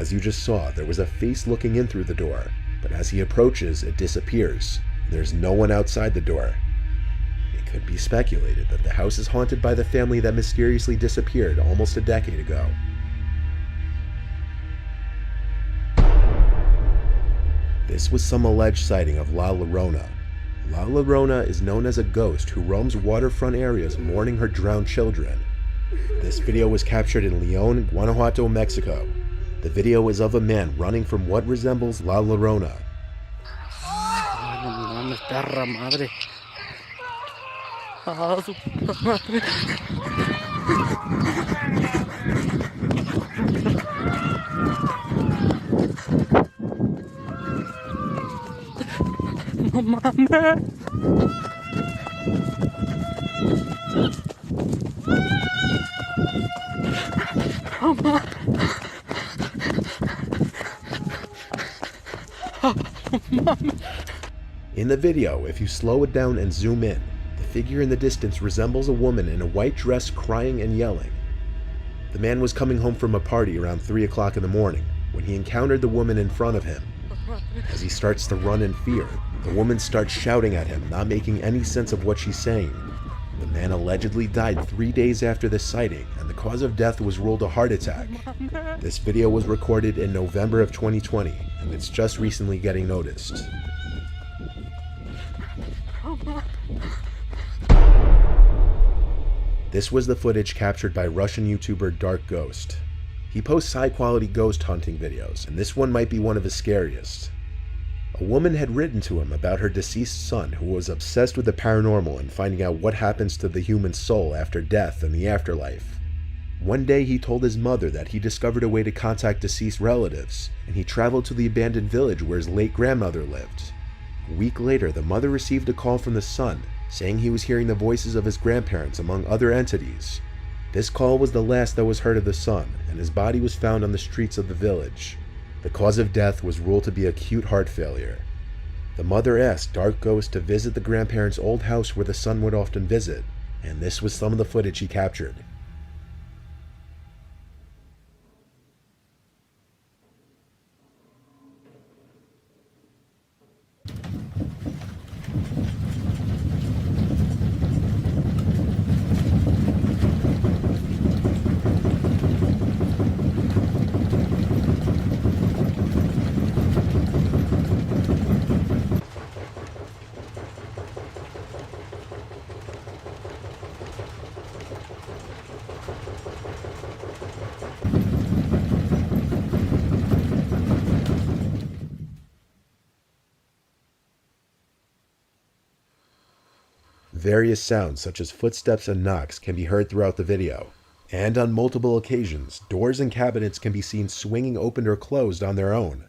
As you just saw, there was a face looking in through the door, but as he approaches, it disappears. There's no one outside the door. It could be speculated that the house is haunted by the family that mysteriously disappeared almost a decade ago. This was some alleged sighting of La Llorona. La Llorona is known as a ghost who roams waterfront areas mourning her drowned children. This video was captured in León, Guanajuato, Mexico. The video is of a man running from what resembles La Llorona. In the video, if you slow it down and zoom in, the figure in the distance resembles a woman in a white dress crying and yelling. The man was coming home from a party around 3 o'clock in the morning when he encountered the woman in front of him. As he starts to run in fear, the woman starts shouting at him, not making any sense of what she's saying. The man allegedly died 3 days after this sighting, and the cause of death was ruled a heart attack. This video was recorded in November of 2020, and it's just recently getting noticed. This was the footage captured by Russian YouTuber Dark Ghost. He posts high-quality ghost hunting videos, and this one might be one of his scariest. A woman had written to him about her deceased son who was obsessed with the paranormal and finding out what happens to the human soul after death and the afterlife. One day he told his mother that he discovered a way to contact deceased relatives, and he traveled to the abandoned village where his late grandmother lived. A week later, the mother received a call from the son, saying he was hearing the voices of his grandparents among other entities. This call was the last that was heard of the son, and his body was found on the streets of the village. The cause of death was ruled to be acute heart failure. The mother asked Dark Ghost to visit the grandparents' old house where the son would often visit, and this was some of the footage he captured. Various sounds such as footsteps and knocks can be heard throughout the video, and on multiple occasions, doors and cabinets can be seen swinging open or closed on their own.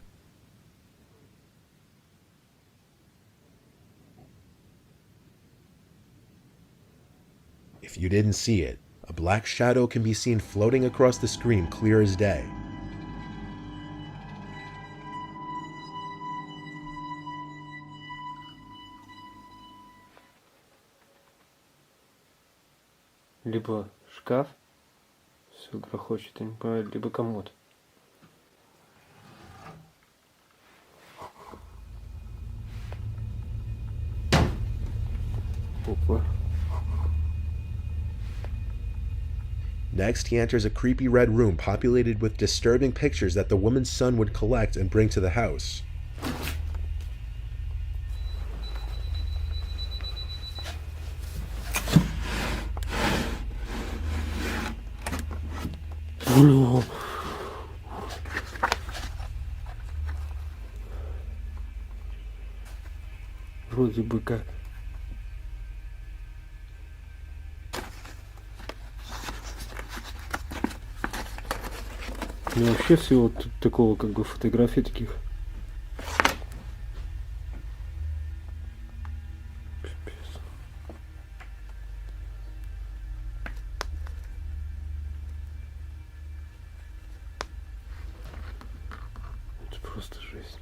If you didn't see it, a black shadow can be seen floating across the screen clear as day. Либо шкаф, все грохочет, я не понимаю, либо комод. Опа. Next, he enters a creepy red room populated with disturbing pictures that the woman's son would collect and bring to the house. Вроде бы как. У меня вообще всего тут такого, как бы, фотографий таких. Пипец. Это просто жесть.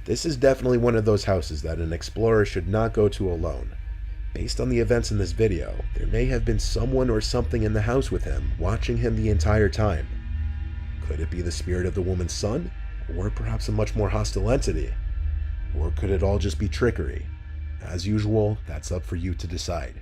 This is definitely one of those houses that an explorer should not go to alone. Based on the events in this video, there may have been someone or something in the house with him, watching him the entire time. Could it be the spirit of the woman's son? Or perhaps a much more hostile entity? Or could it all just be trickery? As usual, that's up for you to decide.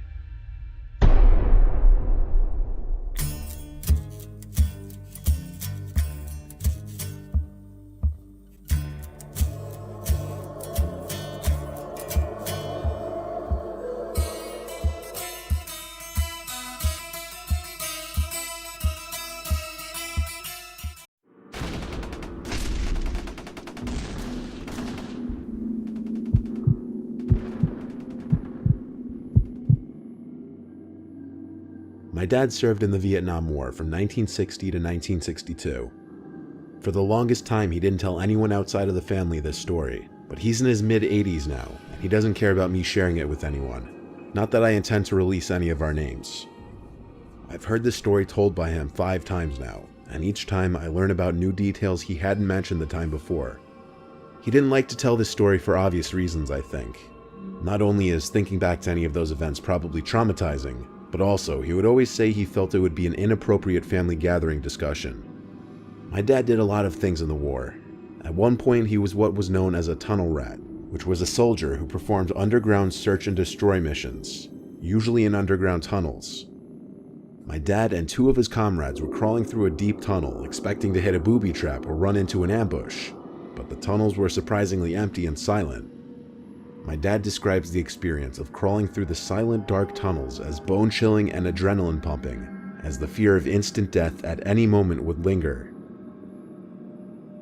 My dad served in the Vietnam War from 1960 to 1962. For the longest time, he didn't tell anyone outside of the family this story, but he's in his mid-80s now, and he doesn't care about me sharing it with anyone. Not that I intend to release any of our names. I've heard this story told by him 5 times now, and each time I learn about new details he hadn't mentioned the time before. He didn't like to tell this story for obvious reasons, I think. Not only is thinking back to any of those events probably traumatizing, but also he would always say he felt it would be an inappropriate family gathering discussion. My dad did a lot of things in the war. At one point he was what was known as a tunnel rat, which was a soldier who performed underground search and destroy missions, usually in underground tunnels. My dad and 2 of his comrades were crawling through a deep tunnel expecting to hit a booby trap or run into an ambush, but the tunnels were surprisingly empty and silent. My dad describes the experience of crawling through the silent, dark tunnels as bone-chilling and adrenaline-pumping, as the fear of instant death at any moment would linger.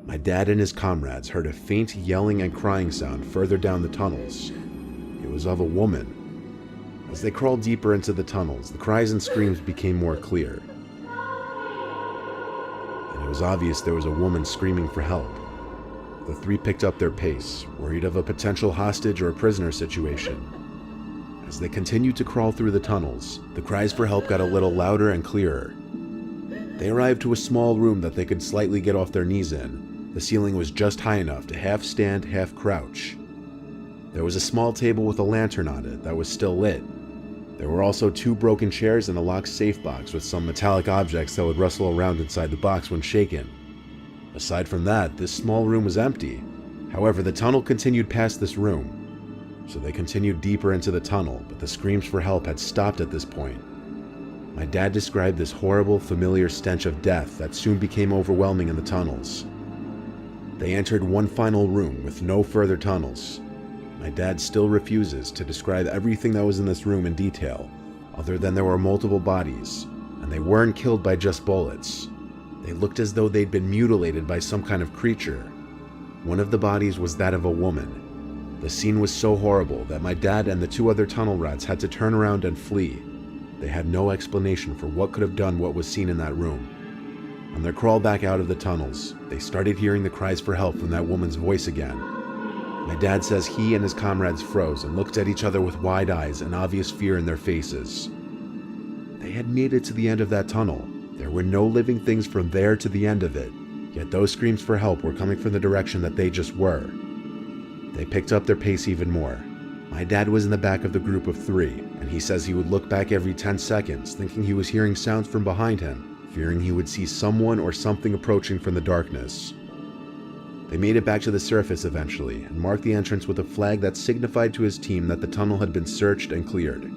My dad and his comrades heard a faint yelling and crying sound further down the tunnels. It was of a woman. As they crawled deeper into the tunnels, the cries and screams became more clear. And it was obvious there was a woman screaming for help. The 3 picked up their pace, worried of a potential hostage or a prisoner situation. As they continued to crawl through the tunnels, the cries for help got a little louder and clearer. They arrived to a small room that they could slightly get off their knees in. The ceiling was just high enough to half stand, half crouch. There was a small table with a lantern on it that was still lit. There were also 2 broken chairs and a locked safe box with some metallic objects that would rustle around inside the box when shaken. Aside from that, this small room was empty. However, the tunnel continued past this room. So they continued deeper into the tunnel, but the screams for help had stopped at this point. My dad described this horrible, familiar stench of death that soon became overwhelming in the tunnels. They entered one final room with no further tunnels. My dad still refuses to describe everything that was in this room in detail, other than there were multiple bodies, and they weren't killed by just bullets. They looked as though they'd been mutilated by some kind of creature. One of the bodies was that of a woman. The scene was so horrible that my dad and the 2 other tunnel rats had to turn around and flee. They had no explanation for what could have done what was seen in that room. On their crawl back out of the tunnels, they started hearing the cries for help from that woman's voice again. My dad says he and his comrades froze and looked at each other with wide eyes and obvious fear in their faces. They had made it to the end of that tunnel. There were no living things from there to the end of it, yet those screams for help were coming from the direction that they just were. They picked up their pace even more. My dad was in the back of the group of 3, and he says he would look back every 10 seconds, thinking he was hearing sounds from behind him, fearing he would see someone or something approaching from the darkness. They made it back to the surface eventually, and marked the entrance with a flag that signified to his team that the tunnel had been searched and cleared.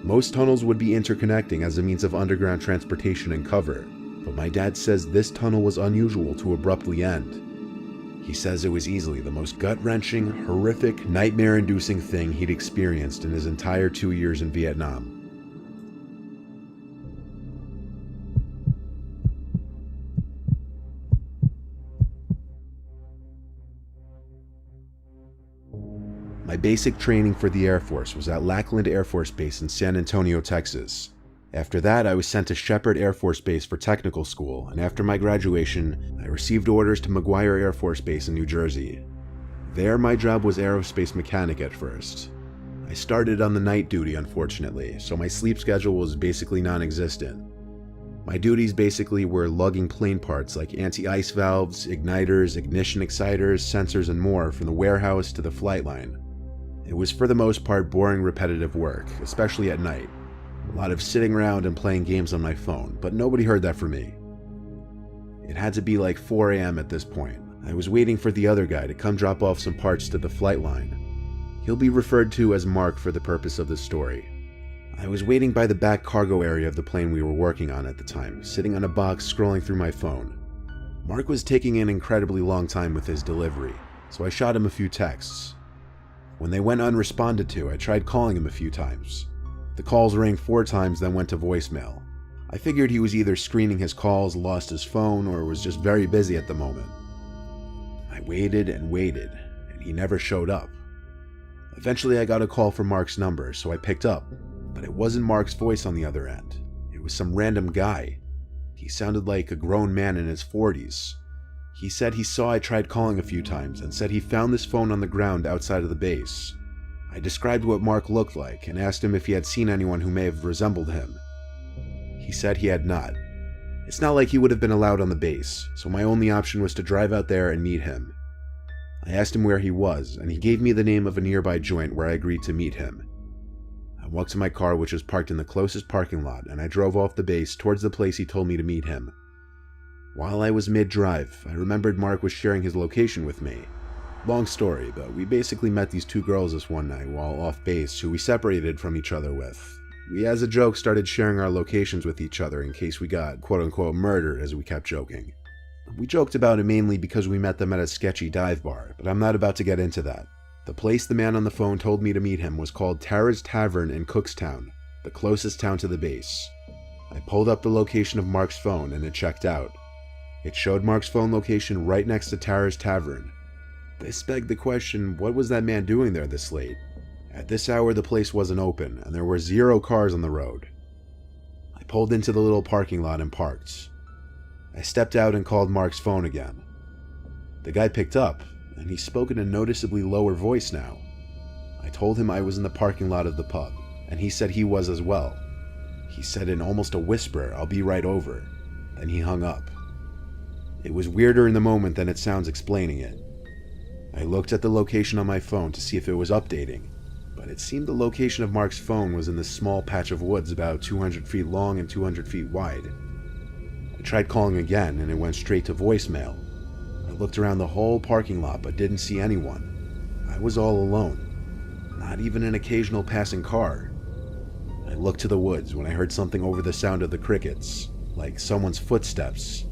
Most tunnels would be interconnecting as a means of underground transportation and cover, but my dad says this tunnel was unusual to abruptly end. He says it was easily the most gut-wrenching, horrific, nightmare-inducing thing he'd experienced in his entire 2 years in Vietnam. My basic training for the Air Force was at Lackland Air Force Base in San Antonio, Texas. After that, I was sent to Shepherd Air Force Base for technical school, and after my graduation, I received orders to McGuire Air Force Base in New Jersey. There, my job was aerospace mechanic at first. I started on the night duty, unfortunately, so my sleep schedule was basically non-existent. My duties basically were lugging plane parts like anti-ice valves, igniters, ignition exciters, sensors, and more from the warehouse to the flight line. It was for the most part boring, repetitive work, especially at night. A lot of sitting around and playing games on my phone, but nobody heard that from me. It had to be like 4 a.m. at this point. I was waiting for the other guy to come drop off some parts to the flight line. He'll be referred to as Mark for the purpose of this story. I was waiting by the back cargo area of the plane we were working on at the time, sitting on a box scrolling through my phone. Mark was taking an incredibly long time with his delivery, so I shot him a few texts. When they went unresponded to, I tried calling him a few times. The calls rang 4 times, then went to voicemail. I figured he was either screening his calls, lost his phone, or was just very busy at the moment. I waited and waited, and he never showed up. Eventually I got a call from Mark's number, so I picked up, but it wasn't Mark's voice on the other end. It was some random guy. He sounded like a grown man in his 40s. He said he saw I tried calling a few times and said he found this phone on the ground outside of the base. I described what Mark looked like and asked him if he had seen anyone who may have resembled him. He said he had not. It's not like he would have been allowed on the base, so my only option was to drive out there and meet him. I asked him where he was, and he gave me the name of a nearby joint where I agreed to meet him. I walked to my car, which was parked in the closest parking lot, and I drove off the base towards the place he told me to meet him. While I was mid-drive, I remembered Mark was sharing his location with me. Long story, but we basically met these 2 girls this one night while off base who we separated from each other with. We, as a joke, started sharing our locations with each other in case we got quote-unquote murdered, as we kept joking. We joked about it mainly because we met them at a sketchy dive bar, but I'm not about to get into that. The place the man on the phone told me to meet him was called Tara's Tavern in Cookstown, the closest town to the base. I pulled up the location of Mark's phone and it checked out. It showed Mark's phone location right next to Tara's Tavern. This begged the question, what was that man doing there this late? At this hour the place wasn't open and there were 0 cars on the road. I pulled into the little parking lot and parked. I stepped out and called Mark's phone again. The guy picked up, and he spoke in a noticeably lower voice now. I told him I was in the parking lot of the pub, and he said he was as well. He said in almost a whisper, "I'll be right over." Then he hung up. It was weirder in the moment than it sounds explaining it. I looked at the location on my phone to see if it was updating, but it seemed the location of Mark's phone was in this small patch of woods about 200 feet long and 200 feet wide. I tried calling again, and it went straight to voicemail. I looked around the whole parking lot but didn't see anyone. I was all alone. Not even an occasional passing car. I looked to the woods when I heard something over the sound of the crickets, like someone's footsteps.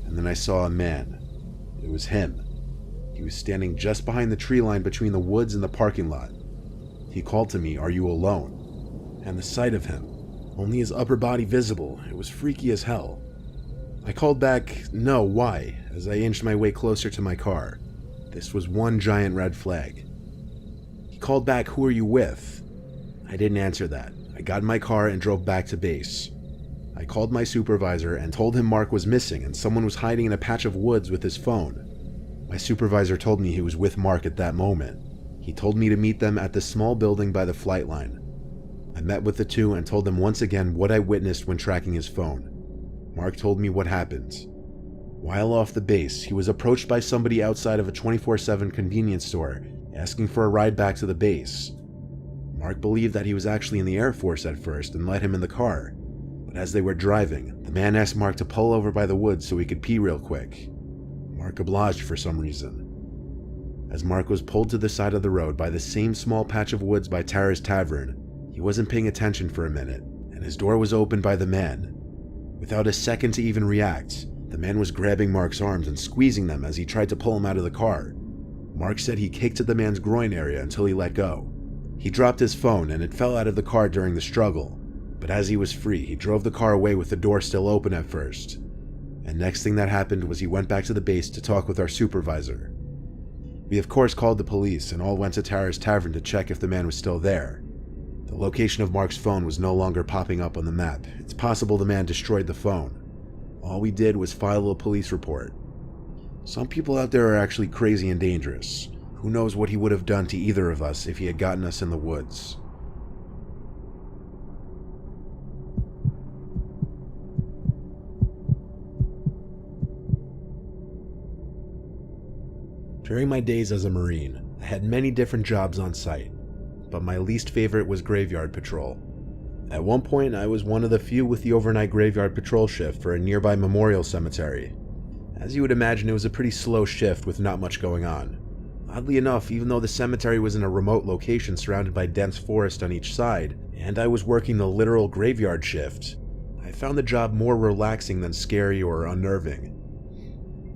And then I saw a man. It was him. He was standing just behind the tree line between the woods and the parking lot. He called to me, "Are you alone?" And the sight of him, only his upper body visible, it was freaky as hell. I called back, "No, why?" as I inched my way closer to my car. This was one giant red flag. He called back, "Who are you with?" I didn't answer that. I got in my car and drove back to base. I called my supervisor and told him Mark was missing and someone was hiding in a patch of woods with his phone. My supervisor told me he was with Mark at that moment. He told me to meet them at the small building by the flight line. I met with the 2 and told them once again what I witnessed when tracking his phone. Mark told me what happened. While off the base, he was approached by somebody outside of a 24/7 convenience store, asking for a ride back to the base. Mark believed that he was actually in the Air Force at first and let him in the car, but as they were driving, the man asked Mark to pull over by the woods so he could pee real quick. Mark obliged for some reason. As Mark was pulled to the side of the road by the same small patch of woods by Tara's Tavern, he wasn't paying attention for a minute, and his door was opened by the man. Without a second to even react, the man was grabbing Mark's arms and squeezing them as he tried to pull him out of the car. Mark said he kicked at the man's groin area until he let go. He dropped his phone and it fell out of the car during the struggle, but as he was free, he drove the car away with the door still open at first. And next thing that happened was he went back to the base to talk with our supervisor. We of course called the police and all went to Tara's Tavern to check if the man was still there. The location of Mark's phone was no longer popping up on the map. It's possible the man destroyed the phone. All we did was file a police report. Some people out there are actually crazy and dangerous. Who knows what he would have done to either of us if he had gotten us in the woods. During my days as a Marine, I had many different jobs on site, but my least favorite was graveyard patrol. At one point, I was one of the few with the overnight graveyard patrol shift for a nearby memorial cemetery. As you would imagine, it was a pretty slow shift with not much going on. Oddly enough, even though the cemetery was in a remote location surrounded by dense forest on each side, and I was working the literal graveyard shift, I found the job more relaxing than scary or unnerving.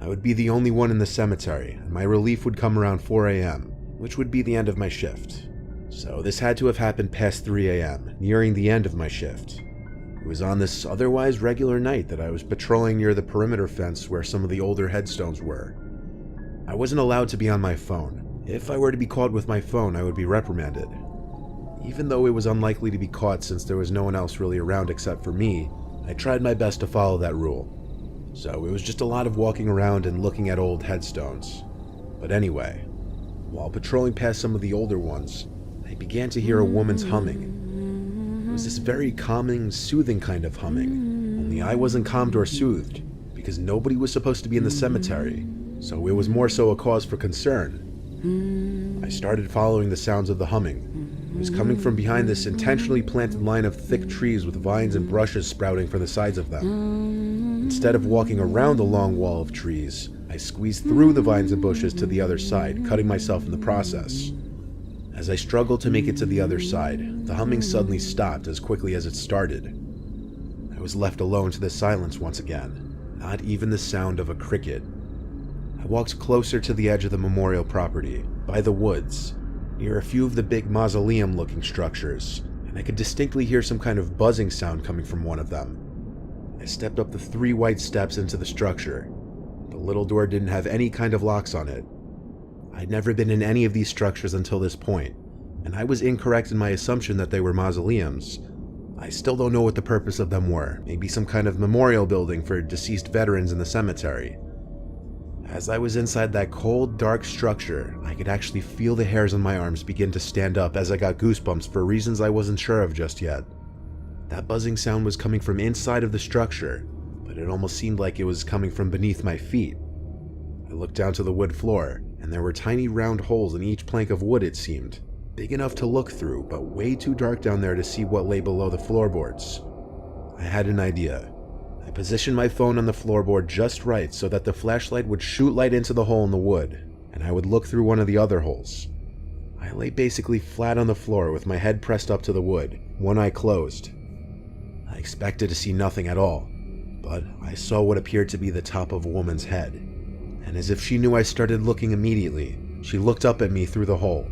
I would be the only one in the cemetery, and my relief would come around 4 a.m., which would be the end of my shift. So this had to have happened past 3 a.m., nearing the end of my shift. It was on this otherwise regular night that I was patrolling near the perimeter fence where some of the older headstones were. I wasn't allowed to be on my phone. If I were to be caught with my phone, I would be reprimanded. Even though it was unlikely to be caught since there was no one else really around except for me, I tried my best to follow that rule. So it was just a lot of walking around and looking at old headstones. But anyway, while patrolling past some of the older ones, I began to hear a woman's humming. It was this very calming, soothing kind of humming, only I wasn't calmed or soothed, because nobody was supposed to be in the cemetery, so it was more so a cause for concern. I started following the sounds of the humming. It was coming from behind this intentionally planted line of thick trees with vines and brushes sprouting from the sides of them. Instead of walking around the long wall of trees, I squeezed through the vines and bushes to the other side, cutting myself in the process. As I struggled to make it to the other side, the humming suddenly stopped as quickly as it started. I was left alone to the silence once again, not even the sound of a cricket. I walked closer to the edge of the memorial property, by the woods, near a few of the big mausoleum-looking structures, and I could distinctly hear some kind of buzzing sound coming from one of them. I stepped up the 3 white steps into the structure. The little door didn't have any kind of locks on it. I'd never been in any of these structures until this point, and I was incorrect in my assumption that they were mausoleums. I still don't know what the purpose of them were, maybe some kind of memorial building for deceased veterans in the cemetery. As I was inside that cold, dark structure, I could actually feel the hairs on my arms begin to stand up as I got goosebumps for reasons I wasn't sure of just yet. That buzzing sound was coming from inside of the structure, but it almost seemed like it was coming from beneath my feet. I looked down to the wood floor, and there were tiny round holes in each plank of wood, it seemed. Big enough to look through, but way too dark down there to see what lay below the floorboards. I had an idea. I positioned my phone on the floorboard just right so that the flashlight would shoot light into the hole in the wood, and I would look through one of the other holes. I lay basically flat on the floor with my head pressed up to the wood, one eye closed. I expected to see nothing at all, but I saw what appeared to be the top of a woman's head. And as if she knew I started looking immediately, she looked up at me through the hole.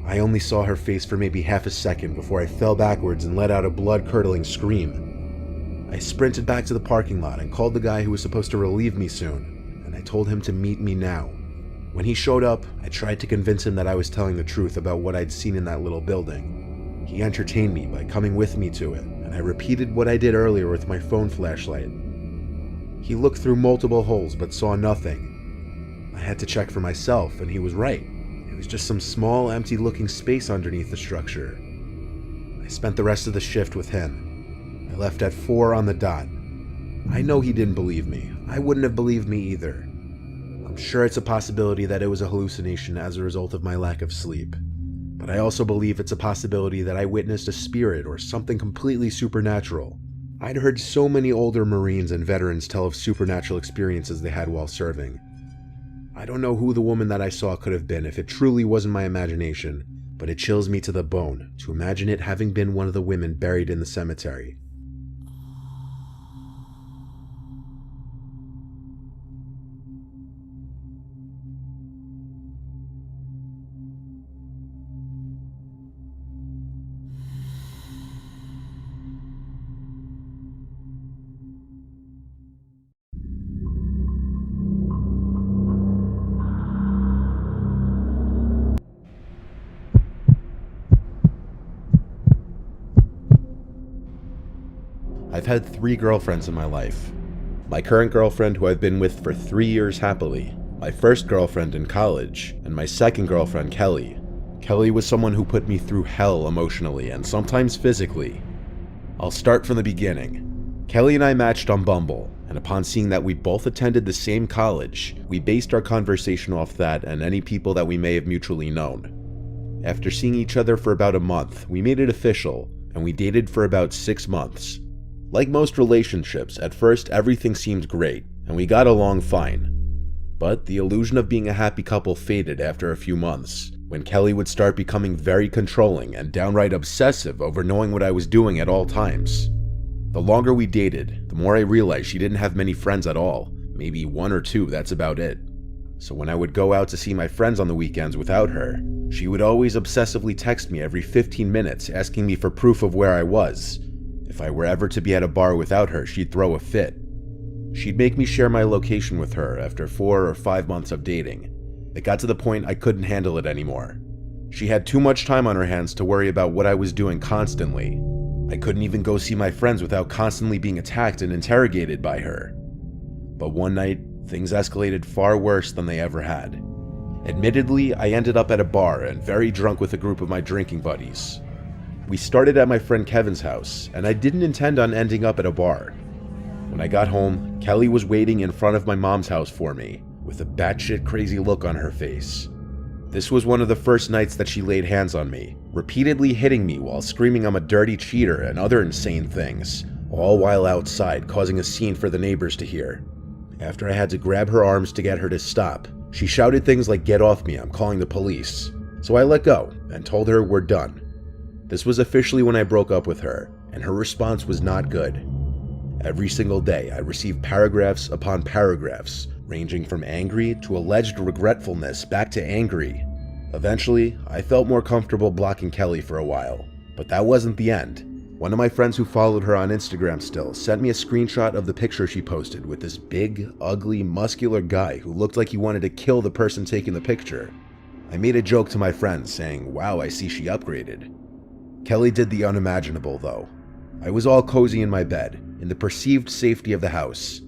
I only saw her face for maybe half a second before I fell backwards and let out a blood-curdling scream. I sprinted back to the parking lot and called the guy who was supposed to relieve me soon, and I told him to meet me now. When he showed up, I tried to convince him that I was telling the truth about what I'd seen in that little building. He entertained me by coming with me to it, and I repeated what I did earlier with my phone flashlight. He looked through multiple holes but saw nothing. I had to check for myself, and he was right. It was just some small, empty-looking space underneath the structure. I spent the rest of the shift with him. I left at 4 on the dot. I know he didn't believe me. I wouldn't have believed me either. I'm sure it's a possibility that it was a hallucination as a result of my lack of sleep. But I also believe it's a possibility that I witnessed a spirit or something completely supernatural. I'd heard so many older Marines and veterans tell of supernatural experiences they had while serving. I don't know who the woman that I saw could have been if it truly wasn't my imagination, but it chills me to the bone to imagine it having been one of the women buried in the cemetery. I've had 3 girlfriends in my life. My current girlfriend, who I've been with for 3 years happily, my first girlfriend in college, and my second girlfriend, Kelly. Kelly was someone who put me through hell emotionally and sometimes physically. I'll start from the beginning. Kelly and I matched on Bumble, and upon seeing that we both attended the same college, we based our conversation off that and any people that we may have mutually known. After seeing each other for about a month, we made it official, and we dated for about 6 months. Like most relationships, at first everything seemed great, and we got along fine. But the illusion of being a happy couple faded after a few months, when Kelly would start becoming very controlling and downright obsessive over knowing what I was doing at all times. The longer we dated, the more I realized she didn't have many friends at all, maybe 1 or 2, that's about it. So when I would go out to see my friends on the weekends without her, she would always obsessively text me every 15 minutes asking me for proof of where I was. If I were ever to be at a bar without her, she'd throw a fit. She'd make me share my location with her after 4 or 5 months of dating. It got to the point I couldn't handle it anymore. She had too much time on her hands to worry about what I was doing constantly. I couldn't even go see my friends without constantly being attacked and interrogated by her. But one night, things escalated far worse than they ever had. Admittedly, I ended up at a bar and very drunk with a group of my drinking buddies. We started at my friend Kevin's house, and I didn't intend on ending up at a bar. When I got home, Kelly was waiting in front of my mom's house for me, with a batshit crazy look on her face. This was one of the first nights that she laid hands on me, repeatedly hitting me while screaming I'm a dirty cheater and other insane things, all while outside causing a scene for the neighbors to hear. After I had to grab her arms to get her to stop, she shouted things like, "Get off me, I'm calling the police." So I let go and told her we're done. This was officially when I broke up with her, and her response was not good. Every single day I received paragraphs upon paragraphs, ranging from angry to alleged regretfulness back to angry. Eventually, I felt more comfortable blocking Kelly for a while, but that wasn't the end. One of my friends who followed her on Instagram still sent me a screenshot of the picture she posted with this big, ugly, muscular guy who looked like he wanted to kill the person taking the picture. I made a joke to my friends saying, "Wow, I see she upgraded." Kelly did the unimaginable though. I was all cozy in my bed, in the perceived safety of the house.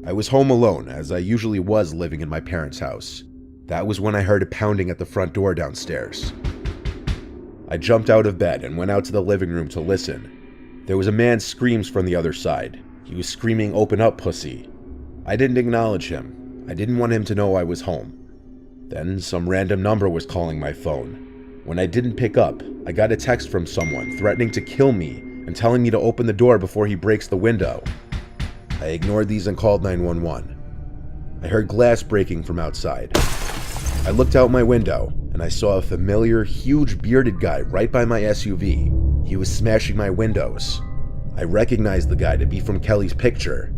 I was home alone, as I usually was living in my parents' house. That was when I heard a pounding at the front door downstairs. I jumped out of bed and went out to the living room to listen. There was a man's screams from the other side. He was screaming, "Open up, pussy." I didn't acknowledge him. I didn't want him to know I was home. Then some random number was calling my phone. When I didn't pick up, I got a text from someone threatening to kill me and telling me to open the door before he breaks the window. I ignored these and called 911. I heard glass breaking from outside. I looked out my window and I saw a familiar, huge bearded guy right by my SUV. He was smashing my windows. I recognized the guy to be from Kelly's picture.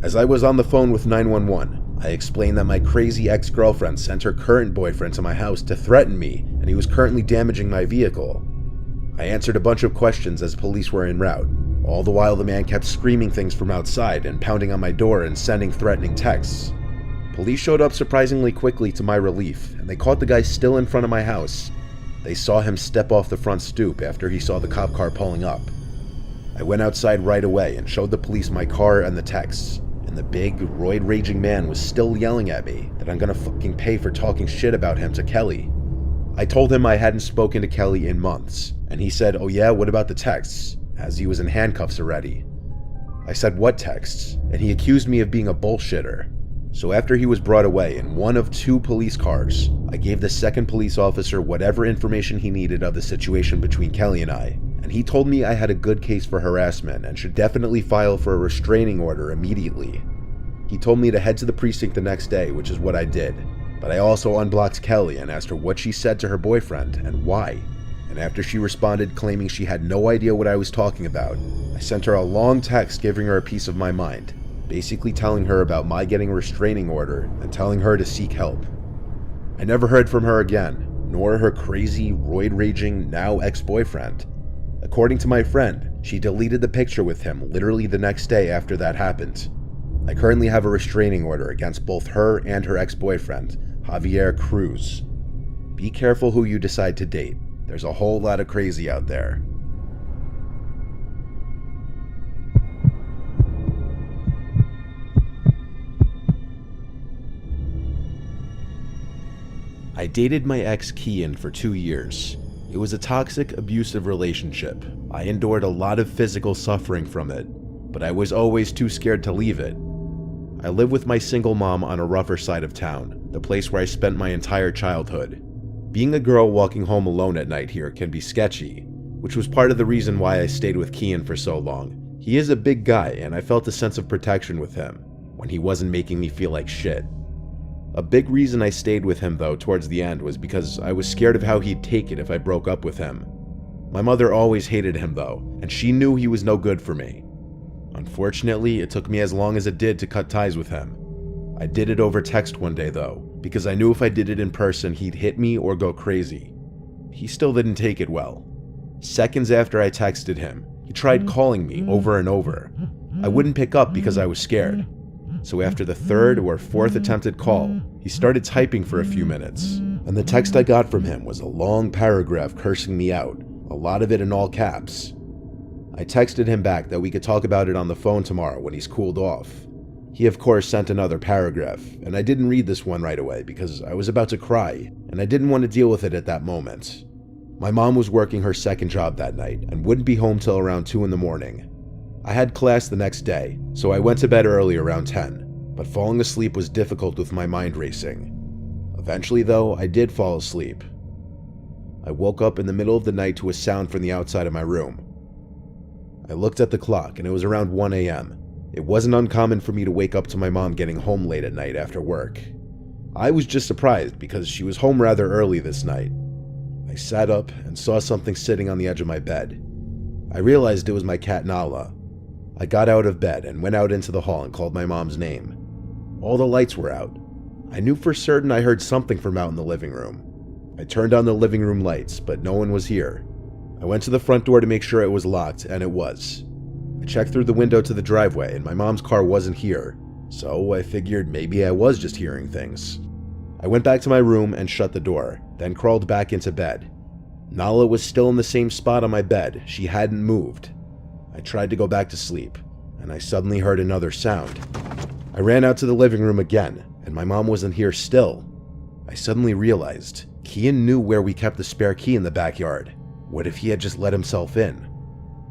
As I was on the phone with 911, I explained that my crazy ex-girlfriend sent her current boyfriend to my house to threaten me, and he was currently damaging my vehicle. I answered a bunch of questions as police were en route. All the while the man kept screaming things from outside and pounding on my door and sending threatening texts. Police showed up surprisingly quickly to my relief, and they caught the guy still in front of my house. They saw him step off the front stoop after he saw the cop car pulling up. I went outside right away and showed the police my car and the texts, and the big, roid-raging man was still yelling at me that I'm gonna fucking pay for talking shit about him to Kelly. I told him I hadn't spoken to Kelly in months, and he said, "Oh yeah, what about the texts?" as he was in handcuffs already. I said, "What texts?" and he accused me of being a bullshitter. So after he was brought away in one of 2 police cars, I gave the second police officer whatever information he needed of the situation between Kelly and I, and he told me I had a good case for harassment and should definitely file for a restraining order immediately. He told me to head to the precinct the next day, which is what I did, but I also unblocked Kelly and asked her what she said to her boyfriend and why. And after she responded claiming she had no idea what I was talking about, I sent her a long text giving her a piece of my mind, basically telling her about my getting a restraining order and telling her to seek help. I never heard from her again, nor her crazy, roid-raging, now ex-boyfriend. According to my friend, she deleted the picture with him literally the next day after that happened. I currently have a restraining order against both her and her ex-boyfriend, Javier Cruz. Be careful who you decide to date. There's a whole lot of crazy out there. I dated my ex Kian for 2 years. It was a toxic, abusive relationship. I endured a lot of physical suffering from it. but I was always too scared to leave it. I live with my single mom on a rougher side of town, the place where I spent my entire childhood. Being a girl walking home alone at night here can be sketchy, which was part of the reason why I stayed with Kian for so long. He is a big guy, and I felt a sense of protection with him when he wasn't making me feel like shit. A big reason I stayed with him though towards the end was because I was scared of how he'd take it if I broke up with him. My mother always hated him though, and she knew he was no good for me. Unfortunately, it took me as long as it did to cut ties with him. I did it over text one day though, because I knew if I did it in person he'd hit me or go crazy. He still didn't take it well. Seconds after I texted him, he tried calling me over and over. I wouldn't pick up because I was scared. So after the third or fourth attempted call, he started typing for a few minutes, and the text I got from him was a long paragraph cursing me out, a lot of it in all caps. I texted him back that we could talk about it on the phone tomorrow when he's cooled off. He of course sent another paragraph, and I didn't read this one right away because I was about to cry, and I didn't want to deal with it at that moment. My mom was working her second job that night and wouldn't be home till around 2 in the morning. I had class the next day, so I went to bed early around 10, but falling asleep was difficult with my mind racing. Eventually though, I did fall asleep. I woke up in the middle of the night to a sound from the outside of my room. I looked at the clock and it was around 1 a.m. It wasn't uncommon for me to wake up to my mom getting home late at night after work. I was just surprised because she was home rather early this night. I sat up and saw something sitting on the edge of my bed. I realized it was my cat Nala. I got out of bed and went out into the hall and called my mom's name. All the lights were out. I knew for certain I heard something from out in the living room. I turned on the living room lights, but no one was here. I went to the front door to make sure it was locked, and it was. I checked through the window to the driveway, and my mom's car wasn't here, so I figured maybe I was just hearing things. I went back to my room and shut the door, then crawled back into bed. Nala was still in the same spot on my bed. She hadn't moved. I tried to go back to sleep, and I suddenly heard another sound. I ran out to the living room again, and my mom wasn't here still. I suddenly realized Kian knew where we kept the spare key in the backyard. What if he had just let himself in?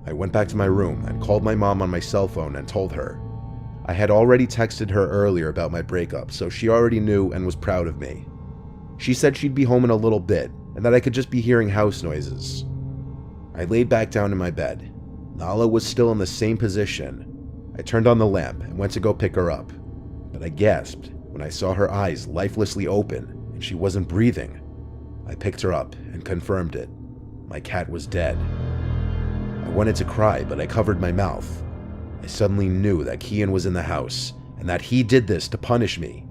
I went back to my room and called my mom on my cell phone and told her. I had already texted her earlier about my breakup, so she already knew and was proud of me. She said she'd be home in a little bit and that I could just be hearing house noises. I laid back down in my bed. Nala was still in the same position. I turned on the lamp and went to go pick her up, but I gasped when I saw her eyes lifelessly open and she wasn't breathing. I picked her up and confirmed it. My cat was dead. I wanted to cry, but I covered my mouth. I suddenly knew that Kian was in the house and that he did this to punish me.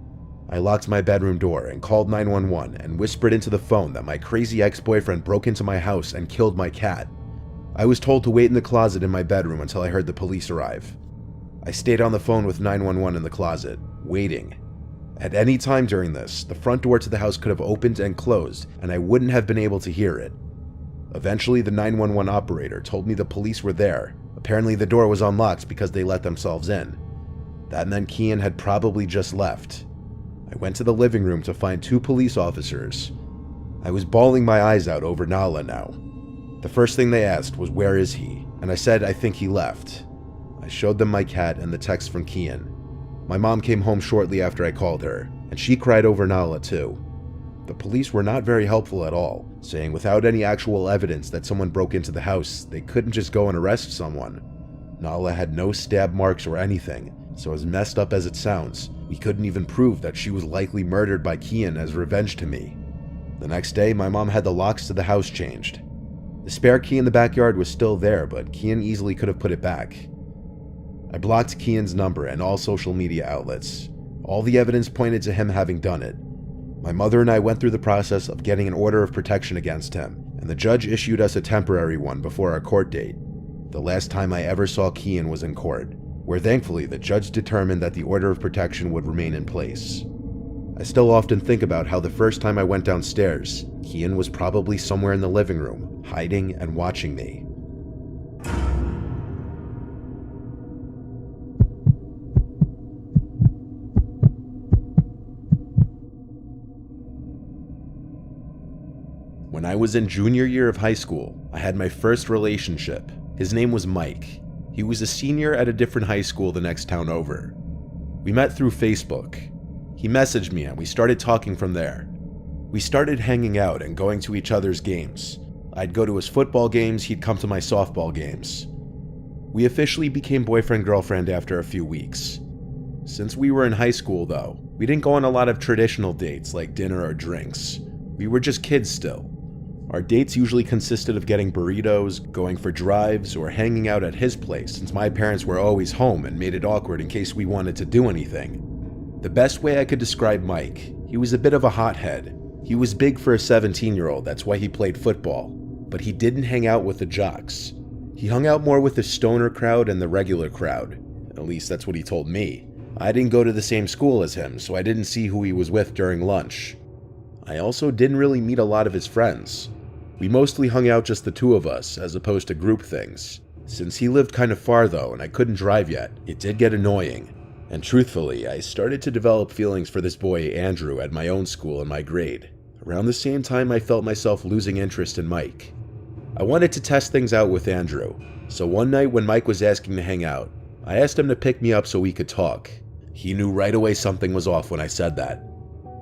I locked my bedroom door and called 911 and whispered into the phone that my crazy ex-boyfriend broke into my house and killed my cat. I was told to wait in the closet in my bedroom until I heard the police arrive. I stayed on the phone with 911 in the closet, waiting. At any time during this, the front door to the house could have opened and closed, and I wouldn't have been able to hear it. Eventually, the 911 operator told me the police were there. Apparently, the door was unlocked because they let themselves in. That meant Kian had probably just left. I went to the living room to find 2 police officers. I was bawling my eyes out over Nala now. The first thing they asked was, "Where is he?" And I said, "I think he left." I showed them my cat and the text from Kian. My mom came home shortly after I called her, and she cried over Nala too. The police were not very helpful at all, saying without any actual evidence that someone broke into the house, they couldn't just go and arrest someone. Nala had no stab marks or anything, so as messed up as it sounds, we couldn't even prove that she was likely murdered by Kian as revenge to me. The next day, my mom had the locks to the house changed. The spare key in the backyard was still there, but Kian easily could have put it back. I blocked Kian's number and all social media outlets. All the evidence pointed to him having done it. My mother and I went through the process of getting an order of protection against him, and the judge issued us a temporary one before our court date. The last time I ever saw Kian was in court, where thankfully the judge determined that the order of protection would remain in place. I still often think about how the first time I went downstairs, Kian was probably somewhere in the living room, hiding and watching me. When I was in junior year of high school, I had my first relationship. His name was Mike. He was a senior at a different high school the next town over. We met through Facebook. He messaged me and we started talking from there. We started hanging out and going to each other's games. I'd go to his football games, he'd come to my softball games. We officially became boyfriend-girlfriend after a few weeks. Since we were in high school though, we didn't go on a lot of traditional dates like dinner or drinks. We were just kids still. Our dates usually consisted of getting burritos, going for drives, or hanging out at his place since my parents were always home and made it awkward in case we wanted to do anything. The best way I could describe Mike, he was a bit of a hothead. He was big for a 17-year-old, that's why he played football, but he didn't hang out with the jocks. He hung out more with the stoner crowd and the regular crowd. At least that's what he told me. I didn't go to the same school as him, so I didn't see who he was with during lunch. I also didn't really meet a lot of his friends. We mostly hung out just the two of us, as opposed to group things. Since he lived kind of far though, and I couldn't drive yet, it did get annoying. And truthfully, I started to develop feelings for this boy Andrew at my own school in my grade. Around the same time, I felt myself losing interest in Mike. I wanted to test things out with Andrew, so one night when Mike was asking to hang out, I asked him to pick me up so we could talk. He knew right away something was off when I said that.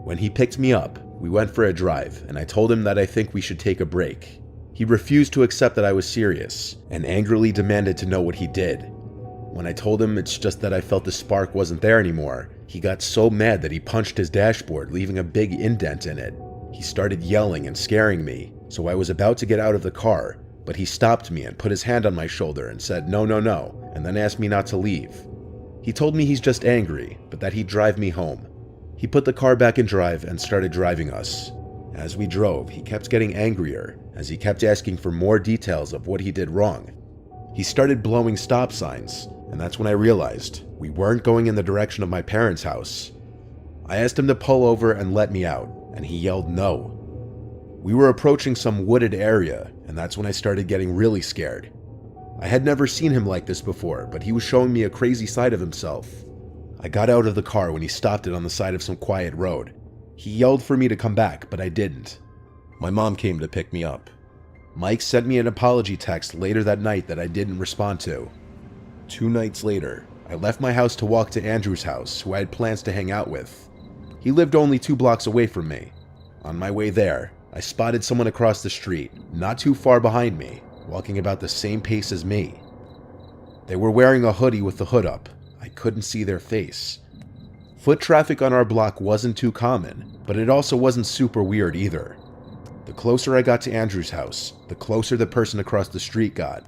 When he picked me up, we went for a drive, and I told him that I think we should take a break. He refused to accept that I was serious, and angrily demanded to know what he did. When I told him it's just that I felt the spark wasn't there anymore, he got so mad that he punched his dashboard, leaving a big indent in it. He started yelling and scaring me, so I was about to get out of the car, but he stopped me and put his hand on my shoulder and said no, and then asked me not to leave. He told me he's just angry, but that he'd drive me home. He put the car back in drive and started driving us. As we drove, he kept getting angrier, as he kept asking for more details of what he did wrong. He started blowing stop signs, and that's when I realized we weren't going in the direction of my parents' house. I asked him to pull over and let me out, and he yelled no. We were approaching some wooded area, and that's when I started getting really scared. I had never seen him like this before, but he was showing me a crazy side of himself. I got out of the car when he stopped it on the side of some quiet road. He yelled for me to come back, but I didn't. My mom came to pick me up. Mike sent me an apology text later that night that I didn't respond to. 2 nights later, I left my house to walk to Andrew's house, who I had plans to hang out with. He lived only 2 blocks away from me. On my way there, I spotted someone across the street, not too far behind me, walking about the same pace as me. They were wearing a hoodie with the hood up. I couldn't see their face. Foot traffic on our block wasn't too common, but it also wasn't super weird either. The closer I got to Andrew's house, the closer the person across the street got.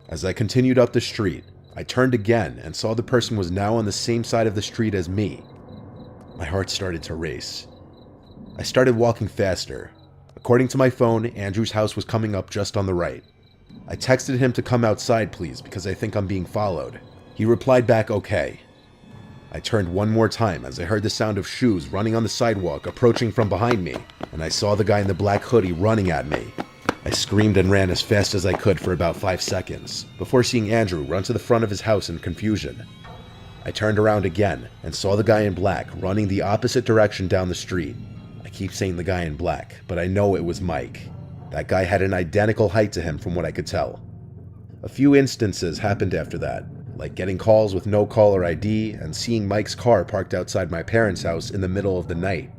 As I continued up the street, I turned again and saw the person was now on the same side of the street as me. My heart started to race. I started walking faster. According to my phone, Andrew's house was coming up just on the right. I texted him to come outside please because I think I'm being followed. He replied back okay. I turned one more time as I heard the sound of shoes running on the sidewalk approaching from behind me, and I saw the guy in the black hoodie running at me. I screamed and ran as fast as I could for about 5 seconds, before seeing Andrew run to the front of his house in confusion. I turned around again and saw the guy in black running the opposite direction down the street. I keep saying the guy in black, but I know it was Mike. That guy had an identical height to him from what I could tell. A few instances happened after that, like getting calls with no caller ID and seeing Mike's car parked outside my parents' house in the middle of the night.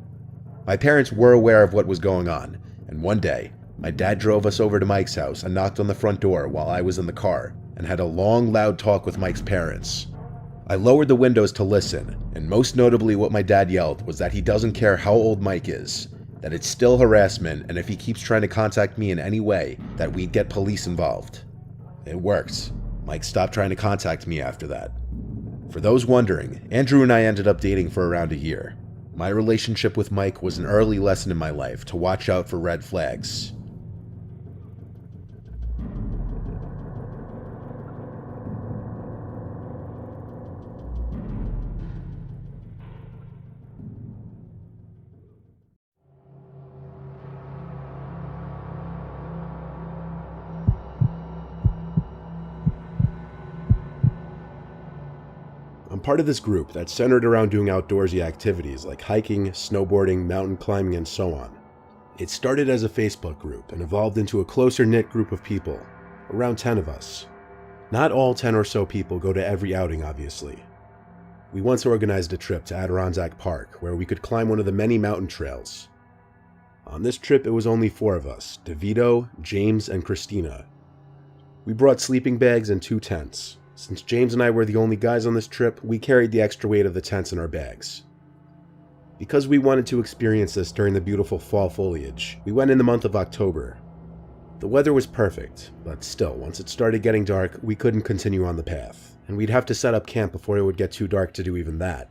My parents were aware of what was going on, and one day, my dad drove us over to Mike's house and knocked on the front door while I was in the car and had a long, loud talk with Mike's parents. I lowered the windows to listen, and most notably what my dad yelled was that he doesn't care how old Mike is, that it's still harassment, and if he keeps trying to contact me in any way, that we'd get police involved. It worked. Mike stopped trying to contact me after that. For those wondering, Andrew and I ended up dating for around a year. My relationship with Mike was an early lesson in my life to watch out for red flags. I'm part of this group that's centered around doing outdoorsy activities like hiking, snowboarding, mountain climbing, and so on. It started as a Facebook group and evolved into a closer-knit group of people, around 10 of us. Not all 10 or so people go to every outing, obviously. We once organized a trip to Adirondack Park where we could climb one of the many mountain trails. On this trip, it was only 4 of us, DeVito, James, and Christina. We brought sleeping bags and 2 tents. Since James and I were the only guys on this trip, we carried the extra weight of the tents in our bags. Because we wanted to experience this during the beautiful fall foliage, we went in the month of October. The weather was perfect, but still, once it started getting dark, we couldn't continue on the path, and we'd have to set up camp before it would get too dark to do even that.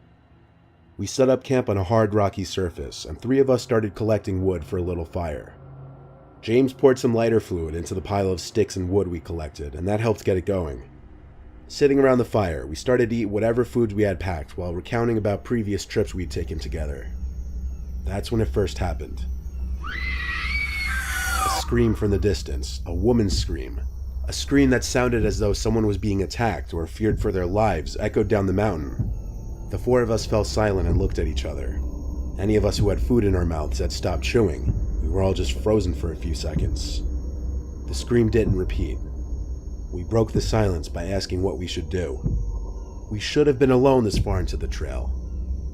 We set up camp on a hard rocky surface, and 3 of us started collecting wood for a little fire. James poured some lighter fluid into the pile of sticks and wood we collected, and that helped get it going. Sitting around the fire, we started to eat whatever foods we had packed while recounting about previous trips we'd taken together. That's when it first happened. A scream from the distance, a woman's scream. A scream that sounded as though someone was being attacked or feared for their lives echoed down the mountain. The 4 of us fell silent and looked at each other. Any of us who had food in our mouths had stopped chewing. We were all just frozen for a few seconds. The scream didn't repeat. We broke the silence by asking what we should do. We should have been alone this far into the trail.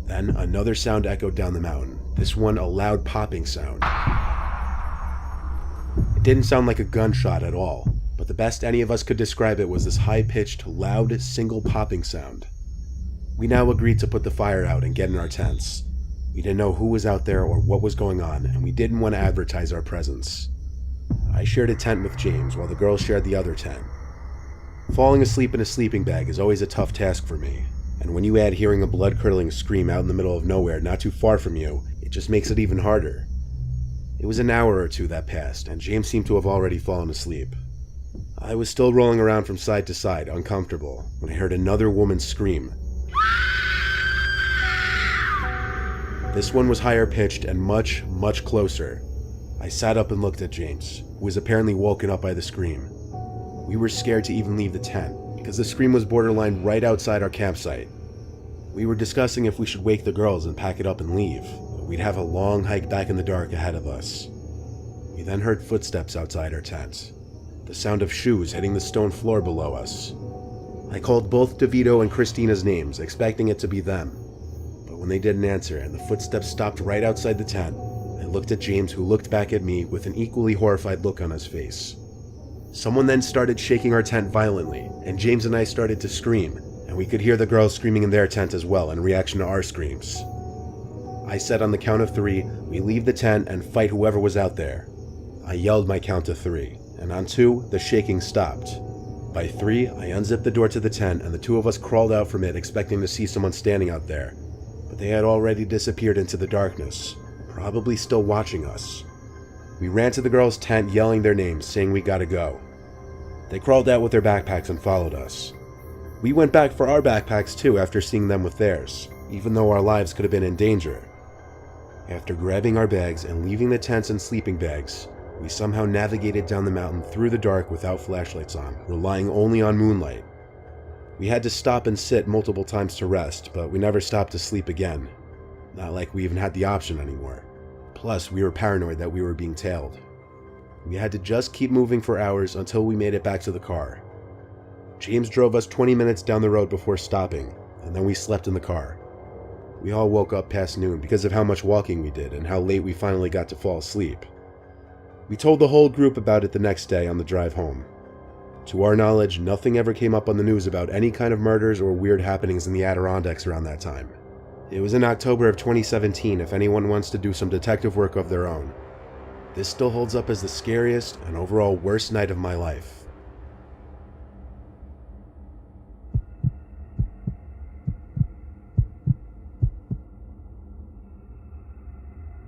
Then another sound echoed down the mountain, this one a loud popping sound. It didn't sound like a gunshot at all, but the best any of us could describe it was this high-pitched, loud, single popping sound. We now agreed to put the fire out and get in our tents. We didn't know who was out there or what was going on, and we didn't want to advertise our presence. I shared a tent with James while the girls shared the other tent. Falling asleep in a sleeping bag is always a tough task for me, and when you add hearing a blood-curdling scream out in the middle of nowhere not too far from you, it just makes it even harder. It was an hour or 2 that passed, and James seemed to have already fallen asleep. I was still rolling around from side to side, uncomfortable, when I heard another woman scream. This one was higher pitched and much, much closer. I sat up and looked at James, who was apparently woken up by the scream. We were scared to even leave the tent, because the scream was borderline right outside our campsite. We were discussing if we should wake the girls and pack it up and leave, but we'd have a long hike back in the dark ahead of us. We then heard footsteps outside our tent, the sound of shoes hitting the stone floor below us. I called both DeVito and Christina's names, expecting it to be them. But when they didn't answer and the footsteps stopped right outside the tent, I looked at James, who looked back at me with an equally horrified look on his face. Someone then started shaking our tent violently, and James and I started to scream, and we could hear the girls screaming in their tent as well in reaction to our screams. I said on the count of 3, we leave the tent and fight whoever was out there. I yelled my count to 3, and on 2, the shaking stopped. By 3, I unzipped the door to the tent, and the 2 of us crawled out from it expecting to see someone standing out there, but they had already disappeared into the darkness, probably still watching us. We ran to the girls' tent yelling their names, saying we gotta go. They crawled out with their backpacks and followed us. We went back for our backpacks too after seeing them with theirs, even though our lives could have been in danger. After grabbing our bags and leaving the tents and sleeping bags, we somehow navigated down the mountain through the dark without flashlights on, relying only on moonlight. We had to stop and sit multiple times to rest, but we never stopped to sleep again. Not like we even had the option anymore. Plus, we were paranoid that we were being tailed. We had to just keep moving for hours until we made it back to the car. James drove us 20 minutes down the road before stopping, and then we slept in the car. We all woke up past noon because of how much walking we did and how late we finally got to fall asleep. We told the whole group about it the next day on the drive home. To our knowledge, nothing ever came up on the news about any kind of murders or weird happenings in the Adirondacks around that time. It was in October of 2017 if anyone wants to do some detective work of their own. This still holds up as the scariest and overall worst night of my life.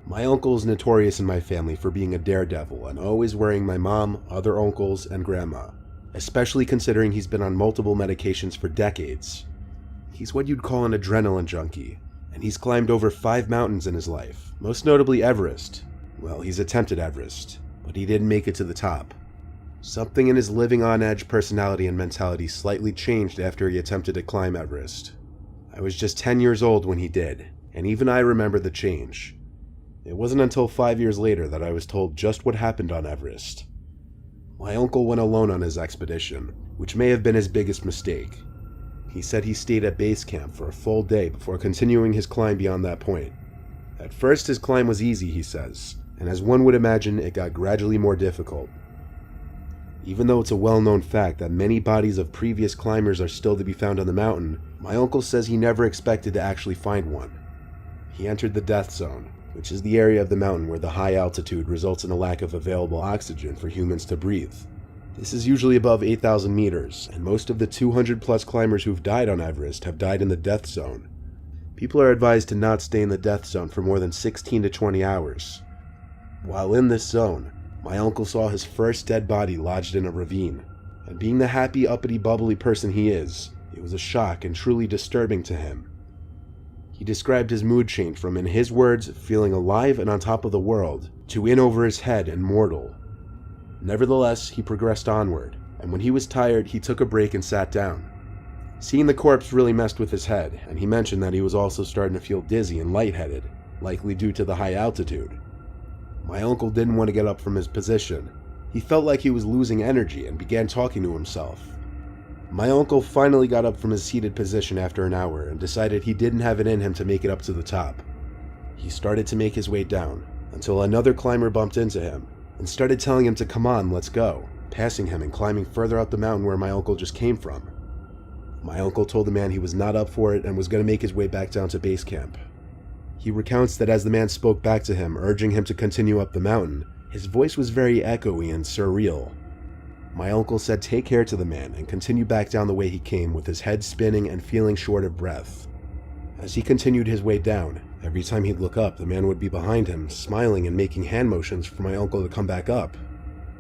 My uncle is notorious in my family for being a daredevil and always worrying my mom, other uncles, and grandma, especially considering he's been on multiple medications for decades. He's what you'd call an adrenaline junkie, and he's climbed over 5 mountains in his life, most notably Everest. Well, he's attempted Everest, but he didn't make it to the top. Something in his living on edge personality and mentality slightly changed after he attempted to climb Everest. I was just 10 years old when he did, and even I remember the change. It wasn't until 5 years later that I was told just what happened on Everest. My uncle went alone on his expedition, which may have been his biggest mistake. He said he stayed at base camp for a full day before continuing his climb beyond that point. At first his climb was easy, he says, and as one would imagine, it got gradually more difficult. Even though it's a well-known fact that many bodies of previous climbers are still to be found on the mountain, my uncle says he never expected to actually find one. He entered the death zone, which is the area of the mountain where the high altitude results in a lack of available oxygen for humans to breathe. This is usually above 8,000 meters, and most of the 200+ climbers who've died on Everest have died in the death zone. People are advised to not stay in the death zone for more than 16 to 20 hours. While in this zone, my uncle saw his first dead body lodged in a ravine, and being the happy, uppity, bubbly person he is, it was a shock and truly disturbing to him. He described his mood change from, in his words, feeling alive and on top of the world, to in over his head and mortal. Nevertheless, he progressed onward, and when he was tired, he took a break and sat down. Seeing the corpse really messed with his head, and he mentioned that he was also starting to feel dizzy and lightheaded, likely due to the high altitude. My uncle didn't want to get up from his position. He felt like he was losing energy and began talking to himself. My uncle finally got up from his seated position after an hour and decided he didn't have it in him to make it up to the top. He started to make his way down, until another climber bumped into him and started telling him to come on, let's go, passing him and climbing further up the mountain where my uncle just came from. My uncle told the man he was not up for it and was going to make his way back down to base camp. He recounts that as the man spoke back to him, urging him to continue up the mountain, his voice was very echoey and surreal. My uncle said take care to the man and continue back down the way he came with his head spinning and feeling short of breath. As he continued his way down, every time he'd look up, the man would be behind him, smiling and making hand motions for my uncle to come back up.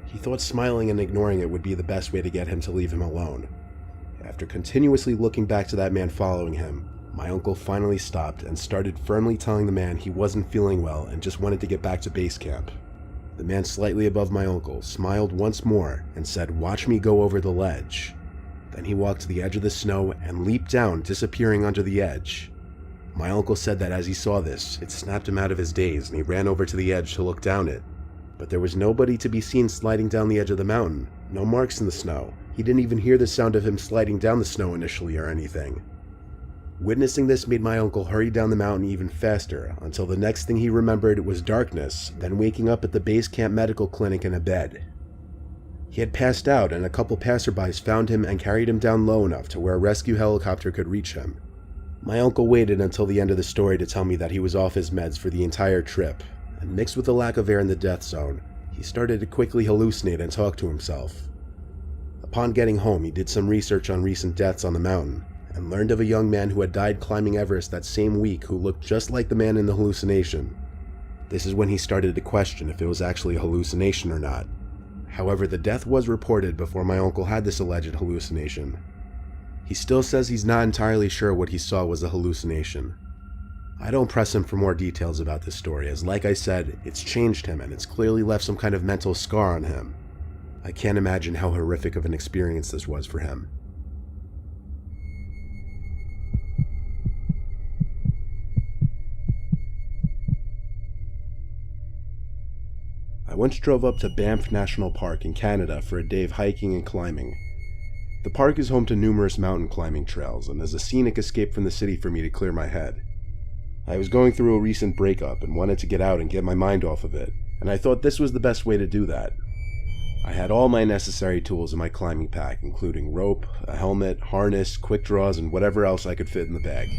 He thought smiling and ignoring it would be the best way to get him to leave him alone. After continuously looking back to that man following him, my uncle finally stopped and started firmly telling the man he wasn't feeling well and just wanted to get back to base camp. The man slightly above my uncle smiled once more and said, "Watch me go over the ledge." Then he walked to the edge of the snow and leaped down, disappearing under the edge. My uncle said that as he saw this, it snapped him out of his daze and he ran over to the edge to look down it. But there was nobody to be seen sliding down the edge of the mountain, no marks in the snow. He didn't even hear the sound of him sliding down the snow initially or anything. Witnessing this made my uncle hurry down the mountain even faster, until the next thing he remembered was darkness, then waking up at the base camp medical clinic in a bed. He had passed out and a couple passerbys found him and carried him down low enough to where a rescue helicopter could reach him. My uncle waited until the end of the story to tell me that he was off his meds for the entire trip, and mixed with the lack of air in the death zone, he started to quickly hallucinate and talk to himself. Upon getting home, he did some research on recent deaths on the mountain, and learned of a young man who had died climbing Everest that same week who looked just like the man in the hallucination. This is when he started to question if it was actually a hallucination or not. However, the death was reported before my uncle had this alleged hallucination. He still says he's not entirely sure what he saw was a hallucination. I don't press him for more details about this story, as like I said, it's changed him and it's clearly left some kind of mental scar on him. I can't imagine how horrific of an experience this was for him. I once drove up to Banff National Park in Canada for a day of hiking and climbing. The park is home to numerous mountain climbing trails and is a scenic escape from the city for me to clear my head. I was going through a recent breakup and wanted to get out and get my mind off of it, and I thought this was the best way to do that. I had all my necessary tools in my climbing pack, including rope, a helmet, harness, quick draws, and whatever else I could fit in the bag.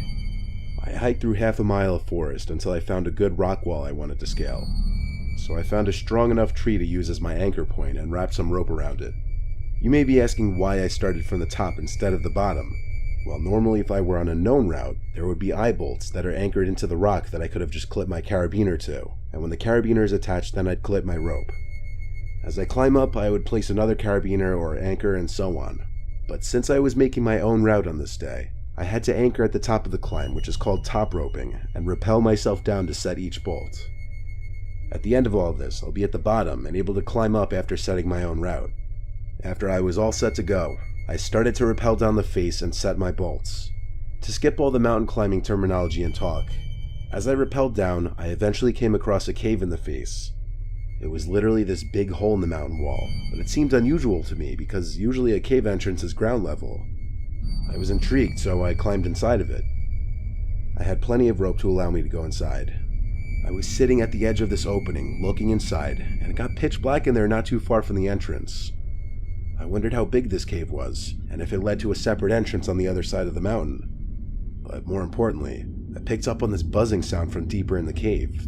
I hiked through half a mile of forest until I found a good rock wall I wanted to scale. So I found a strong enough tree to use as my anchor point and wrapped some rope around it. You may be asking why I started from the top instead of the bottom. Well, normally if I were on a known route, there would be eye bolts that are anchored into the rock that I could have just clipped my carabiner to, and when the carabiner is attached, then I'd clip my rope. As I climb up, I would place another carabiner or anchor and so on. But since I was making my own route on this day, I had to anchor at the top of the climb, which is called top roping, and rappel myself down to set each bolt. At the end of all of this, I'll be at the bottom and able to climb up after setting my own route. After I was all set to go, I started to rappel down the face and set my bolts. To skip all the mountain climbing terminology and talk, as I rappelled down, I eventually came across a cave in the face. It was literally this big hole in the mountain wall, but it seemed unusual to me because usually a cave entrance is ground level. I was intrigued, so I climbed inside of it. I had plenty of rope to allow me to go inside. I was sitting at the edge of this opening, looking inside, and it got pitch black in there not too far from the entrance. I wondered how big this cave was, and if it led to a separate entrance on the other side of the mountain. But more importantly, I picked up on this buzzing sound from deeper in the cave.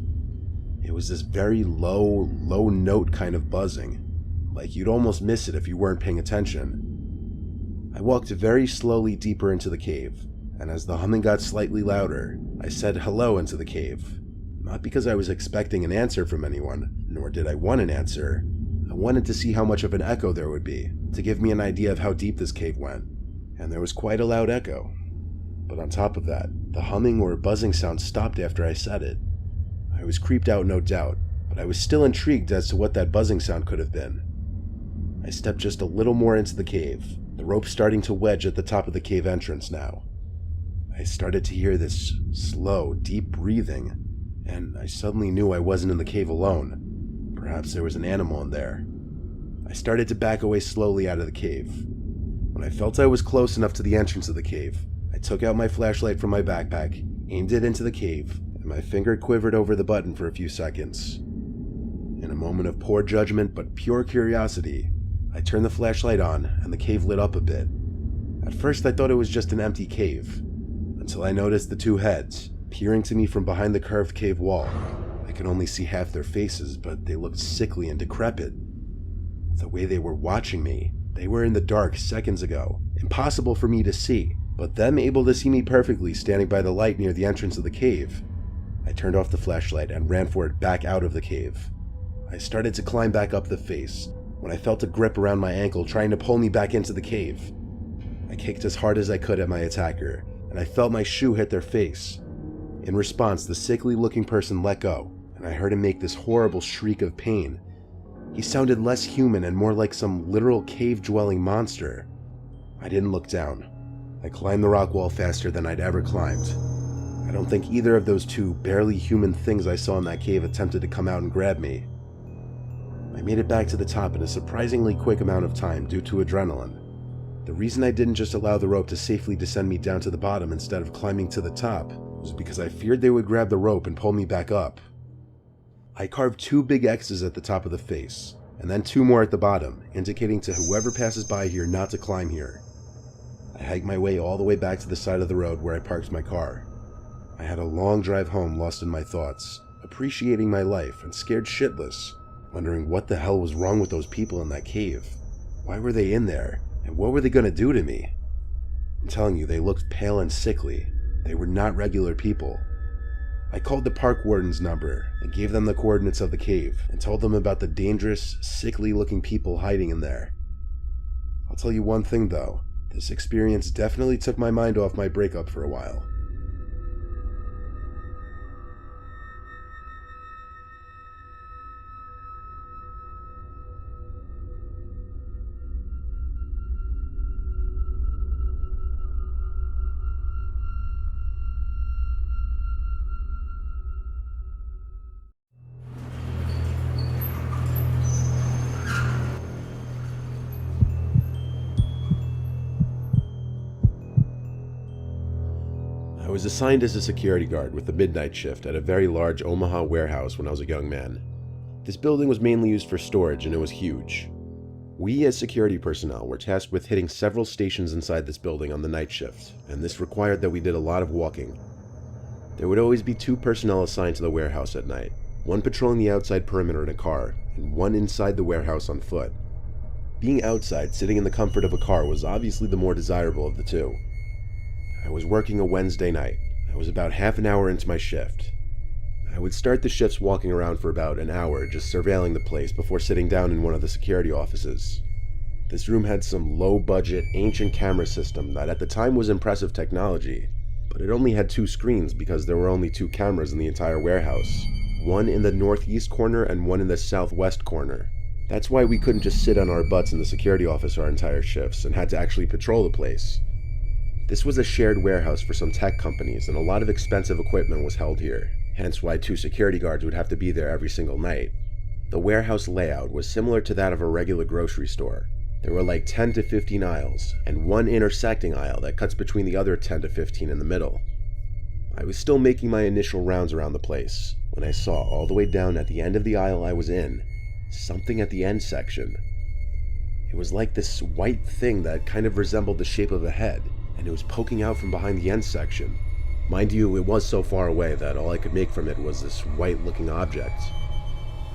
It was this very low note kind of buzzing, like you'd almost miss it if you weren't paying attention. I walked very slowly deeper into the cave, and as the humming got slightly louder, I said hello into the cave. Not because I was expecting an answer from anyone, nor did I want an answer. I wanted to see how much of an echo there would be, to give me an idea of how deep this cave went, and there was quite a loud echo. But on top of that, the humming or buzzing sound stopped after I said it. I was creeped out, no doubt, but I was still intrigued as to what that buzzing sound could have been. I stepped just a little more into the cave, the rope starting to wedge at the top of the cave entrance now. I started to hear this slow, deep breathing, and I suddenly knew I wasn't in the cave alone. Perhaps there was an animal in there. I started to back away slowly out of the cave. When I felt I was close enough to the entrance of the cave, I took out my flashlight from my backpack, aimed it into the cave, and my finger quivered over the button for a few seconds. In a moment of poor judgment but pure curiosity, I turned the flashlight on and the cave lit up a bit. At first I thought it was just an empty cave, until I noticed the two heads peering to me from behind the curved cave wall. I could only see half their faces, but they looked sickly and decrepit. The way they were watching me, they were in the dark seconds ago, impossible for me to see, but them able to see me perfectly standing by the light near the entrance of the cave. I turned off the flashlight and ran for it back out of the cave. I started to climb back up the face when I felt a grip around my ankle trying to pull me back into the cave. I kicked as hard as I could at my attacker, and I felt my shoe hit their face. In response, the sickly-looking person let go, and I heard him make this horrible shriek of pain. He sounded less human and more like some literal cave-dwelling monster. I didn't look down. I climbed the rock wall faster than I'd ever climbed. I don't think either of those two barely human things I saw in that cave attempted to come out and grab me. I made it back to the top in a surprisingly quick amount of time due to adrenaline. The reason I didn't just allow the rope to safely descend me down to the bottom instead of climbing to the top was because I feared they would grab the rope and pull me back up. I carved 2 big X's at the top of the face, and then 2 more at the bottom, indicating to whoever passes by here not to climb here. I hiked my way all the way back to the side of the road where I parked my car. I had a long drive home lost in my thoughts, appreciating my life and scared shitless, wondering what the hell was wrong with those people in that cave. Why were they in there, and what were they going to do to me? I'm telling you, they looked pale and sickly. They were not regular people. I called the park warden's number and gave them the coordinates of the cave and told them about the dangerous, sickly-looking people hiding in there. I'll tell you one thing though, this experience definitely took my mind off my breakup for a while. I was assigned as a security guard with the midnight shift at a very large Omaha warehouse when I was a young man. This building was mainly used for storage and it was huge. We as security personnel were tasked with hitting several stations inside this building on the night shift, and this required that we did a lot of walking. There would always be 2 personnel assigned to the warehouse at night, one patrolling the outside perimeter in a car, and one inside the warehouse on foot. Being outside, sitting in the comfort of a car was obviously the more desirable of the 2. I was working a Wednesday night. I was about half an hour into my shift. I would start the shifts walking around for about an hour, just surveilling the place before sitting down in one of the security offices. This room had some low-budget, ancient camera system that at the time was impressive technology, but it only had 2 screens because there were only 2 cameras in the entire warehouse, one in the northeast corner and one in the southwest corner. That's why we couldn't just sit on our butts in the security office our entire shifts and had to actually patrol the place. This was a shared warehouse for some tech companies, and a lot of expensive equipment was held here, hence why 2 security guards would have to be there every single night. The warehouse layout was similar to that of a regular grocery store. There were like 10 to 15 aisles, and one intersecting aisle that cuts between the other 10 to 15 in the middle. I was still making my initial rounds around the place when I saw, all the way down at the end of the aisle I was in, something at the end section. It was like this white thing that kind of resembled the shape of a head, and it was poking out from behind the end section. Mind you, it was so far away that all I could make from it was this white-looking object.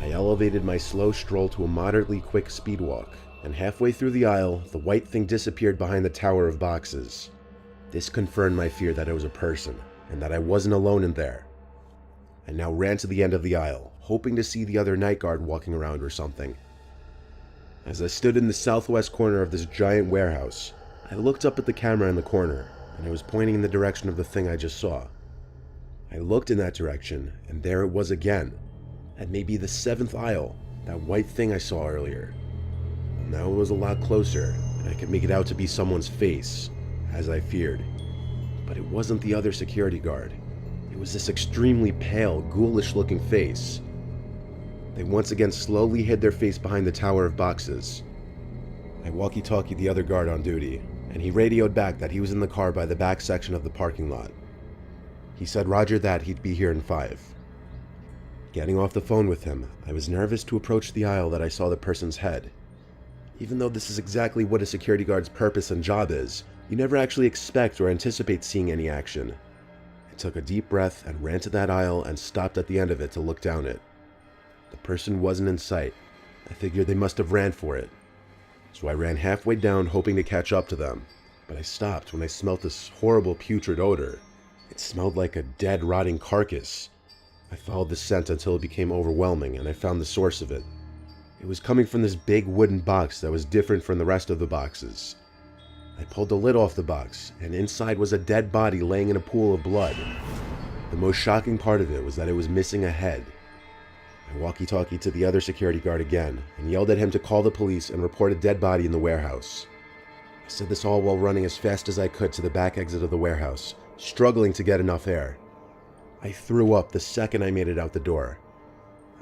I elevated my slow stroll to a moderately quick speed walk, and halfway through the aisle, the white thing disappeared behind the tower of boxes. This confirmed my fear that it was a person, and that I wasn't alone in there. I now ran to the end of the aisle, hoping to see the other night guard walking around or something. As I stood in the southwest corner of this giant warehouse, I looked up at the camera in the corner, and it was pointing in the direction of the thing I just saw. I looked in that direction, and there it was again, at maybe the 7th aisle, that white thing I saw earlier. Now it was a lot closer, and I could make it out to be someone's face, as I feared. But it wasn't the other security guard. It was this extremely pale, ghoulish-looking face. They once again slowly hid their face behind the tower of boxes. I walkie-talkied the other guard on duty, and he radioed back that he was in the car by the back section of the parking lot. He said roger that, he'd be here in 5. Getting off the phone with him, I was nervous to approach the aisle that I saw the person's head. Even though this is exactly what a security guard's purpose and job is, you never actually expect or anticipate seeing any action. I took a deep breath and ran to that aisle and stopped at the end of it to look down it. The person wasn't in sight. I figured they must have ran for it. So I ran halfway down hoping to catch up to them, but I stopped when I smelled this horrible putrid odor. It smelled like a dead, rotting carcass. I followed the scent until it became overwhelming and I found the source of it. It was coming from this big wooden box that was different from the rest of the boxes. I pulled the lid off the box, and inside was a dead body laying in a pool of blood. The most shocking part of it was that it was missing a head. I walkie-talkied to the other security guard again, and yelled at him to call the police and report a dead body in the warehouse. I said this all while running as fast as I could to the back exit of the warehouse, struggling to get enough air. I threw up the second I made it out the door.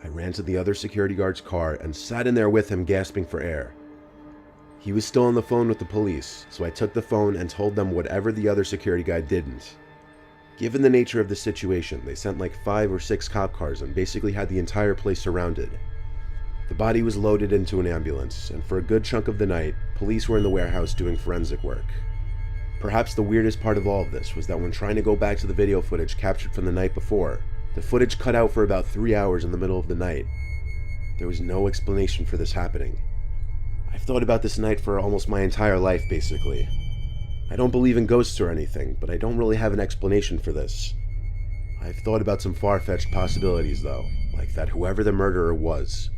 I ran to the other security guard's car and sat in there with him, gasping for air. He was still on the phone with the police, so I took the phone and told them whatever the other security guy didn't. Given the nature of the situation, they sent like 5 or 6 cop cars and basically had the entire place surrounded. The body was loaded into an ambulance, and for a good chunk of the night, police were in the warehouse doing forensic work. Perhaps the weirdest part of all of this was that when trying to go back to the video footage captured from the night before, the footage cut out for about 3 hours in the middle of the night. There was no explanation for this happening. I've thought about this night for almost my entire life, basically. I don't believe in ghosts or anything, but I don't really have an explanation for this. I've thought about some far-fetched possibilities, though, like that whoever the murderer was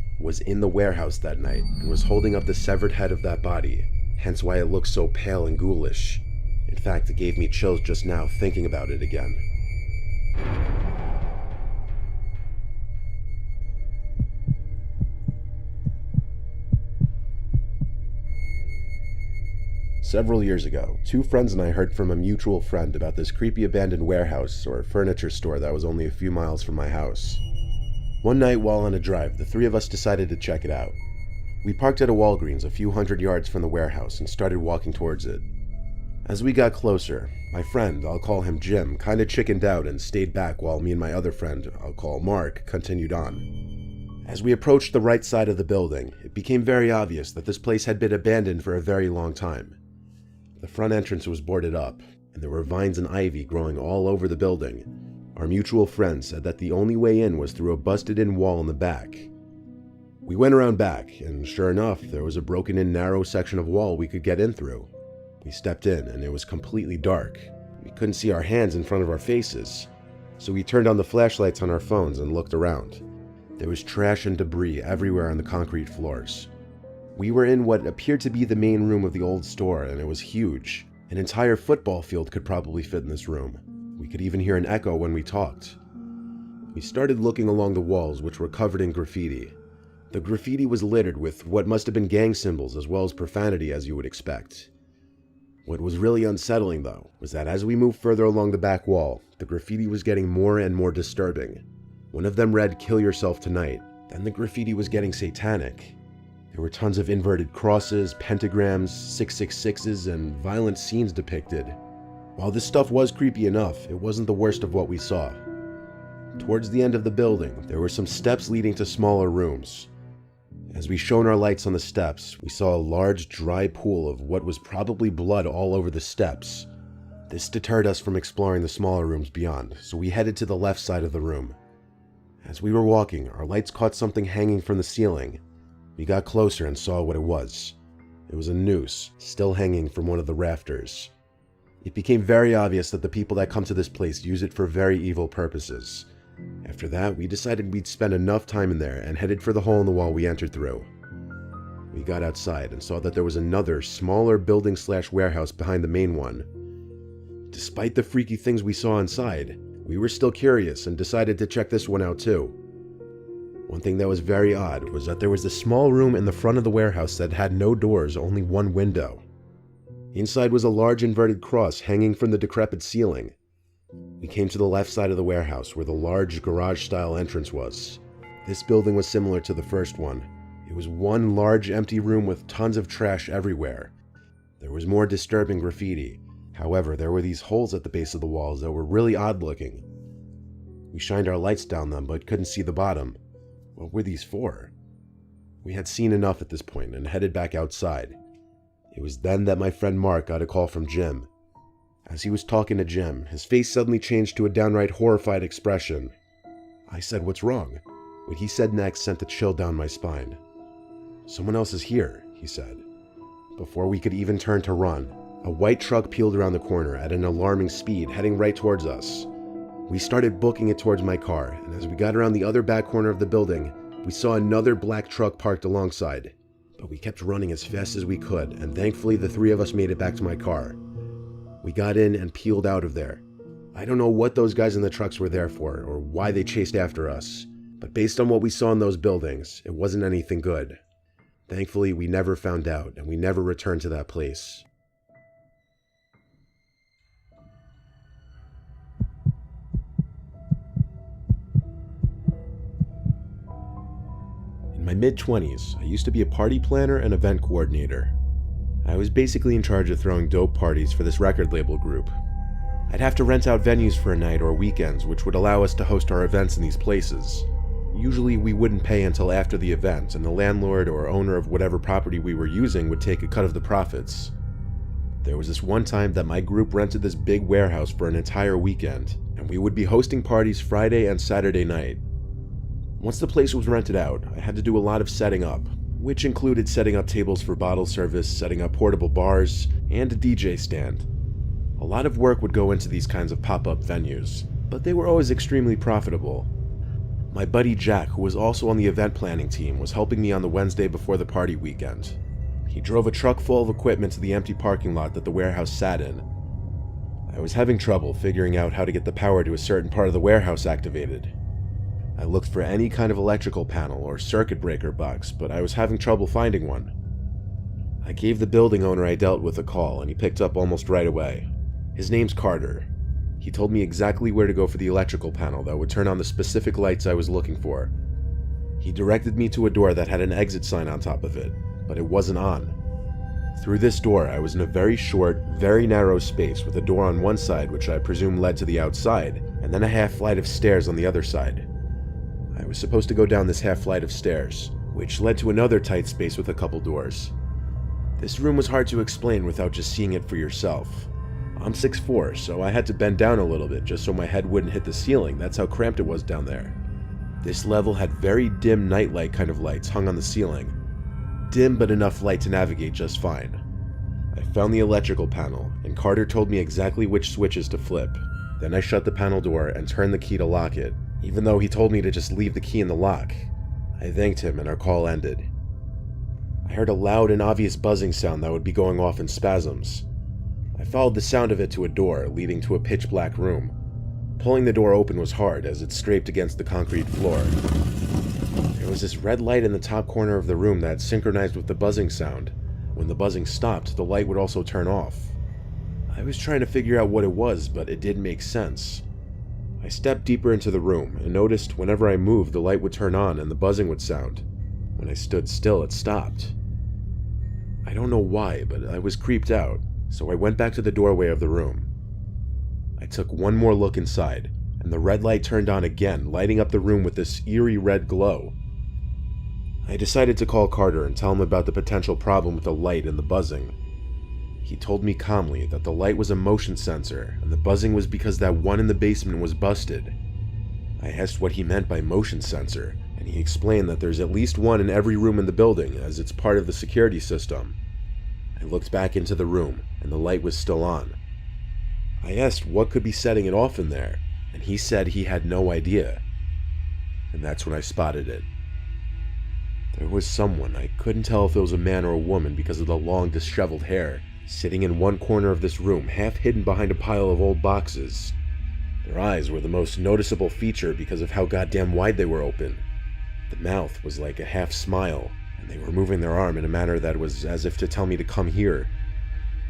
in the warehouse that night and was holding up the severed head of that body, hence why it looks so pale and ghoulish. In fact, it gave me chills just now thinking about it again. Several years ago, 2 friends and I heard from a mutual friend about this creepy abandoned warehouse or furniture store that was only a few miles from my house. One night while on a drive, the 3 of us decided to check it out. We parked at a Walgreens a few hundred yards from the warehouse and started walking towards it. As we got closer, my friend, I'll call him Jim, kinda chickened out and stayed back while me and my other friend, I'll call Mark, continued on. As we approached the right side of the building, it became very obvious that this place had been abandoned for a very long time. The front entrance was boarded up, and there were vines and ivy growing all over the building. Our mutual friend said that the only way in was through a busted-in wall in the back. We went around back, and sure enough, there was a broken-in narrow section of wall we could get in through. We stepped in, and it was completely dark. We couldn't see our hands in front of our faces, so we turned on the flashlights on our phones and looked around. There was trash and debris everywhere on the concrete floors. We were in what appeared to be the main room of the old store, and it was huge. An entire football field could probably fit in this room. We could even hear an echo when we talked. We started looking along the walls, which were covered in graffiti. The graffiti was littered with what must have been gang symbols as well as profanity, as you would expect. What was really unsettling, though, was that as we moved further along the back wall, the graffiti was getting more and more disturbing. One of them read, "Kill yourself tonight," Then the graffiti was getting satanic. There were tons of inverted crosses, pentagrams, 666s, and violent scenes depicted. While this stuff was creepy enough, it wasn't the worst of what we saw. Towards the end of the building, there were some steps leading to smaller rooms. As we shone our lights on the steps, we saw a large, dry pool of what was probably blood all over the steps. This deterred us from exploring the smaller rooms beyond, so we headed to the left side of the room. As we were walking, our lights caught something hanging from the ceiling. We got closer and saw what it was. It was a noose, still hanging from one of the rafters. It became very obvious that the people that come to this place use it for very evil purposes. After that, we decided we'd spend enough time in there and headed for the hole in the wall we entered through. We got outside and saw that there was another, smaller building/warehouse behind the main one. Despite the freaky things we saw inside, we were still curious and decided to check this one out too. One thing that was very odd was that there was a small room in the front of the warehouse that had no doors, only one window. Inside was a large inverted cross hanging from the decrepit ceiling. We came to the left side of the warehouse where the large garage-style entrance was. This building was similar to the first one. It was one large empty room with tons of trash everywhere. There was more disturbing graffiti. However, there were these holes at the base of the walls that were really odd-looking. We shined our lights down them but couldn't see the bottom. What were these for? We had seen enough at this point and headed back outside. It was then that my friend Mark got a call from Jim. As he was talking to Jim, his face suddenly changed to a downright horrified expression. I said, "What's wrong?" What he said next sent a chill down my spine. "Someone else is here," he said. Before we could even turn to run, a white truck peeled around the corner at an alarming speed, heading right towards us. We started booking it towards my car, and as we got around the other back corner of the building, we saw another black truck parked alongside. But we kept running as fast as we could, and thankfully the three of us made it back to my car. We got in and peeled out of there. I don't know what those guys in the trucks were there for, or why they chased after us, but based on what we saw in those buildings, it wasn't anything good. Thankfully, we never found out, and we never returned to that place. In my mid-20s, I used to be a party planner and event coordinator. I was basically in charge of throwing dope parties for this record label group. I'd have to rent out venues for a night or weekends, which would allow us to host our events in these places. Usually we wouldn't pay until after the event, and the landlord or owner of whatever property we were using would take a cut of the profits. There was this one time that my group rented this big warehouse for an entire weekend, and we would be hosting parties Friday and Saturday night. Once the place was rented out, I had to do a lot of setting up, which included setting up tables for bottle service, setting up portable bars, and a DJ stand. A lot of work would go into these kinds of pop-up venues, but they were always extremely profitable. My buddy Jack, who was also on the event planning team, was helping me on the Wednesday before the party weekend. He drove a truck full of equipment to the empty parking lot that the warehouse sat in. I was having trouble figuring out how to get the power to a certain part of the warehouse activated. I looked for any kind of electrical panel or circuit breaker box, but I was having trouble finding one. I gave the building owner I dealt with a call, and he picked up almost right away. His name's Carter. He told me exactly where to go for the electrical panel that would turn on the specific lights I was looking for. He directed me to a door that had an exit sign on top of it, but it wasn't on. Through this door, I was in a very short, very narrow space with a door on one side which I presume led to the outside, and then a half flight of stairs on the other side. I was supposed to go down this half flight of stairs, which led to another tight space with a couple doors. This room was hard to explain without just seeing it for yourself. I'm 6'4", so I had to bend down a little bit just so my head wouldn't hit the ceiling. That's how cramped it was down there. This level had very dim nightlight kind of lights hung on the ceiling. Dim but enough light to navigate just fine. I found the electrical panel, and Carter told me exactly which switches to flip. Then I shut the panel door and turned the key to lock it, even though he told me to just leave the key in the lock. I thanked him and our call ended. I heard a loud and obvious buzzing sound that would be going off in spasms. I followed the sound of it to a door leading to a pitch-black room. Pulling the door open was hard as it scraped against the concrete floor. There was this red light in the top corner of the room that synchronized with the buzzing sound. When the buzzing stopped, the light would also turn off. I was trying to figure out what it was, but it didn't make sense. I I stepped deeper into the room and noticed whenever I moved, the light would turn on and the buzzing would sound. When I stood still, it stopped. I don't know why, but I was creeped out, so I went back to the doorway of the room. I took one more look inside, and the red light turned on again, lighting up the room with this eerie red glow. I decided to call Carter and tell him about the potential problem with the light and the buzzing. He told me calmly that the light was a motion sensor, and the buzzing was because that one in the basement was busted. I asked what he meant by motion sensor, and he explained that there's at least one in every room in the building, as it's part of the security system. I looked back into the room, and the light was still on. I asked what could be setting it off in there, and he said he had no idea. And that's when I spotted it. There was someone, I couldn't tell if it was a man or a woman because of the long, disheveled hair, sitting in one corner of this room, half hidden behind a pile of old boxes. Their eyes were the most noticeable feature because of how goddamn wide they were open. The mouth was like a half smile, and they were moving their arm in a manner that was as if to tell me to come here.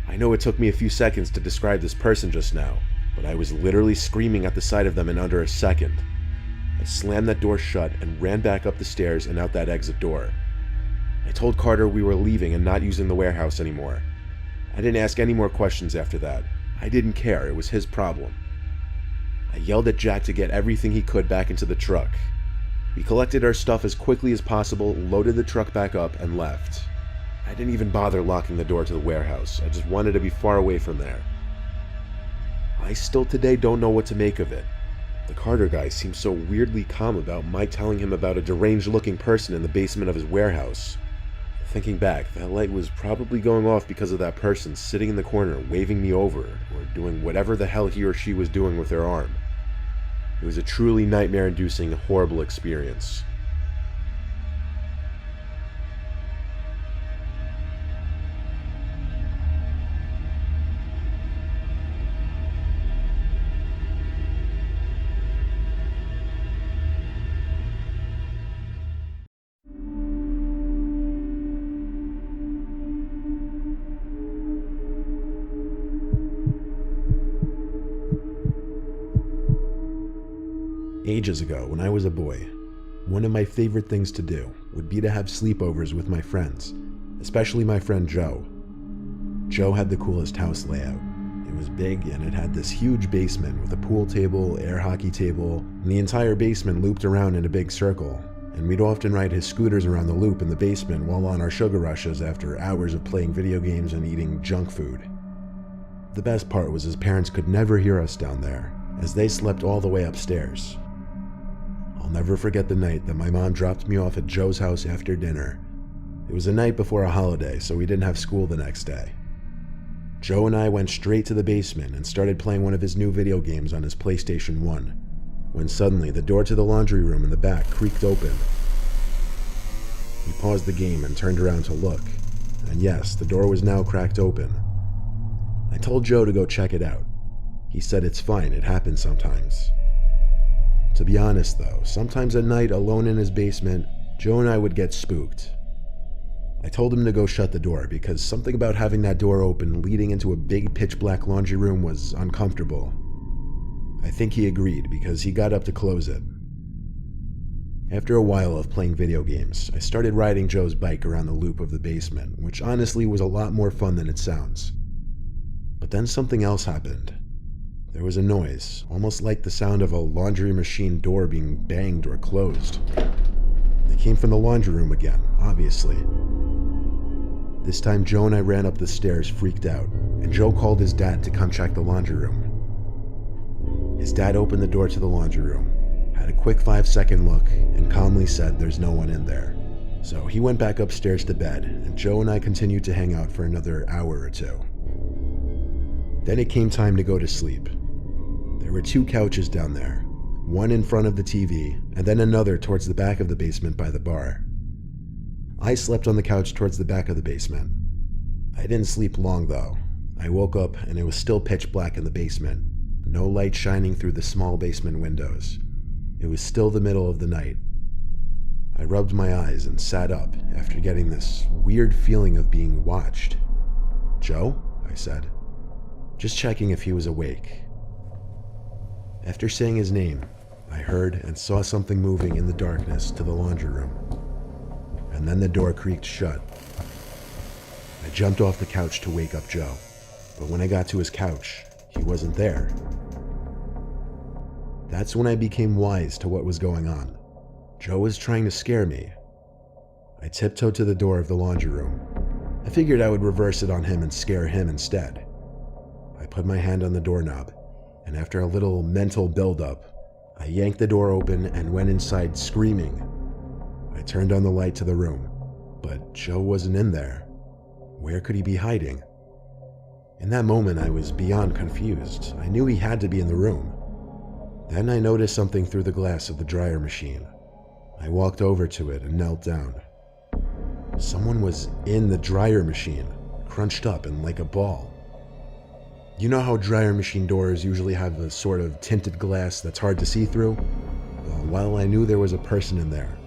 I know it took me a few seconds to describe this person just now, but I was literally screaming at the sight of them in under a second. I slammed that door shut and ran back up the stairs and out that exit door. I told Carter we were leaving and not using the warehouse anymore. I didn't ask any more questions after that. I didn't care, it was his problem. I yelled at Jack to get everything he could back into the truck. We collected our stuff as quickly as possible, loaded the truck back up, and left. I didn't even bother locking the door to the warehouse. I just wanted to be far away from there. I still today don't know what to make of it. The Carter guy seemed so weirdly calm about my telling him about a deranged-looking person in the basement of his warehouse. Thinking back, that light was probably going off because of that person sitting in the corner waving me over, or doing whatever the hell he or she was doing with their arm. It was a truly nightmare-inducing, horrible experience. Ages ago, when I was a boy, one of my favorite things to do would be to have sleepovers with my friends, especially my friend Joe. Joe had the coolest house layout. It was big and it had this huge basement with a pool table, air hockey table, and the entire basement looped around in a big circle, and we'd often ride his scooters around the loop in the basement while on our sugar rushes after hours of playing video games and eating junk food. The best part was his parents could never hear us down there, as they slept all the way upstairs. I'll never forget the night that my mom dropped me off at Joe's house after dinner. It was a night before a holiday, so we didn't have school the next day. Joe and I went straight to the basement and started playing one of his new video games on his PlayStation 1, when suddenly the door to the laundry room in the back creaked open. We paused the game and turned around to look, and yes, the door was now cracked open. I told Joe to go check it out. He said it's fine, it happens sometimes. To be honest though, sometimes at night alone in his basement, Joe and I would get spooked. I told him to go shut the door because something about having that door open leading into a big pitch black laundry room was uncomfortable. I think he agreed because he got up to close it. After a while of playing video games, I started riding Joe's bike around the loop of the basement, which honestly was a lot more fun than it sounds. But then something else happened. There was a noise, almost like the sound of a laundry machine door being banged or closed. It came from the laundry room again, obviously. This time Joe and I ran up the stairs freaked out, and Joe called his dad to come check the laundry room. His dad opened the door to the laundry room, had a quick 5-second look, and calmly said there's no one in there. So he went back upstairs to bed, and Joe and I continued to hang out for another hour or two. Then it came time to go to sleep. There were 2 couches down there, one in front of the TV, and then another towards the back of the basement by the bar. I slept on the couch towards the back of the basement. I didn't sleep long though. I woke up and it was still pitch black in the basement, no light shining through the small basement windows. It was still the middle of the night. I rubbed my eyes and sat up after getting this weird feeling of being watched. "Joe?" I said, just checking if he was awake. After saying his name, I heard and saw something moving in the darkness to the laundry room. And then the door creaked shut. I jumped off the couch to wake up Joe, but when I got to his couch, he wasn't there. That's when I became wise to what was going on. Joe was trying to scare me. I tiptoed to the door of the laundry room. I figured I would reverse it on him and scare him instead. I put my hand on the doorknob, and after a little mental buildup, I yanked the door open and went inside screaming. I turned on the light to the room, but Joe wasn't in there. Where could he be hiding? In that moment, I was beyond confused. I knew he had to be in the room. Then I noticed something through the glass of the dryer machine. I walked over to it and knelt down. Someone was in the dryer machine, crunched up and like a ball. You know how dryer machine doors usually have a sort of tinted glass that's hard to see through? Well, while I knew there was a person in there,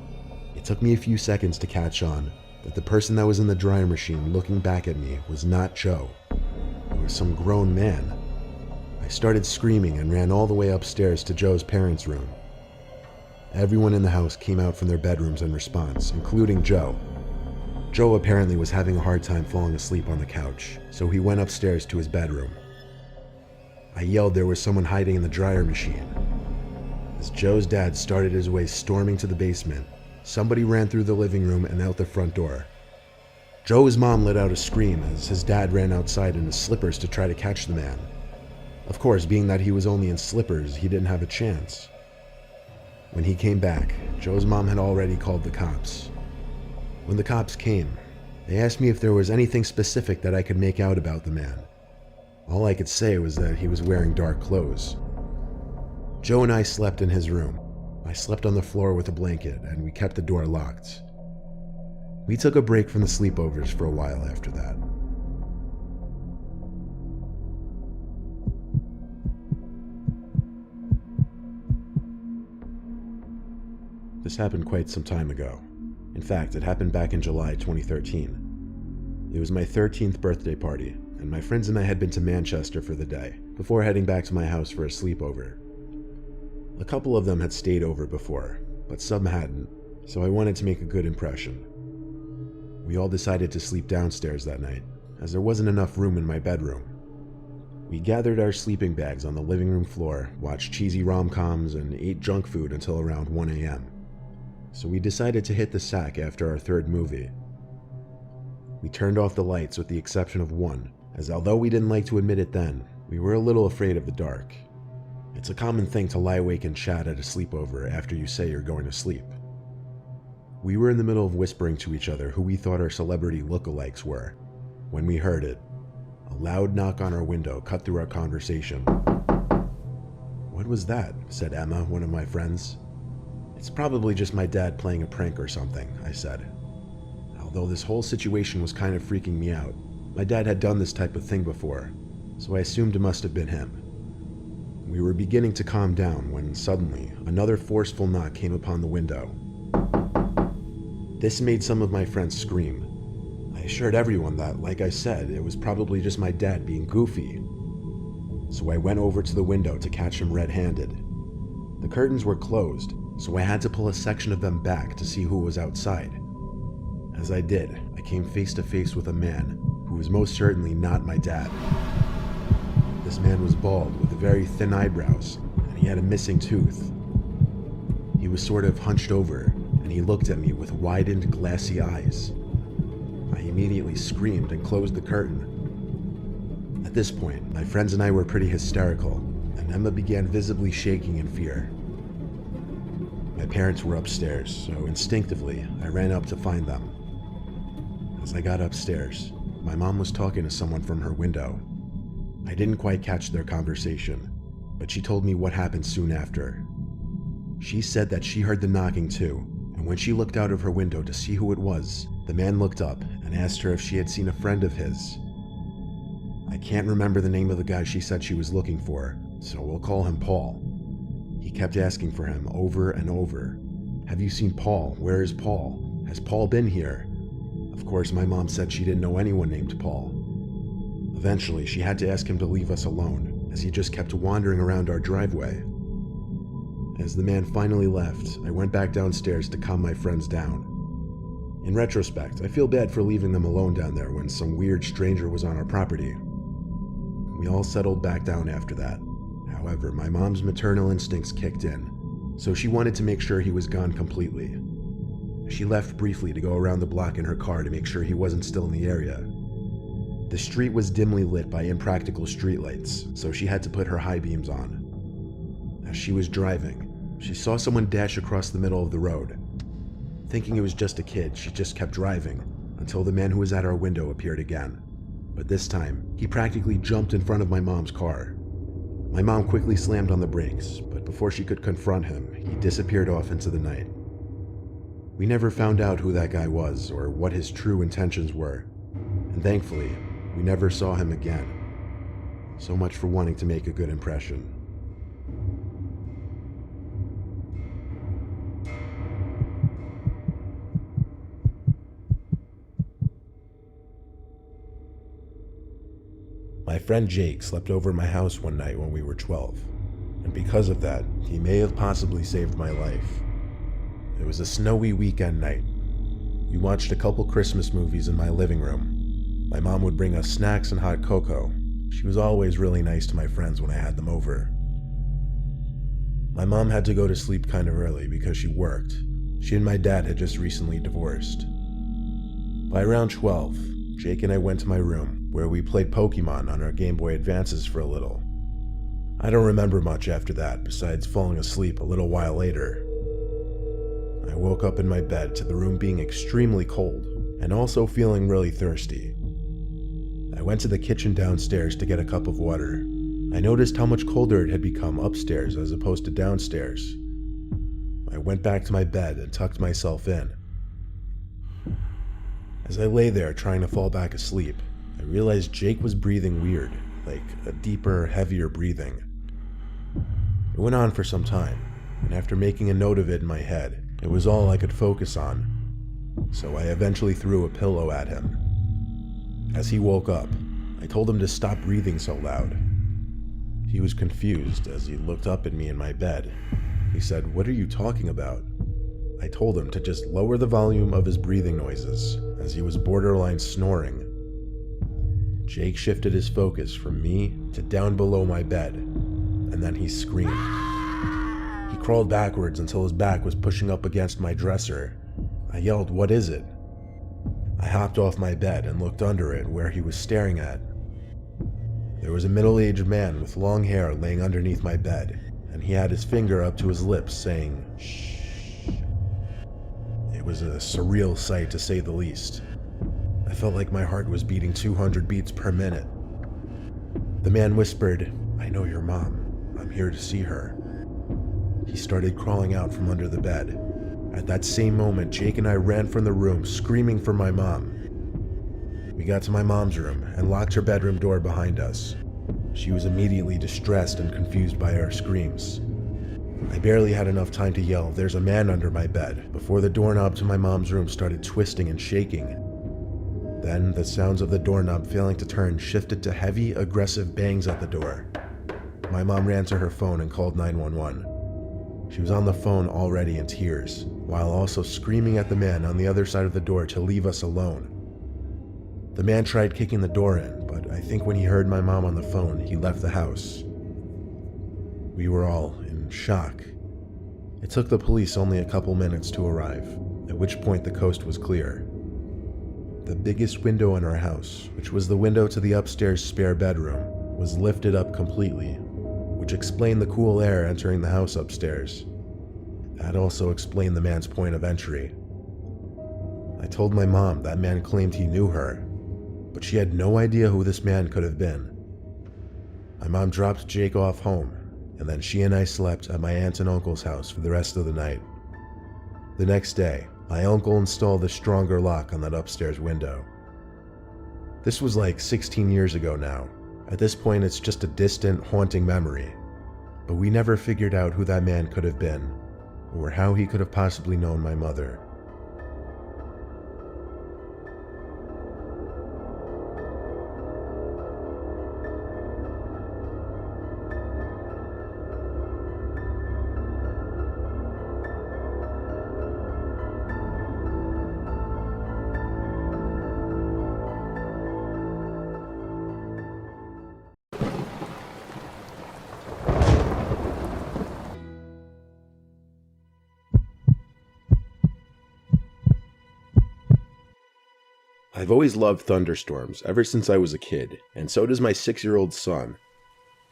it took me a few seconds to catch on that the person that was in the dryer machine looking back at me was not Joe. It was some grown man. I started screaming and ran all the way upstairs to Joe's parents' room. Everyone in the house came out from their bedrooms in response, including Joe. Joe apparently was having a hard time falling asleep on the couch, so he went upstairs to his bedroom. I yelled there was someone hiding in the dryer machine. As Joe's dad started his way storming to the basement, somebody ran through the living room and out the front door. Joe's mom let out a scream as his dad ran outside in his slippers to try to catch the man. Of course, being that he was only in slippers, he didn't have a chance. When he came back, Joe's mom had already called the cops. When the cops came, they asked me if there was anything specific that I could make out about the man. All I could say was that he was wearing dark clothes. Joe and I slept in his room. I slept on the floor with a blanket, and we kept the door locked. We took a break from the sleepovers for a while after that. This happened quite some time ago. In fact, it happened back in July 2013. It was my 13th birthday party, and my friends and I had been to Manchester for the day, before heading back to my house for a sleepover. A couple of them had stayed over before, but some hadn't, so I wanted to make a good impression. We all decided to sleep downstairs that night, as there wasn't enough room in my bedroom. We gathered our sleeping bags on the living room floor, watched cheesy rom-coms, and ate junk food until around 1 a.m. So we decided to hit the sack after our third movie. We turned off the lights with the exception of one, as although we didn't like to admit it then, we were a little afraid of the dark. It's a common thing to lie awake and chat at a sleepover after you say you're going to sleep. We were in the middle of whispering to each other who we thought our celebrity lookalikes were, when we heard it. A loud knock on our window cut through our conversation. "What was that?" said Emma, one of my friends. "It's probably just my dad playing a prank or something," I said. Although this whole situation was kind of freaking me out, my dad had done this type of thing before, so I assumed it must have been him. We were beginning to calm down when suddenly another forceful knock came upon the window. This made some of my friends scream. I assured everyone that, like I said, it was probably just my dad being goofy. So I went over to the window to catch him red-handed. The curtains were closed, so I had to pull a section of them back to see who was outside. As I did, I came face to face with a man who was most certainly not my dad. This man was bald with very thin eyebrows, and he had a missing tooth. He was sort of hunched over, and he looked at me with widened, glassy eyes. I immediately screamed and closed the curtain. At this point, my friends and I were pretty hysterical, and Emma began visibly shaking in fear. My parents were upstairs, so instinctively, I ran up to find them. As I got upstairs, my mom was talking to someone from her window. I didn't quite catch their conversation, but she told me what happened soon after. She said that she heard the knocking too, and when she looked out of her window to see who it was, the man looked up and asked her if she had seen a friend of his. I can't remember the name of the guy she said she was looking for, so we'll call him Paul. He kept asking for him over and over. "Have you seen Paul? Where is Paul? Has Paul been here?" Of course, my mom said she didn't know anyone named Paul. Eventually, she had to ask him to leave us alone, as he just kept wandering around our driveway. As the man finally left, I went back downstairs to calm my friends down. In retrospect, I feel bad for leaving them alone down there when some weird stranger was on our property. We all settled back down after that. However, my mom's maternal instincts kicked in, so she wanted to make sure he was gone completely. She left briefly to go around the block in her car to make sure he wasn't still in the area. The street was dimly lit by impractical streetlights, so she had to put her high beams on. As she was driving, she saw someone dash across the middle of the road. Thinking it was just a kid, she just kept driving until the man who was at our window appeared again. But this time, he practically jumped in front of my mom's car. My mom quickly slammed on the brakes, but before she could confront him, he disappeared off into the night. We never found out who that guy was or what his true intentions were, and thankfully, we never saw him again. So much for wanting to make a good impression. My friend Jake slept over at my house one night when we were 12, and because of that, he may have possibly saved my life. It was a snowy weekend night. We watched a couple Christmas movies in my living room. My mom would bring us snacks and hot cocoa. She was always really nice to my friends when I had them over. My mom had to go to sleep kind of early because she worked. She and my dad had just recently divorced. By around 12, Jake and I went to my room, where we played Pokemon on our Game Boy Advances for a little. I don't remember much after that, besides falling asleep a little while later. I woke up in my bed to the room being extremely cold, and also feeling really thirsty. I went to the kitchen downstairs to get a cup of water. I noticed how much colder it had become upstairs as opposed to downstairs. I went back to my bed and tucked myself in. As I lay there trying to fall back asleep, I realized Jake was breathing weird, like a deeper, heavier breathing. It went on for some time, and after making a note of it in my head, it was all I could focus on, so I eventually threw a pillow at him. As he woke up, I told him to stop breathing so loud. He was confused as he looked up at me in my bed. He said, "What are you talking about?" I told him to just lower the volume of his breathing noises, as he was borderline snoring. Jake shifted his focus from me to down below my bed, and then he screamed. He crawled backwards until his back was pushing up against my dresser. I yelled, "What is it?" I hopped off my bed and looked under it where he was staring at. There was a middle-aged man with long hair laying underneath my bed, and he had his finger up to his lips saying, "Shh." It was a surreal sight to say the least. I felt like my heart was beating 200 beats per minute. The man whispered, "I know your mom. I'm here to see her." He started crawling out from under the bed. At that same moment, Jake and I ran from the room, screaming for my mom. We got to my mom's room and locked her bedroom door behind us. She was immediately distressed and confused by our screams. I barely had enough time to yell, "There's a man under my bed," before the doorknob to my mom's room started twisting and shaking. Then, the sounds of the doorknob failing to turn shifted to heavy, aggressive bangs at the door. My mom ran to her phone and called 911. She was on the phone already in tears, while also screaming at the man on the other side of the door to leave us alone. The man tried kicking the door in, but I think when he heard my mom on the phone, he left the house. We were all in shock. It took the police only a couple minutes to arrive, at which point the coast was clear. The biggest window in our house, which was the window to the upstairs spare bedroom, was lifted up completely, which explained the cool air entering the house upstairs. That also explained the man's point of entry. I told my mom that man claimed he knew her, but she had no idea who this man could have been. My mom dropped Jake off home, and then she and I slept at my aunt and uncle's house for the rest of the night. The next day, my uncle installed a stronger lock on that upstairs window. This was like 16 years ago now. At this point, it's just a distant, haunting memory. But we never figured out who that man could have been, or how he could have possibly known my mother. I've always loved thunderstorms ever since I was a kid, and so does my 6-year-old son.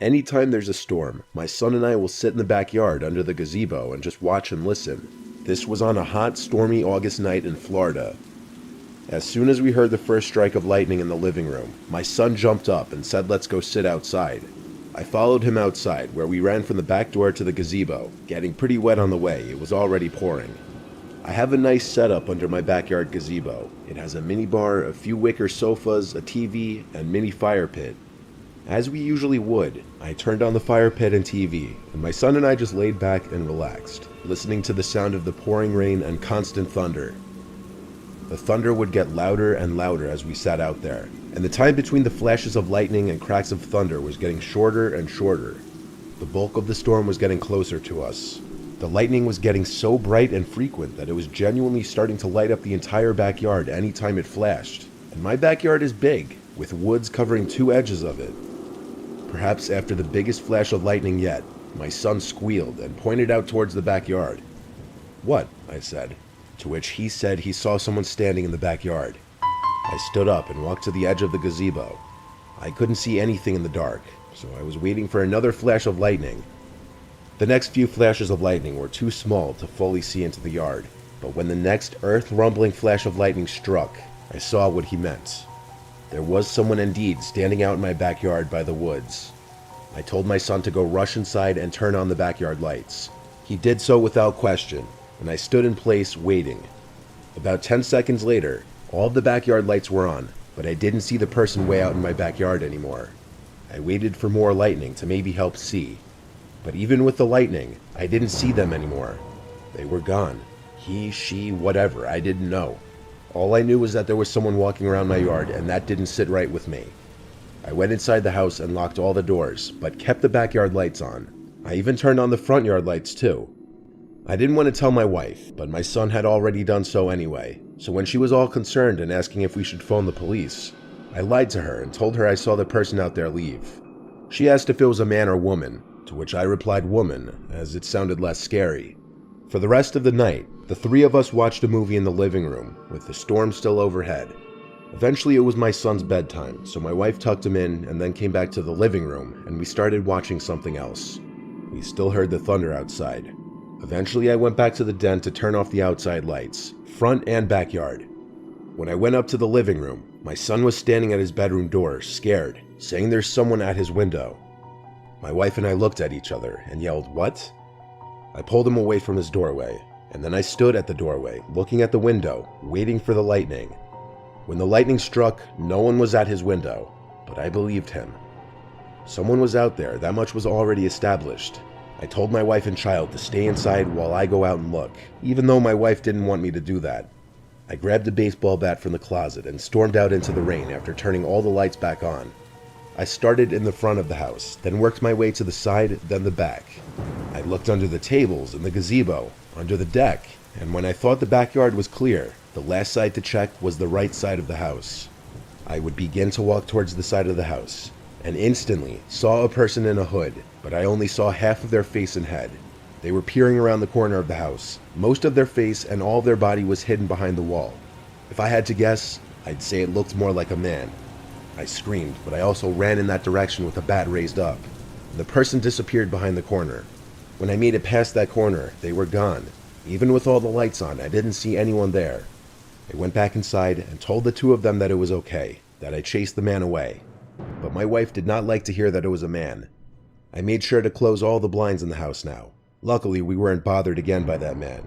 Anytime there's a storm, my son and I will sit in the backyard under the gazebo and just watch and listen. This was on a hot, stormy August night in Florida. As soon as we heard the first strike of lightning in the living room, my son jumped up and said, "Let's go sit outside." I followed him outside, where we ran from the back door to the gazebo, getting pretty wet on the way. It was already pouring. I have a nice setup under my backyard gazebo. It has a mini bar, a few wicker sofas, a TV, and mini fire pit. As we usually would, I turned on the fire pit and TV, and my son and I just laid back and relaxed, listening to the sound of the pouring rain and constant thunder. The thunder would get louder and louder as we sat out there, and the time between the flashes of lightning and cracks of thunder was getting shorter and shorter. The bulk of the storm was getting closer to us. The lightning was getting so bright and frequent that it was genuinely starting to light up the entire backyard any time it flashed. And my backyard is big, with woods covering 2 edges of it. Perhaps after the biggest flash of lightning yet, my son squealed and pointed out towards the backyard. "What?" I said, to which he said he saw someone standing in the backyard. I stood up and walked to the edge of the gazebo. I couldn't see anything in the dark, so I was waiting for another flash of lightning. The next few flashes of lightning were too small to fully see into the yard, but when the next earth-rumbling flash of lightning struck, I saw what he meant. There was someone indeed standing out in my backyard by the woods. I told my son to go rush inside and turn on the backyard lights. He did so without question, and I stood in place waiting. About 10 seconds later, all of the backyard lights were on, but I didn't see the person way out in my backyard anymore. I waited for more lightning to maybe help see. But even with the lightning, I didn't see them anymore. They were gone. He, she, whatever, I didn't know. All I knew was that there was someone walking around my yard, and that didn't sit right with me. I went inside the house and locked all the doors, but kept the backyard lights on. I even turned on the front yard lights too. I didn't want to tell my wife, but my son had already done so anyway, so when she was all concerned and asking if we should phone the police, I lied to her and told her I saw the person out there leave. She asked if it was a man or woman, to which I replied woman, as it sounded less scary. For the rest of the night, the 3 of us watched a movie in the living room, with the storm still overhead. Eventually it was my son's bedtime, so my wife tucked him in and then came back to the living room, and we started watching something else. We still heard the thunder outside. Eventually I went back to the den to turn off the outside lights, front and backyard. When I went up to the living room, my son was standing at his bedroom door, scared, saying there's someone at his window. My wife and I looked at each other and yelled, "What?" I pulled him away from his doorway, and then I stood at the doorway, looking at the window, waiting for the lightning. When the lightning struck, no one was at his window, but I believed him. Someone was out there, that much was already established. I told my wife and child to stay inside while I go out and look, even though my wife didn't want me to do that. I grabbed a baseball bat from the closet and stormed out into the rain after turning all the lights back on. I started in the front of the house, then worked my way to the side, then the back. I looked under the tables, in the gazebo, under the deck, and when I thought the backyard was clear, the last side to check was the right side of the house. I would begin to walk towards the side of the house, and instantly saw a person in a hood, but I only saw half of their face and head. They were peering around the corner of the house. Most of their face and all of their body was hidden behind the wall. If I had to guess, I'd say it looked more like a man. I screamed, but I also ran in that direction with a bat raised up. The person disappeared behind the corner. When I made it past that corner, they were gone. Even with all the lights on, I didn't see anyone there. I went back inside and told the 2 of them that it was okay, that I chased the man away. But my wife did not like to hear that it was a man. I made sure to close all the blinds in the house now. Luckily, we weren't bothered again by that man.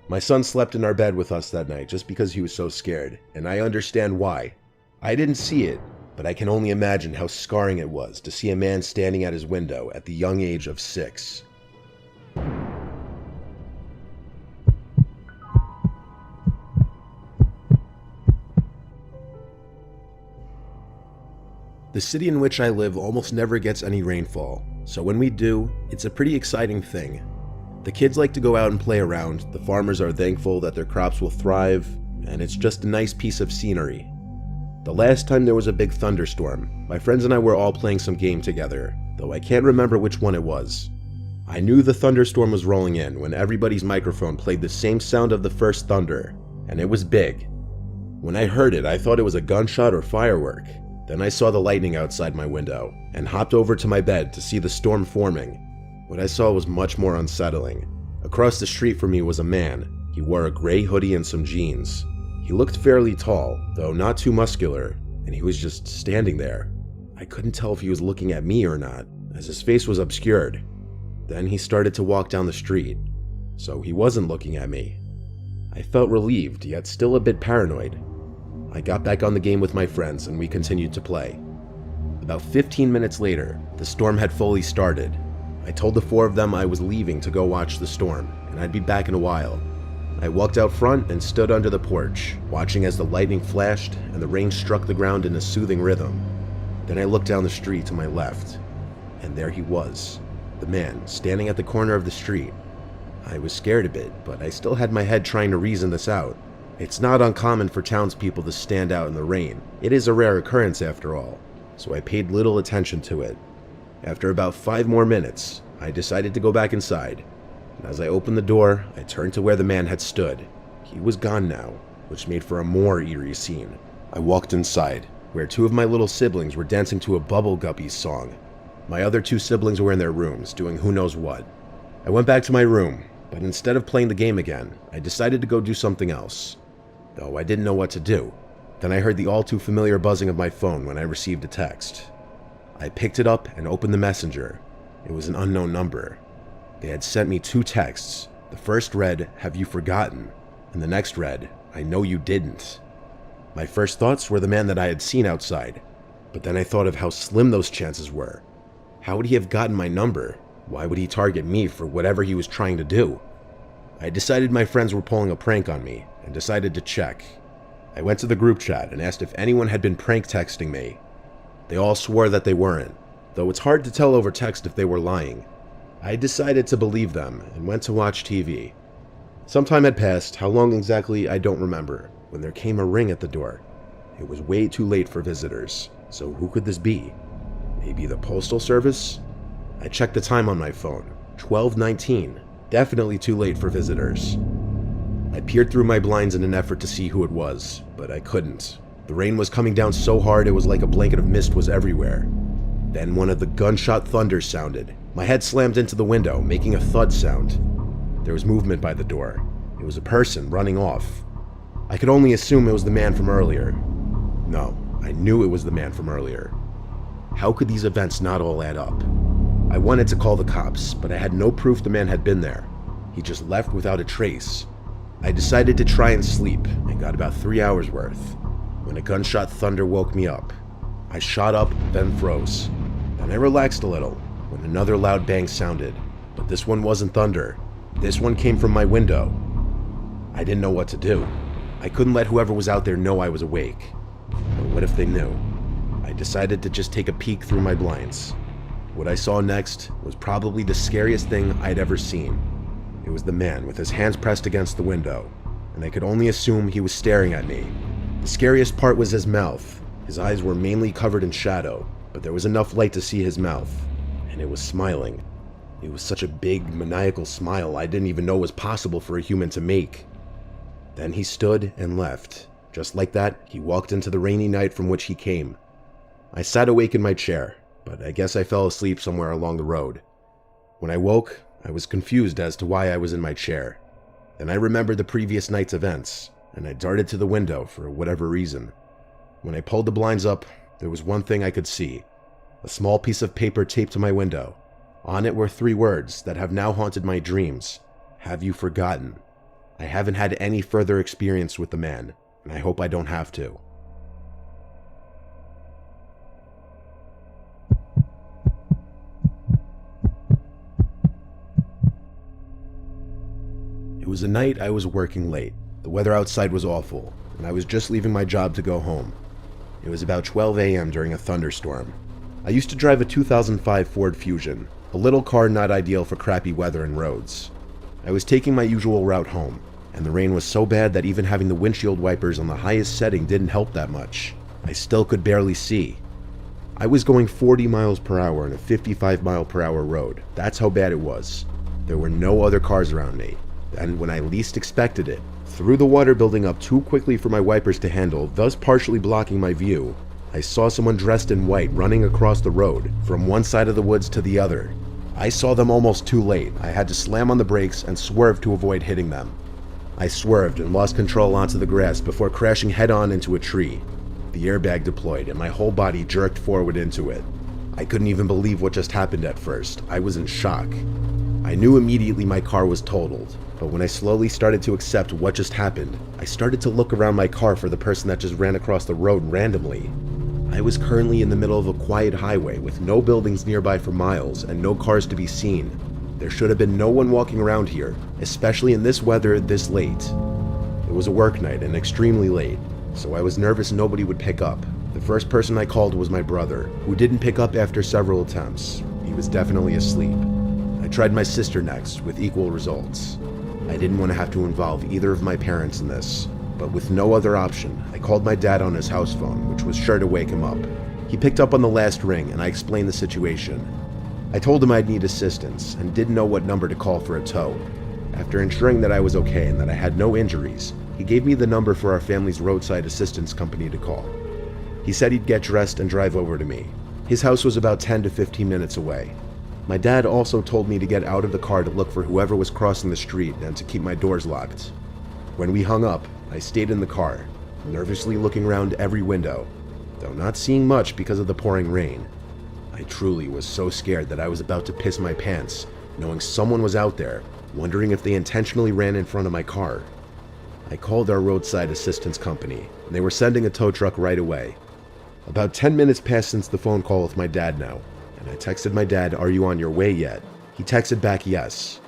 My son slept in our bed with us that night just because he was so scared, and I understand why. I didn't see it, but I can only imagine how scarring it was to see a man standing at his window at the young age of 6. The city in which I live almost never gets any rainfall, so when we do, it's a pretty exciting thing. The kids like to go out and play around, the farmers are thankful that their crops will thrive, and it's just a nice piece of scenery. The last time there was a big thunderstorm, my friends and I were all playing some game together, though I can't remember which one it was. I knew the thunderstorm was rolling in when everybody's microphone played the same sound of the first thunder, and it was big. When I heard it, I thought it was a gunshot or firework. Then I saw the lightning outside my window and hopped over to my bed to see the storm forming. What I saw was much more unsettling. Across the street from me was a man. He wore a gray hoodie and some jeans. He looked fairly tall, though not too muscular, and he was just standing there. I couldn't tell if he was looking at me or not, as his face was obscured. Then he started to walk down the street, so he wasn't looking at me. I felt relieved, yet still a bit paranoid. I got back on the game with my friends and we continued to play. About 15 minutes later, the storm had fully started. I told the 4 of them I was leaving to go watch the storm, and I'd be back in a while. I walked out front and stood under the porch, watching as the lightning flashed and the rain struck the ground in a soothing rhythm. Then I looked down the street to my left, and there he was, the man standing at the corner of the street. I was scared a bit, but I still had my head trying to reason this out. It's not uncommon for townspeople to stand out in the rain. It is a rare occurrence after all, so I paid little attention to it. After about 5 more minutes, I decided to go back inside. And as I opened the door, I turned to where the man had stood. He was gone now, which made for a more eerie scene. I walked inside, where 2 of my little siblings were dancing to a Bubble Guppies song. My other 2 siblings were in their rooms, doing who knows what. I went back to my room, but instead of playing the game again, I decided to go do something else. Though I didn't know what to do. Then I heard the all too familiar buzzing of my phone when I received a text. I picked it up and opened the messenger. It was an unknown number. They had sent me 2 texts. The first read, "Have you forgotten?" And the next read, "I know you didn't." My first thoughts were the man that I had seen outside, but then I thought of how slim those chances were. How would he have gotten my number? Why would he target me for whatever he was trying to do? I decided my friends were pulling a prank on me and decided to check. I went to the group chat and asked if anyone had been prank texting me. They all swore that they weren't, though it's hard to tell over text if they were lying. I decided to believe them and went to watch TV. Some time had passed, how long exactly I don't remember, when there came a ring at the door. It was way too late for visitors, so who could this be? Maybe the postal service? I checked the time on my phone, 12:19, definitely too late for visitors. I peered through my blinds in an effort to see who it was, but I couldn't. The rain was coming down so hard it was like a blanket of mist was everywhere. Then one of the gunshot thunders sounded. My head slammed into the window, making a thud sound. There was movement by the door. It was a person running off. I could only assume it was the man from earlier. No, I knew it was the man from earlier. How could these events not all add up? I wanted to call the cops, but I had no proof the man had been there. He just left without a trace. I decided to try and sleep, and got about 3 hours worth, when a gunshot thunder woke me up. I shot up, then froze. Then I relaxed a little, when another loud bang sounded, but this one wasn't thunder. This one came from my window. I didn't know what to do. I couldn't let whoever was out there know I was awake. But what if they knew? I decided to just take a peek through my blinds. What I saw next was probably the scariest thing I'd ever seen. It was the man with his hands pressed against the window, and I could only assume he was staring at me. The scariest part was his mouth. His eyes were mainly covered in shadow, but there was enough light to see his mouth, and it was smiling. It was such a big, maniacal smile I didn't even know was possible for a human to make. Then he stood and left. Just like that, he walked into the rainy night from which he came. I sat awake in my chair, but I guess I fell asleep somewhere along the road. When I woke, I was confused as to why I was in my chair. Then I remembered the previous night's events, and I darted to the window for whatever reason. When I pulled the blinds up, there was one thing I could see. A small piece of paper taped to my window. On it were 3 words that have now haunted my dreams. Have you forgotten? I haven't had any further experience with the man, and I hope I don't have to. It was a night I was working late. The weather outside was awful, and I was just leaving my job to go home. It was about 12 a.m. during a thunderstorm. I used to drive a 2005 Ford Fusion, a little car not ideal for crappy weather and roads. I was taking my usual route home, and the rain was so bad that even having the windshield wipers on the highest setting didn't help that much. I still could barely see. I was going 40 miles per hour on a 55 mile per hour road. That's how bad it was. There were no other cars around me. And when I least expected it, Through the water building up too quickly for my wipers to handle, thus partially blocking my view, I saw someone dressed in white running across the road from one side of the woods to the other. I saw them almost too late. I had to slam on the brakes and swerve to avoid hitting them. I swerved and lost control onto the grass before crashing head-on into a tree. The airbag deployed and my whole body jerked forward into it. I couldn't even believe what just happened at first. I was in shock. I knew immediately my car was totaled, but when I slowly started to accept what just happened, I started to look around my car for the person that just ran across the road randomly. I was currently in the middle of a quiet highway with no buildings nearby for miles and no cars to be seen. There should have been no one walking around here, especially in this weather this late. It was a work night and extremely late, so I was nervous nobody would pick up. The first person I called was my brother, who didn't pick up after several attempts. He was definitely asleep. I tried my sister next, with equal results. I didn't want to have to involve either of my parents in this, but with no other option, I called my dad on his house phone, which was sure to wake him up. He picked up on the last ring, and I explained the situation. I told him I'd need assistance, and didn't know what number to call for a tow. After ensuring that I was okay and that I had no injuries, he gave me the number for our family's roadside assistance company to call. He said he'd get dressed and drive over to me. His house was about 10 to 15 minutes away. My dad also told me to get out of the car to look for whoever was crossing the street and to keep my doors locked. When we hung up, I stayed in the car, nervously looking around every window, though not seeing much because of the pouring rain. I truly was so scared that I was about to piss my pants, knowing someone was out there, wondering if they intentionally ran in front of my car. I called our roadside assistance company, and they were sending a tow truck right away. About 10 minutes passed since the phone call with my dad now, and I texted my dad, "Are you on your way yet?" He texted back, "Yes."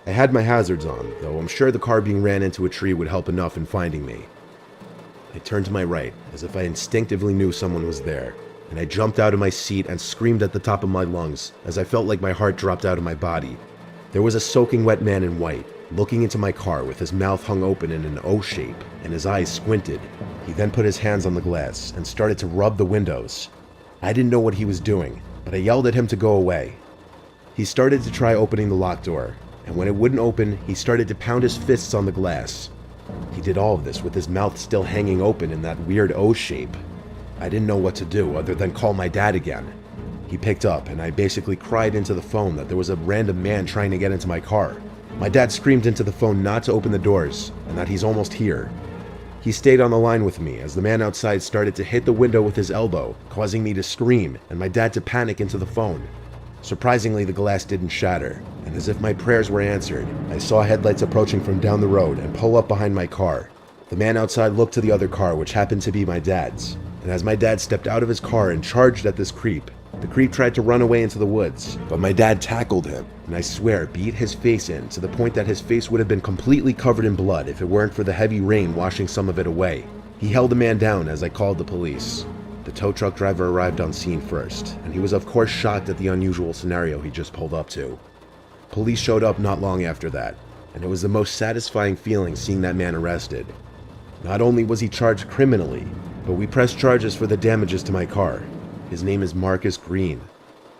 I had my hazards on, though I'm sure the car being ran into a tree would help enough in finding me. I turned to my right, as if I instinctively knew someone was there, and I jumped out of my seat and screamed at the top of my lungs as I felt like my heart dropped out of my body. There was a soaking wet man in white, looking into my car with his mouth hung open in an O shape and his eyes squinted. He then put his hands on the glass and started to rub the windows. I didn't know what he was doing, but I yelled at him to go away. He started to try opening the locked door, and when it wouldn't open, he started to pound his fists on the glass. He did all of this with his mouth still hanging open in that weird O shape. I didn't know what to do other than call my dad again. He picked up, and I basically cried into the phone that there was a random man trying to get into my car. My dad screamed into the phone not to open the doors, and that he's almost here. He stayed on the line with me as the man outside started to hit the window with his elbow, causing me to scream and my dad to panic into the phone. Surprisingly, the glass didn't shatter, and as if my prayers were answered, I saw headlights approaching from down the road and pull up behind my car. The man outside looked to the other car, which happened to be my dad's, and as my dad stepped out of his car and charged at this creep, the creep tried to run away into the woods, but my dad tackled him, and I swear beat his face in to the point that his face would have been completely covered in blood if it weren't for the heavy rain washing some of it away. He held the man down as I called the police. The tow truck driver arrived on scene first, and he was of course shocked at the unusual scenario he just pulled up to. Police showed up not long after that, and it was the most satisfying feeling seeing that man arrested. Not only was he charged criminally, but we pressed charges for the damages to my car. His name is Marcus Green.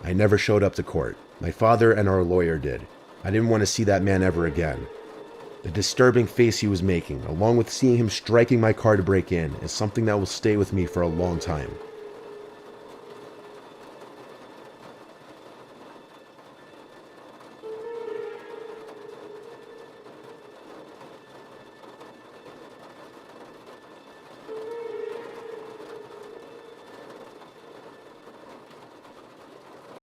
I never showed up to court. My father and our lawyer did. I didn't want to see that man ever again. The disturbing face he was making, along with seeing him striking my car to break in, is something that will stay with me for a long time.